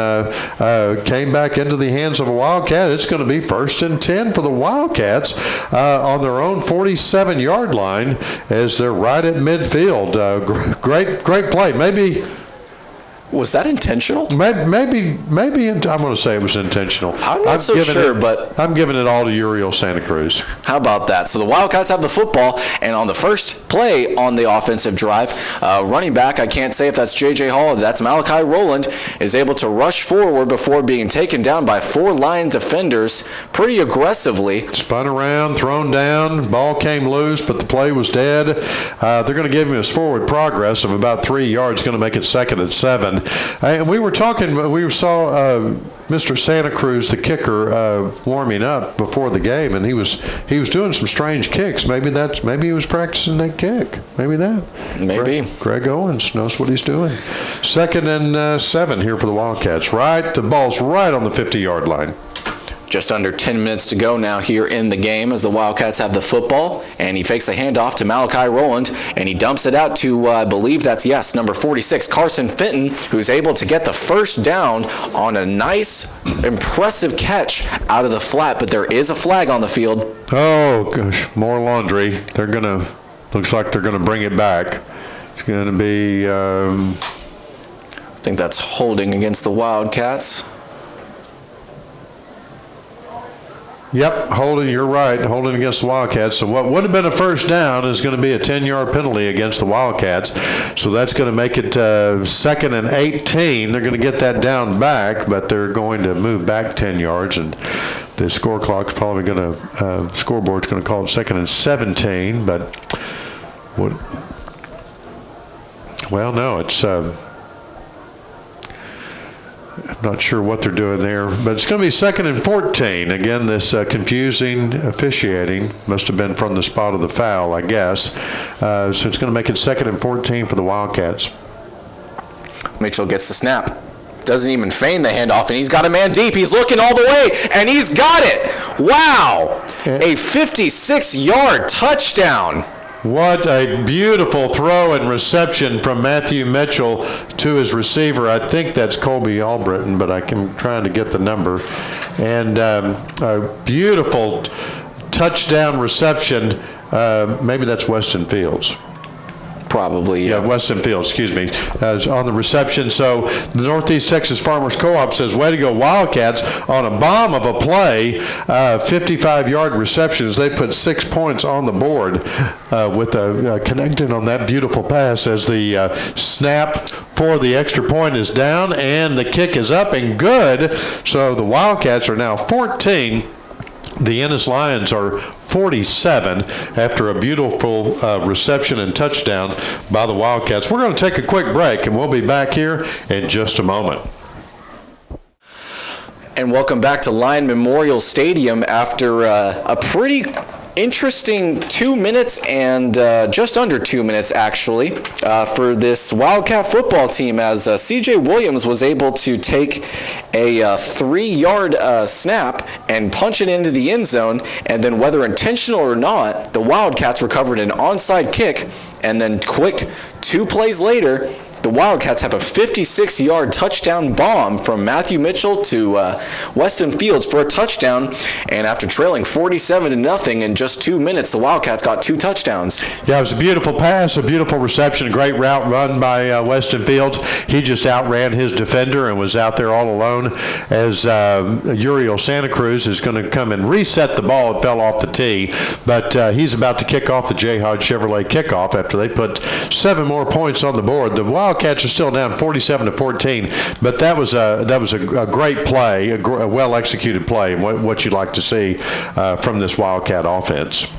Speaker 1: came back into the hands of a Wildcat. It's going to be 1st and 10 for the Wildcats on their own 47-yard line as they're right at midfield. Great play. Maybe.
Speaker 2: Was that intentional?
Speaker 1: Maybe. I'm going to say it was intentional.
Speaker 2: I'm not so sure, but
Speaker 1: I'm giving it all to Uriel Santa Cruz.
Speaker 2: How about that? So the Wildcats have the football, and on the first play on the offensive drive, running back, I can't say if that's J.J. Hall or that's Malachi Rowland, is able to rush forward before being taken down by 4 Lion defenders pretty aggressively.
Speaker 1: Spun around, thrown down, ball came loose, but the play was dead. They're going to give him his forward progress of about 3 yards, going to make it 2nd and 7. And we saw Mr. Santa Cruz, the kicker, warming up before the game, and he was doing some strange kicks. Maybe he was practicing that kick. Maybe. Greg Owens knows what he's doing. 2nd and 7 here for the Wildcats. The ball's right on the 50-yard line.
Speaker 2: Just under 10 minutes to go now here in the game as the Wildcats have the football, and he fakes the handoff to Malachi Rowland, and he dumps it out to, I believe that's, number 46, Carson Fenton, who's able to get the first down on a nice, impressive catch out of the flat, but there is a flag on the field.
Speaker 1: Oh, gosh, more laundry. Looks like they're going to bring it back. It's going to be...
Speaker 2: I think that's holding against the Wildcats.
Speaker 1: Yep, holding, you're right, holding against the Wildcats. So what would have been a first down is going to be a 10-yard penalty against the Wildcats. So that's going to make it 2nd and 18. They're going to get that down back, but they're going to move back 10 yards, and the scoreboard's going to call it 2nd and 17. But it's. I'm not sure what they're doing there, but it's going to be 2nd and 14. Again, this confusing officiating must have been from the spot of the foul, I guess. So it's going to make it 2nd and 14 for the Wildcats.
Speaker 2: Mitchell gets the snap, doesn't even feign the handoff, and he's got a man deep. He's looking all the way, and he's got it. Wow. A 56-yard touchdown.
Speaker 1: What a beautiful throw and reception from Matthew Mitchell to his receiver. I think that's Colby Albritton, but I'm trying to get the number. And a beautiful touchdown reception. Maybe that's Weston Fields.
Speaker 2: Probably,
Speaker 1: yeah. Weston Fields, excuse me, on the reception. So the Northeast Texas Farmers Co-op says, way to go Wildcats on a bomb of a play, 55-yard receptions. They put 6 points on the board with connecting on that beautiful pass as the snap for the extra point is down and the kick is up and good. So the Wildcats are now 14. The Ennis Lions are 47 after a beautiful reception and touchdown by the Wildcats. We're going to take a quick break, and we'll be back here in just a moment.
Speaker 2: And welcome back to Lion Memorial Stadium after a pretty interesting 2 minutes and just under 2 minutes actually for this Wildcat football team, as C.J. Williams was able to take a 3-yard snap and punch it into the end zone, and then whether intentional or not, the Wildcats recovered an onside kick, and then quick 2 plays later, the Wildcats have a 56-yard touchdown bomb from Matthew Mitchell to Weston Fields for a touchdown. And after trailing 47-0 in just 2 minutes, the Wildcats got 2 touchdowns.
Speaker 1: Yeah, it was a beautiful pass, a beautiful reception, a great route run by Weston Fields. He just outran his defender and was out there all alone as Uriel Santa Cruz is going to come and reset the ball. It fell off the tee, but he's about to kick off the J. Hodge Chevrolet kickoff after they put 7 more points on the board. The Wildcats are still down 47-14, but that was a great play, a well-executed play, and what you'd like to see from this Wildcat offense.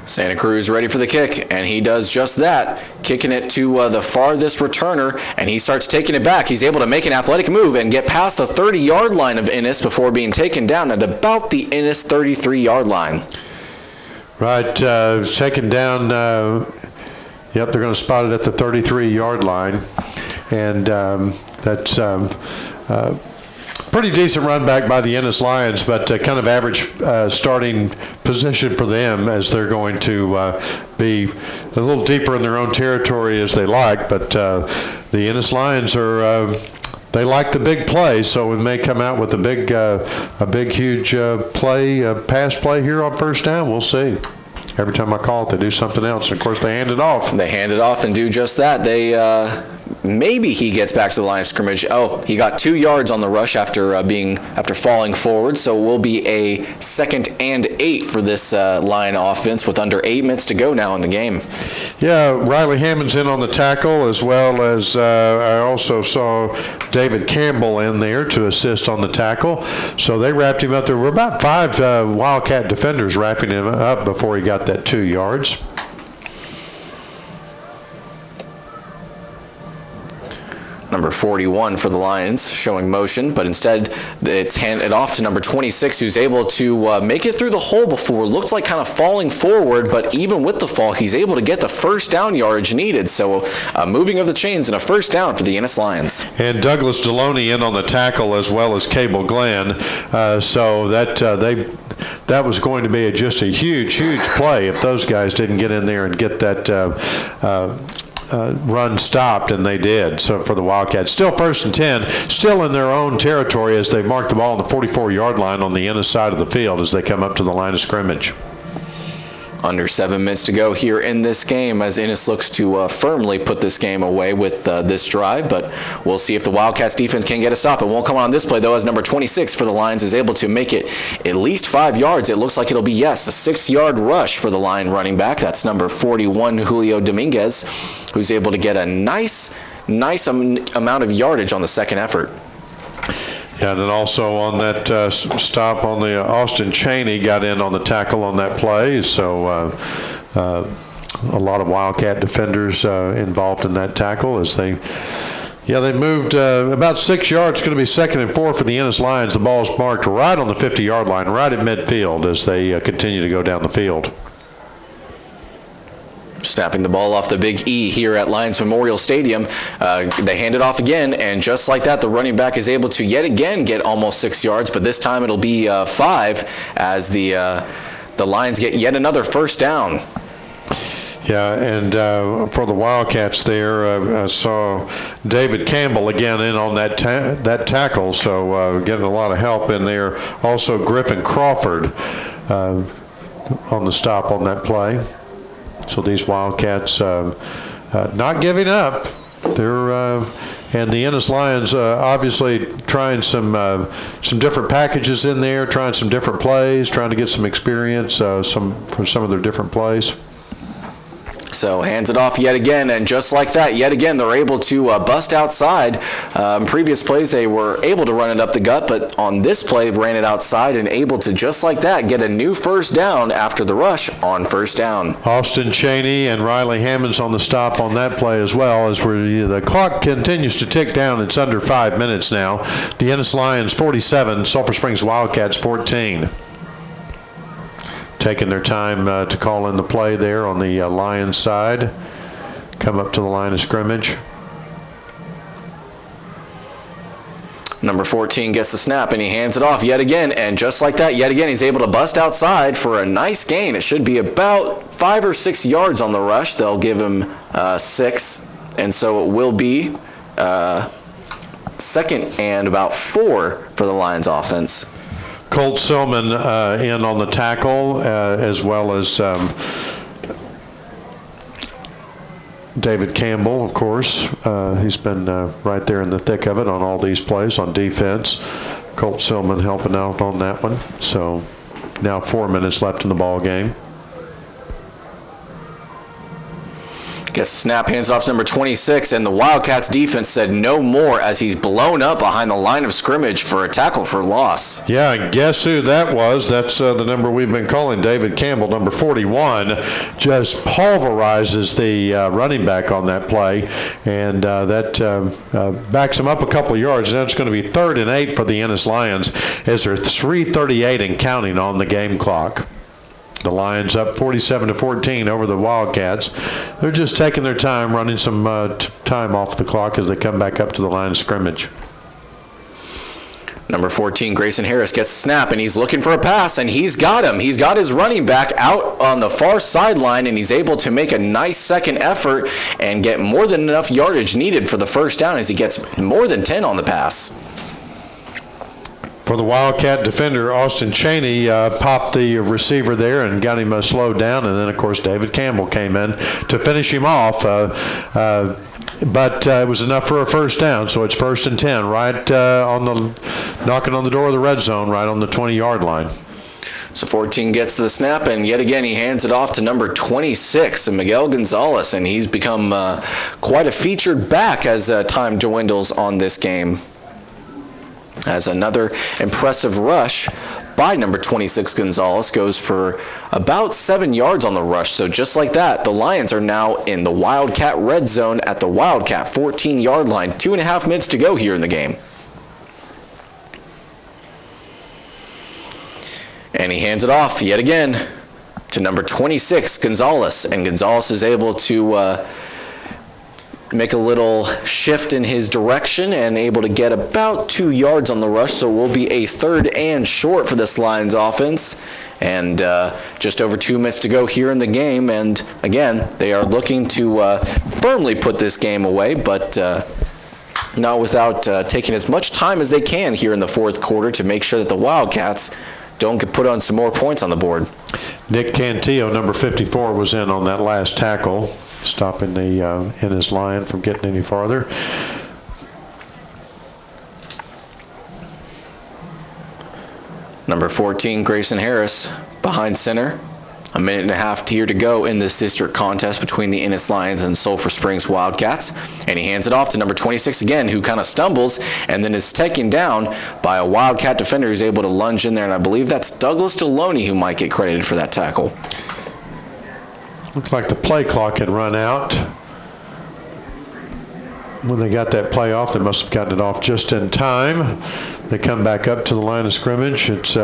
Speaker 2: Santa Cruz ready for the kick, and he does just that, kicking it to the farthest returner, and he starts taking it back. He's able to make an athletic move and get past the 30-yard line of Ennis before being taken down at about the Ennis 33-yard line.
Speaker 1: Right, taken down. Yep, they're going to spot it at the 33-yard line, and that's pretty decent run back by the Ennis Lions, but kind of average starting position for them, as they're going to be a little deeper in their own territory as they like. But the Ennis Lions are they like the big play, so we may come out with a big, huge pass play here on first down. We'll see. Every time I call it, they do something else. And, of course, they hand it off.
Speaker 2: They hand it off and do just that. They maybe he gets back to the line of scrimmage. Oh, he got 2 yards on the rush after falling forward. So it will be a 2nd and 8 for this Lion offense with under 8 minutes to go now in the game.
Speaker 1: Yeah, Riley Hammond's in on the tackle, as well as I also saw David Campbell in there to assist on the tackle. So they wrapped him up. There were about 5 Wildcat defenders wrapping him up before he got that 2 yards.
Speaker 2: Number 41 for the Lions showing motion, but instead it's handed off to number 26, who's able to make it through the hole before. Looked like kind of falling forward, but even with the fall, he's able to get the first down yardage needed. So moving of the chains and a first down for the Ennis Lions.
Speaker 1: And Douglas Deloney in on the tackle, as well as Cable Glenn. So that was going to be just a huge play if those guys didn't get in there and get that run stopped, and they did. So for the Wildcats, still 1st and 10, still in their own territory as they mark the ball on the 44-yard line on the Ennis side of the field as they come up to the line of scrimmage.
Speaker 2: Under 7 minutes to go here in this game as Ennis looks to firmly put this game away with this drive, but we'll see if the Wildcats defense can get a stop. It won't come on this play, though, as number 26 for the Lions is able to make it at least 5 yards. It looks like it'll be, yes, a 6-yard rush for the Lion running back. That's number 41, Julio Dominguez, who's able to get a nice amount of yardage on the second effort.
Speaker 1: Yeah, and then also on that stop on the Austin Cheney got in on the tackle on that play. So a lot of Wildcat defenders involved in that tackle as they moved about 6 yards. It's going to be 2nd and 4 for the Ennis Lions. The ball's marked right on the 50-yard line, right at midfield as they continue to go down the field.
Speaker 2: Snapping the ball off the Big E here at Lions Memorial Stadium. They hand it off again, and just like that, the running back is able to yet again get almost 6 yards, but this time it'll be 5 as the Lions get yet another first down.
Speaker 1: Yeah, and for the Wildcats there, I saw David Campbell again in on that tackle, so getting a lot of help in there. Also Griffin Crawford on the stop on that play. So these Wildcats not giving up. They're and the Ennis Lions obviously trying some different packages in there, trying some different plays, trying to get some experience for some of their different plays.
Speaker 2: So hands it off yet again, and just like that, yet again, they're able to bust outside. Previous plays, they were able to run it up the gut, but on this play, ran it outside and able to, just like that, get a new first down after the rush on first down.
Speaker 1: Austin Cheney and Riley Hammonds on the stop on that play as well, as the clock continues to tick down. It's under 5 minutes now. The Ennis Lions 47, Sulphur Springs Wildcats 14. Taking their time to call in the play there on the Lions side. Come up to the line of scrimmage.
Speaker 2: Number 14 gets the snap, and he hands it off yet again, and just like that, yet again, he's able to bust outside for a nice gain. It should be about 5 or 6 yards on the rush. They'll give him 6, and so it will be second and about 4 for the Lions offense.
Speaker 1: Colt Silman in on the tackle, as well as David Campbell, of course. He's been right there in the thick of it on all these plays on defense. Colt Silman helping out on that one. So now 4 minutes left in the ball game.
Speaker 2: Gets the snap, hands it off to number 26, and the Wildcats defense said no more as he's blown up behind the line of scrimmage for a tackle for loss.
Speaker 1: Yeah, and guess who that was? That's the number we've been calling, David Campbell, number 41. Just pulverizes the running back on that play, and that backs him up a couple of yards. Now it's going to be 3rd and 8 for the Ennis Lions as they're 3:38 and counting on the game clock. The Lions up 47-14 over the Wildcats. They're just taking their time, running some time off the clock as they come back up to the line of scrimmage.
Speaker 2: Number 14, Grayson Harris gets the snap, and he's looking for a pass, and he's got him. He's got his running back out on the far sideline, and he's able to make a nice second effort and get more than enough yardage needed for the first down as he gets more than 10 on the pass.
Speaker 1: For the Wildcat defender, Austin Cheney popped the receiver there and got him slowed down, and then, of course, David Campbell came in to finish him off. But it was enough for a first down, so it's 1st and 10, right knocking on the door of the red zone, right on the 20-yard line.
Speaker 2: So 14 gets the snap, and yet again he hands it off to number 26, Miguel Gonzalez, and he's become quite a featured back as time dwindles on this game. As another impressive rush by number 26 Gonzalez goes for about 7 yards on the rush. So just like that, the Lions are now in the Wildcat red zone at the Wildcat 14-yard line. 2.5 minutes to go here in the game. And he hands it off yet again to number 26 Gonzalez, and Gonzalez is able to make a little shift in his direction and able to get about 2 yards on the rush, so it will be a 3rd and short for this Lions offense. And just over 2 minutes to go here in the game, and again, they are looking to firmly put this game away, but not without taking as much time as they can here in the 4th quarter to make sure that the Wildcats don't put on some more points on the board.
Speaker 1: Nick Cantillo, number 54, was in on that last tackle, stopping the Ennis Lion from getting any farther.
Speaker 2: Number 14, Grayson Harris, behind center. 1.5 minutes here to go in this district contest between the Ennis Lions and Sulphur Springs Wildcats. And he hands it off to number 26 again, who kind of stumbles and then is taken down by a Wildcat defender who's able to lunge in there. And I believe that's Douglas Deloney who might get credited for that tackle.
Speaker 1: Looked like the play clock had run out. When they got that play off, they must have gotten it off just in time. They come back up to the line of scrimmage. It's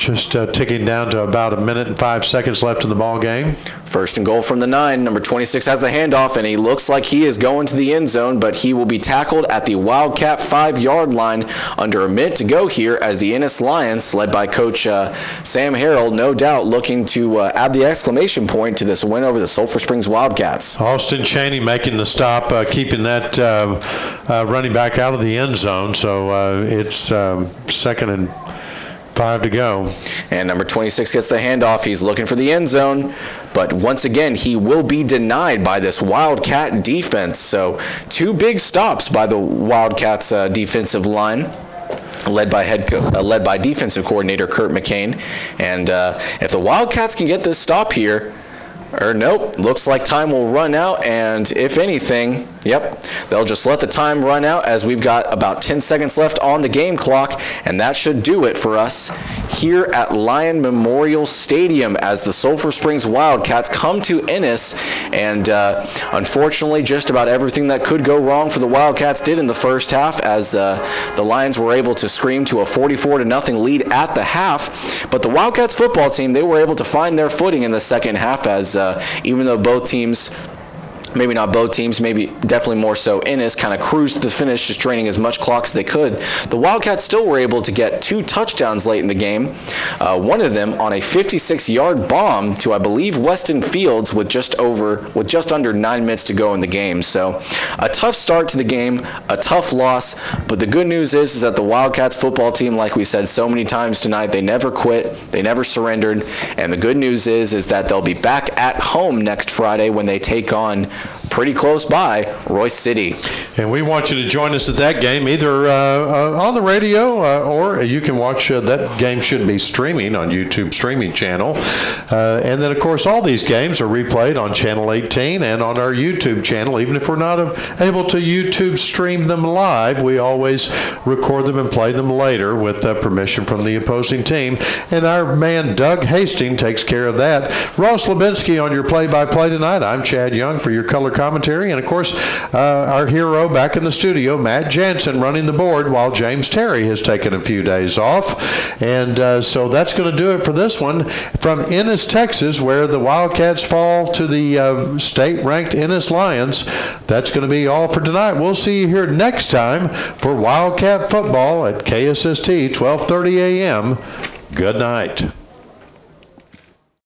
Speaker 1: Just ticking down to about 1 minute and 5 seconds left in the ball game.
Speaker 2: First and goal from the 9. Number 26 has the handoff, and he looks like he is going to the end zone, but he will be tackled at the Wildcat 5-yard line under a minute to go here as the Ennis Lions, led by Coach Sam Harrell, no doubt looking to add the exclamation point to this win over the Sulphur Springs Wildcats.
Speaker 1: Austin Cheney making the stop, keeping that running back out of the end zone, so it's 2nd and 5 to go.
Speaker 2: And number 26 gets the handoff. He's looking for the end zone, but once again, he will be denied by this Wildcat defense. So 2 big stops by the Wildcats defensive line, led by defensive coordinator Kurt McCain. And if the Wildcats can get this stop here, nope, looks like time will run out, and if anything, yep, they'll just let the time run out as we've got about 10 seconds left on the game clock, and that should do it for us here at Lion Memorial Stadium as the Sulphur Springs Wildcats come to Ennis, and unfortunately just about everything that could go wrong for the Wildcats did in the first half as the Lions were able to scream to a 44-0 lead at the half, but the Wildcats football team, they were able to find their footing in the second half as even though both teams, maybe not both teams, maybe definitely more so Ennis, kind of cruised to the finish, just draining as much clock as they could. The Wildcats still were able to get 2 touchdowns late in the game, one of them on a 56-yard bomb to, I believe, Weston Fields with just under 9 minutes to go in the game. So a tough start to the game, a tough loss, but the good news is that the Wildcats football team, like we said so many times tonight, they never quit, they never surrendered, and the good news is that they'll be back at home next Friday when they take on pretty close by Royce City.
Speaker 1: And we want you to join us at that game, either on the radio or you can watch. That game should be streaming on YouTube streaming channel. And then, of course, all these games are replayed on Channel 18 and on our YouTube channel. Even if we're not able to YouTube stream them live, we always record them and play them later with permission from the opposing team. And our man Doug Hastings takes care of that. Ross Lubinsky on your play-by-play tonight. I'm Chad Young for your color commentary, and of course our hero back in the studio, Matt Jansen, running the board while James Terry has taken a few days off. And so that's going to do it for this one from Ennis, Texas, where the Wildcats fall to the state-ranked Ennis Lions. That's going to be all for tonight. We'll see you here next time for Wildcat football at KSST 12:30 a.m. Good night.